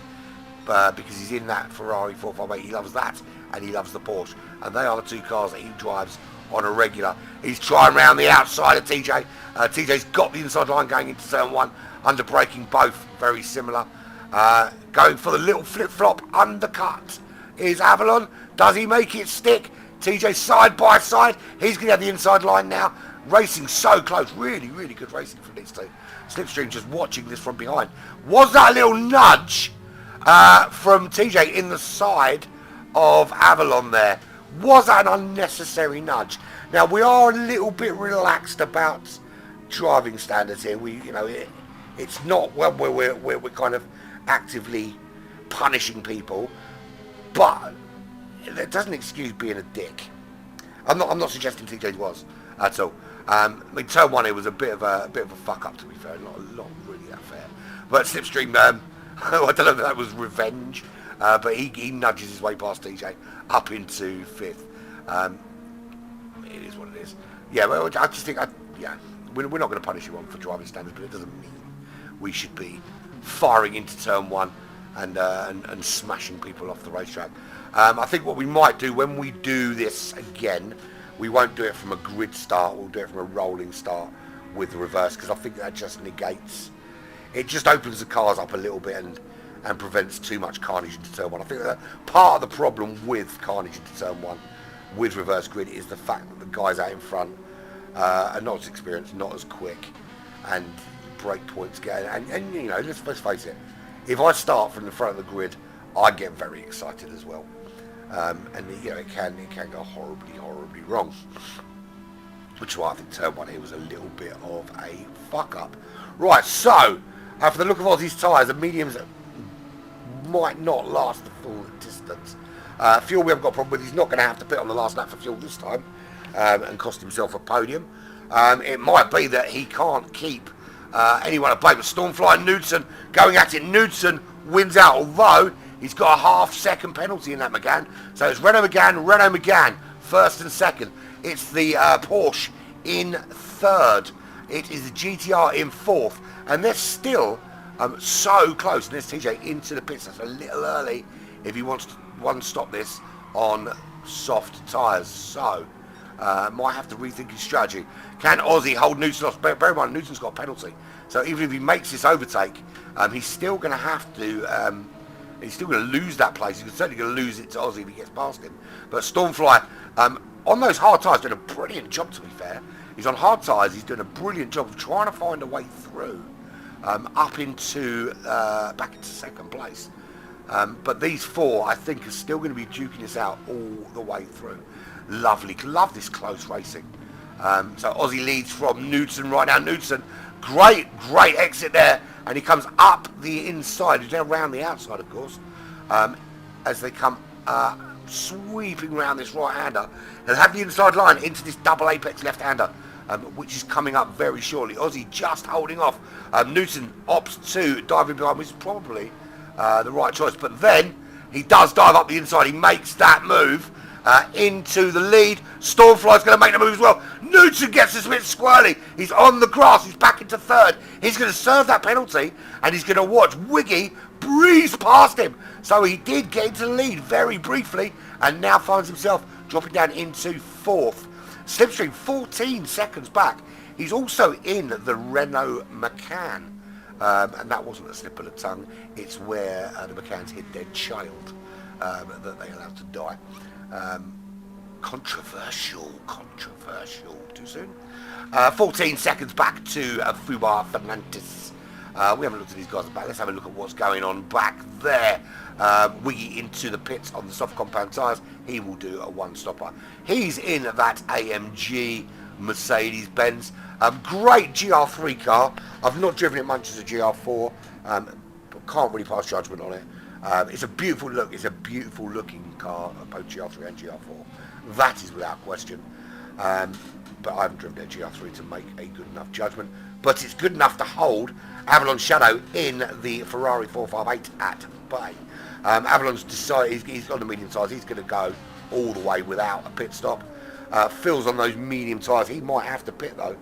S2: Because he's in that Ferrari 458, he loves that, and he loves the Porsche, and they are the two cars that he drives on a regular. He's trying around the outside of TJ. TJ's got the inside line going into turn 1, under braking both, very similar. Going for the little flip-flop undercut is Avalon. Does he make it stick? TJ side by side. He's going to have the inside line now. Racing so close. Really, really good racing from these two. Slipstream just watching this from behind. Was that a little nudge from TJ in the side of Avalon there? Was that an unnecessary nudge? Now, we are a little bit relaxed about driving standards here. It's not well we're kind of actively punishing people, but it doesn't excuse being a dick. I'm not suggesting TJ was at all. I mean, turn 1 it was a bit of a fuck up, to be fair. Not really that fair. But Slipstream, I don't know if that was revenge, but he nudges his way past TJ up into 5th. It is what it is. Yeah, well, I just think we're not going to punish you for driving standards, but it doesn't mean we should be firing into turn 1 and smashing people off the racetrack. I think what we might do when we do this again, we won't do it from a grid start, we'll do it from a rolling start with the reverse, because I think that just negates, it just opens the cars up a little bit and prevents too much carnage into turn 1. I think that part of the problem with carnage into turn 1 with reverse grid is the fact that the guys out in front are not as experienced, not as quick, and break points get, and you know, let's face it, if I start from the front of the grid, I get very excited as well, and you know, it can go horribly wrong, which is why I think turn 1 here was a little bit of a fuck up. Right, so for the look of Aussie's tyres, the mediums might not last the full distance. Fuel we haven't got a problem with. He's not going to have to pit on the last lap for fuel this time and cost himself a podium. It might be that he can't keep anyone at bay, but Stormfly Newton going at it. Newton wins out, although He's got a half-second penalty in that Megane. So it's Renault Megane, first and second. It's the Porsche in third. It is the GTR in fourth. And they're still so close. And there's TJ into the pits. That's a little early if he wants to one-stop this on soft tyres. So might have to rethink his strategy. Can Aussie hold Newton off? Bear in mind, Newton's got a penalty. So even if he makes this overtake, he's still going to have to... he's still going to lose that place. He's certainly going to lose it to Aussie if he gets past him. But Stormfly, on those hard tyres, doing a brilliant job, to be fair. He's on hard tyres. He's doing a brilliant job of trying to find a way through up into back into second place. But these four, I think, are still going to be duking this out all the way through. Lovely. Love this close racing. So Aussie leads from Newton right now. Newton, great exit there. And he comes up the inside. He's now round the outside, of course. As they come sweeping round this right-hander. They'll have the inside line into this double apex left-hander, which is coming up very shortly. Aussie just holding off. Newton opts to dive in behind, which is probably the right choice. But then he does dive up the inside. He makes that move into the lead. Stormfly's going to make the move as well. Newton gets this a bit squirrely. He's on the grass. He's back into third. He's going to serve that penalty, and he's going to watch Wiggy breeze past him. So he did get into the lead very briefly, and now finds himself dropping down into fourth. Slipstream 14 seconds back. He's also in the Renault Megane. And that wasn't a slip of the tongue. It's where the McCanns hid their child that they allowed to die. Controversial. Too soon. 14 seconds back to Fubar Fernandes. We haven't looked at these guys back. Let's have a look at what's going on back there. Wiggy into the pits on the soft compound tyres. He will do a one-stopper. He's in that AMG Mercedes-Benz. Great GR3 car. I've not driven it much as a GR4. But can't really pass judgment on it. It's a beautiful look. It's a beautiful looking car, both GR3 and GR4. That is without question. But I haven't driven a GR3 to make a good enough judgment. But it's good enough to hold Avalon Shadow in the Ferrari 458 at bay. Avalon's decided he's on the medium tyres. He's going to go all the way without a pit stop. Phil's on those medium tyres. He might have to pit though.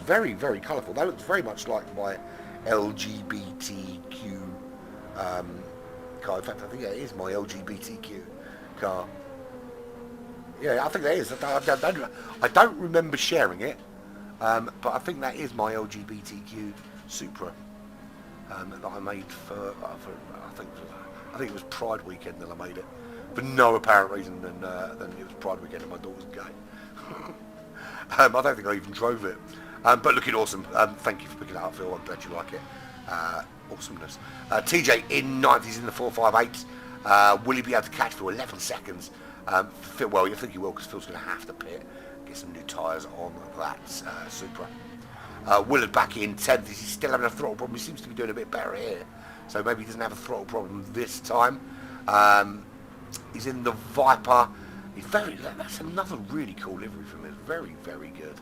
S2: Very colourful. That looks very much like my LGBTQ car. In fact, I think that is my LGBTQ car. Yeah, I think that is. I don't remember sharing it, but I think that is my LGBTQ Supra that I made for I think it was Pride weekend that I made it, for no apparent reason than it was Pride weekend and my daughter's gay. I don't think I even drove it, but looking awesome. Thank you for picking that up, Phil. I'm glad you like it. Awesomeness. TJ in ninth. He's in the 458. Will he be able to catch for 11 seconds? Phil, well, you think he will, because Phil's going to have to pit, get some new tyres on that Supra. Willard back in 10th. He's still having a throttle problem. He seems to be doing a bit better here, so maybe he doesn't have a throttle problem this time. He's in the Viper. That's another really cool livery from him. Very good.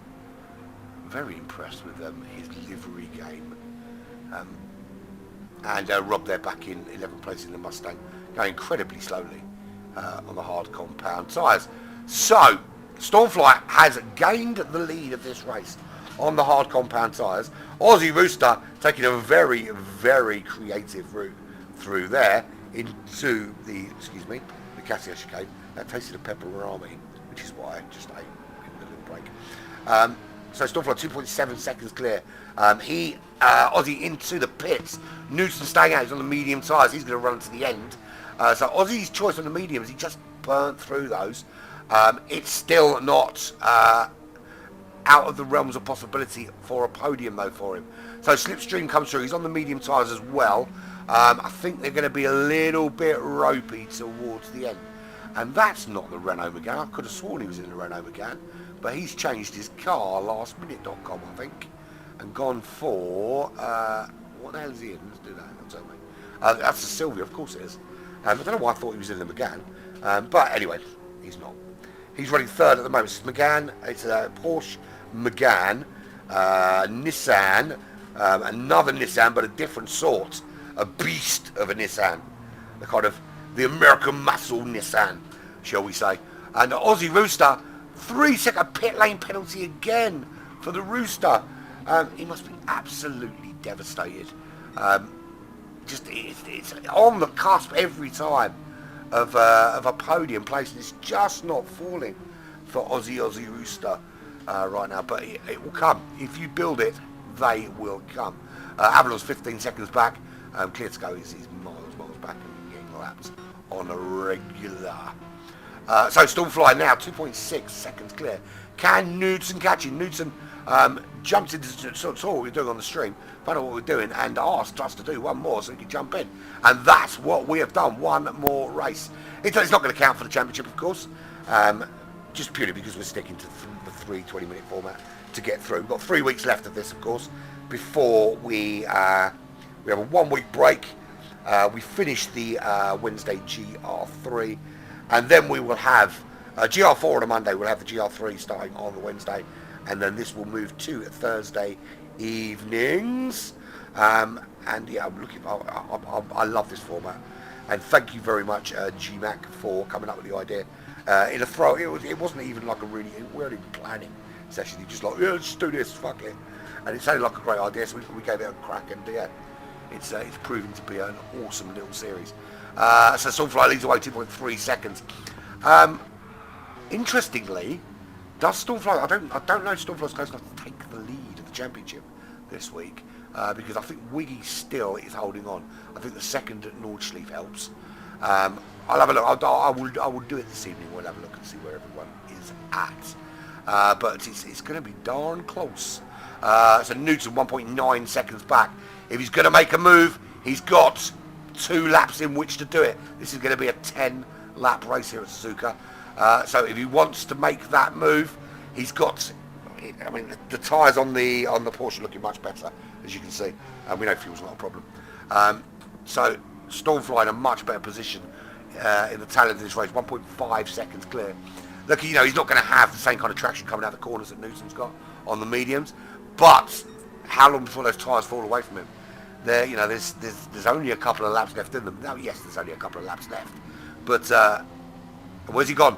S2: Very impressed with his livery game. And Rob there back in 11th place in the Mustang, going incredibly slowly on the hard compound tyres. So Stormfly has gained the lead of this race on the hard compound tyres. Aussie Rooster taking a very creative route through there into the Cassia chicane. That tasted of pepperami, which is why I just ate in the little break. So Stormfly 2.7 seconds clear. Aussie into the pits. Newton staying out. He's on the medium tyres. He's going to run to the end. So Aussie's choice on the mediums. He just burnt through those. It's still not out of the realms of possibility for a podium though for him. So Slipstream comes through. He's on the medium tyres as well. I think they're going to be a little bit ropey towards the end. And that's not the Renault Megane. I could have sworn he was in the Renault Megane. But he's changed his car, lastminute.com, I think, and gone for, what the hell is he in? Let's do that, don't tell me. That's the Sylvia, of course it is. I don't know why I thought he was in the Megane. But anyway, he's not. He's running third at the moment. It's Megane, it's a Porsche Megane, Nissan, another Nissan, but a different sort. A beast of a Nissan. the American muscle Nissan, shall we say. And Aussie Rooster, 3-second pit lane penalty again for the Rooster. He must be absolutely devastated. It's on the cusp every time of a podium place, and it's just not falling for Aussie Rooster right now. But it will come. If you build it, they will come. Avalon's 15 seconds back. Clear to go is miles back and getting laps on a regular. So Stormfly now 2.6 seconds clear. Can Knudsen catch him? Knudsen jumped into saw what we were doing on the stream, found out what we were doing, and asked us to do one more so he could jump in. And that's what we have done. One more race. It's not going to count for the championship, of course, just purely because we're sticking to the 3 20-minute format to get through. We've got 3 weeks left of this, of course, before we have a 1 week break. We finish the Wednesday GR3, and then we will have GR4 on a Monday. We'll have the GR3 starting on the Wednesday, and then this will move to Thursday evenings. And yeah, I'm looking. I love this format, and thank you very much, GMAC, for coming up with the idea. In a throw, it wasn't even like we weren't even planning session. You just like, yeah, let's do this, fuck it, and it sounded like a great idea, so we gave it a crack, and yeah, it's proving to be an awesome little series. So Stormfly leads away 2.3 seconds. Interestingly, does Stormfly? I don't know if Stormfly's close enough to take the lead of the championship this week, because I think Wiggy still is holding on. I think the second at Nordschleife helps. I'll have a look. I will do it this evening. We'll have a look and see where everyone is at. But it's going to be darn close. So Newton 1.9 seconds back. If he's going to make a move, he's got 2 laps in which to do it. This is going to be a 10-lap race here at Suzuka. So if he wants to make that move, he's got. I mean, the tyres on the Porsche are looking much better, as you can see. We know fuel's not a problem. So Stormfly in a much better position in the tail end of this race, 1.5 seconds clear. Look, he's not going to have the same kind of traction coming out of the corners that Newton's got on the mediums. But how long before those tyres fall away from him? There's only a couple of laps left in them. Now, yes, there's only a couple of laps left. But where's he gone?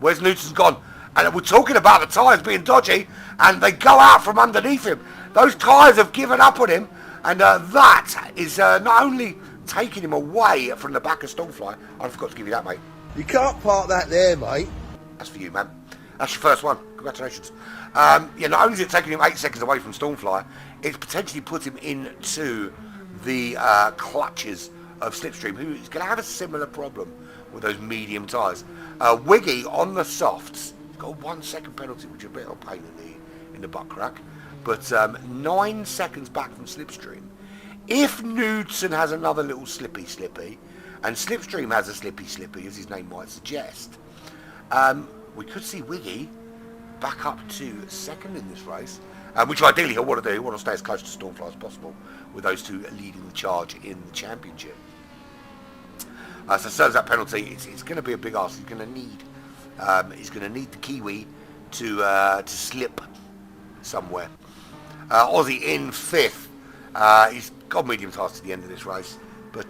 S2: Where's Newton's gone? And we're talking about the tyres being dodgy, and they go out from underneath him. Those tyres have given up on him, and that is not only taking him away from the back of Stormfly. I forgot to give you that, mate.
S6: You can't park that there, mate.
S2: That's for you, man. That's your first one. Congratulations. Not only is it taking him 8 seconds away from Stormfly, it's potentially put him into the clutches of Slipstream, who is going to have a similar problem with those medium tyres. Wiggy on the softs, he's got a 1 second penalty, which is a bit of a pain in the butt crack, but 9 seconds back from Slipstream. If Knudsen has another little slippy, and Slipstream has a slippy, as his name might suggest, we could see Wiggy back up to second in this race, which ideally he'll want to do. He'll want to stay as close to Stormfly as possible, with those two leading the charge in the championship. So serves that penalty. It's going to be a big ask. He's going to need the Kiwi to slip somewhere. Aussie in 5th. He's got medium tyres to the end of this race, but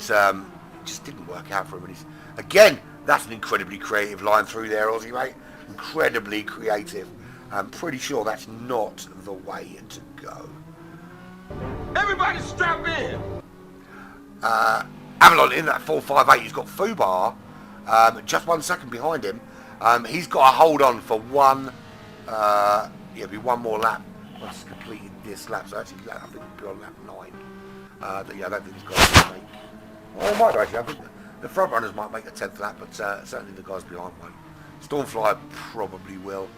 S2: just didn't work out for him. And again, that's an incredibly creative line through there, Aussie, mate. Incredibly creative. I'm pretty sure that's not the way to go.
S3: Everybody strap in!
S2: Avalon in that 4.58. He's got Fubar just 1 second behind him. He's got to hold on for one more lap once he's completed this lap. So actually, I think he'll be on lap 9. I don't think he's got to make. Well, might actually. I think the front runners might make a 10th lap, but certainly the guys behind won't. Stormfly probably will.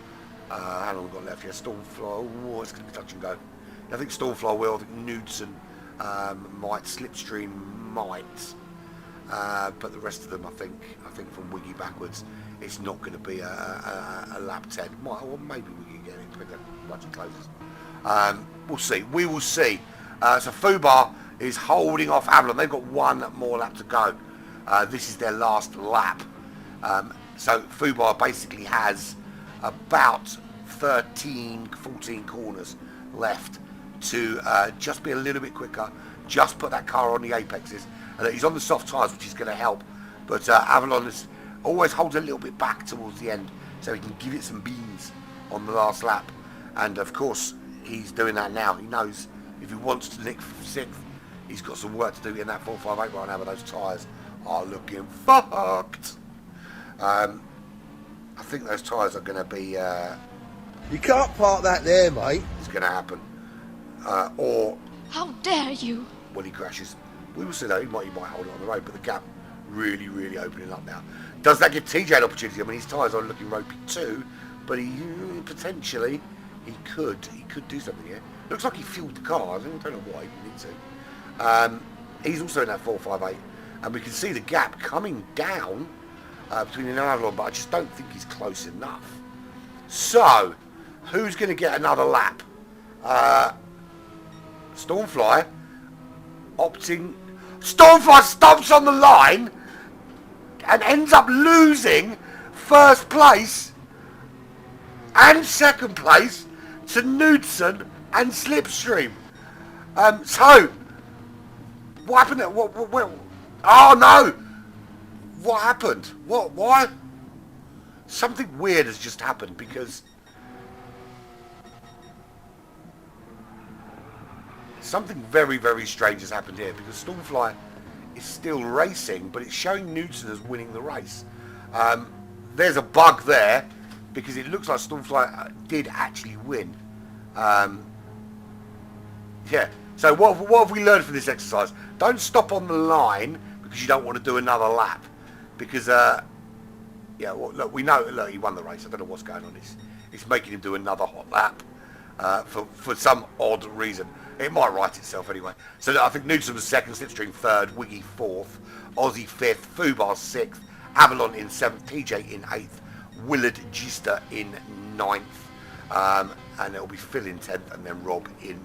S2: How long have we got left here? Stormfly. Oh, it's going to be touch and go. I think Stormfly will. I think Knudsen might. Slipstream might. But the rest of them, I think from Wiggy backwards, it's not going to be a lap 10. Or maybe Wiggy get it, depending on much it closes. We'll see. We will see. So Fubar is holding off Avalon. They've got one more lap to go. This is their last lap. So Fubar basically has about 13, 14 corners left to just be a little bit quicker, just put that car on the apexes, And he's on the soft tyres, which is going to help. But Avalon always holds a little bit back towards the end, so he can give it some beans on the last lap. And of course, he's doing that now. He knows if he wants to nick 6th, he's got some work to do in that 458 right now, but those tyres are looking fucked. I think those tyres are going to be...
S6: You can't park that there, mate.
S2: it's going to happen. Or...
S5: How dare you?
S2: When he crashes. We will see though, he might hold it on the road, but the gap really opening up now. Does that give TJ an opportunity? I mean, his tyres are looking ropey too, but he potentially he could do something here. Looks like he fueled the car. I don't know why he need to. He's also in that 458, and we can see the gap coming down between him and Avalon, but I just don't think he's close enough. So, who's going to get another lap? Stormfly opting. Stormfly stops on the line and ends up losing first place and second place to Knudsen and Slipstream. So, what happened there? Oh no! What happened? Why? Something weird has just happened because something very strange has happened here because Stormfly is still racing, but it's showing Knudsen as winning the race. There's a bug there because it looks like Stormfly did actually win. Yeah. So what have we learned from this exercise? Don't stop on the line because you don't want to do another lap. Because yeah, well, look, we know. Look, he won the race. I don't know what's going on. It's making him do another hot lap for some odd reason. It might right itself anyway. So look, I think Knudsen was second, Slipstream third, Wiggy fourth, Aussie fifth, Fubar sixth, Avalon in seventh, TJ in eighth, Willard Gista in ninth, and it'll be Phil in 10th, and then Rob in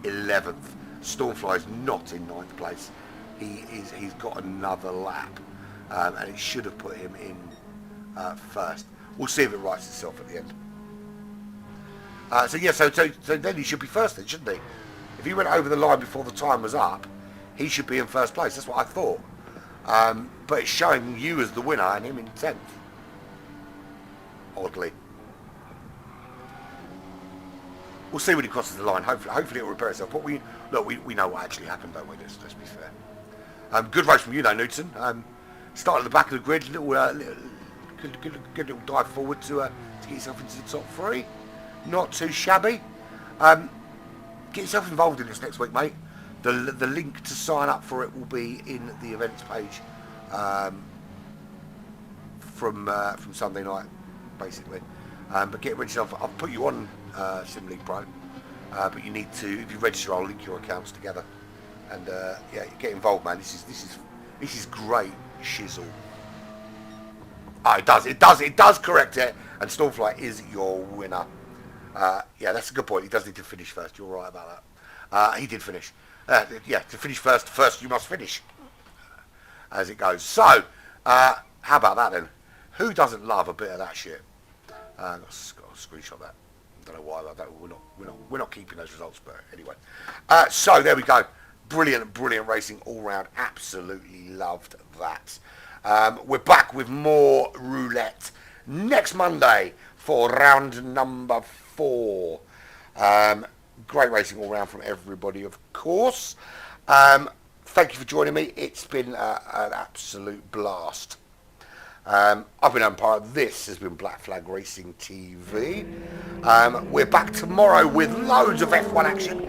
S2: 11th. Stormfly is not in 9th place. He's got another lap, and it should have put him in first. We'll see if it rights itself at the end. So yeah, so then he should be first then, shouldn't he? If he went over the line before the time was up, he should be in first place. That's what I thought. But it's showing you as the winner and him in 10th. Oddly. We'll see when he crosses the line. Hopefully it'll repair itself. But we know what actually happened, don't we? Let's be fair. Good race from you though, Knudsen. Started at the back of the grid, good little dive forward to get yourself into the top 3. Not too shabby. Get yourself involved in this next week, mate. The link to sign up for it will be in the events page from Sunday night, basically. But get registered. I'll put you on Sim League Pro, but you need to. If you register, I'll link your accounts together, and yeah, get involved, man. This is great shizzle. Oh, it does correct it, and Stormfly is your winner. Yeah, that's a good point. He does need to finish first. You're right about that. He did finish. Yeah, to finish first you must finish. As it goes. So, how about that then? Who doesn't love a bit of that shit? Got to screenshot that. Don't know why. We're not keeping those results, but anyway. So there we go. Brilliant racing all round. Absolutely loved that. We're back with more roulette next Monday for round number 4. Great racing all round from everybody, of course. Thank you for joining me. It's been an absolute blast. I've been umpire. This has been Black Flag Racing TV. We're back tomorrow with loads of F1 action.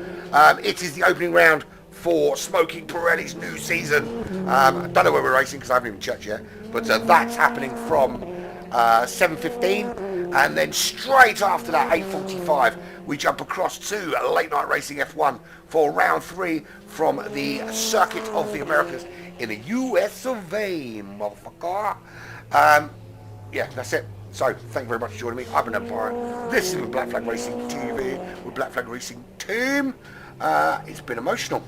S2: It is the opening round for Smoking Pirelli's new season. I don't know where we're racing because I haven't even checked yet, but that's happening from 7:15, and then straight after that, 8:45, we jump across to Late Night Racing F1 for round 3 from the Circuit of the Americas in the US of A, motherfucker. Yeah, that's it. So, thank you very much for joining me. I've been Empire. This is Black Flag Racing TV with Black Flag Racing Team. It's been emotional.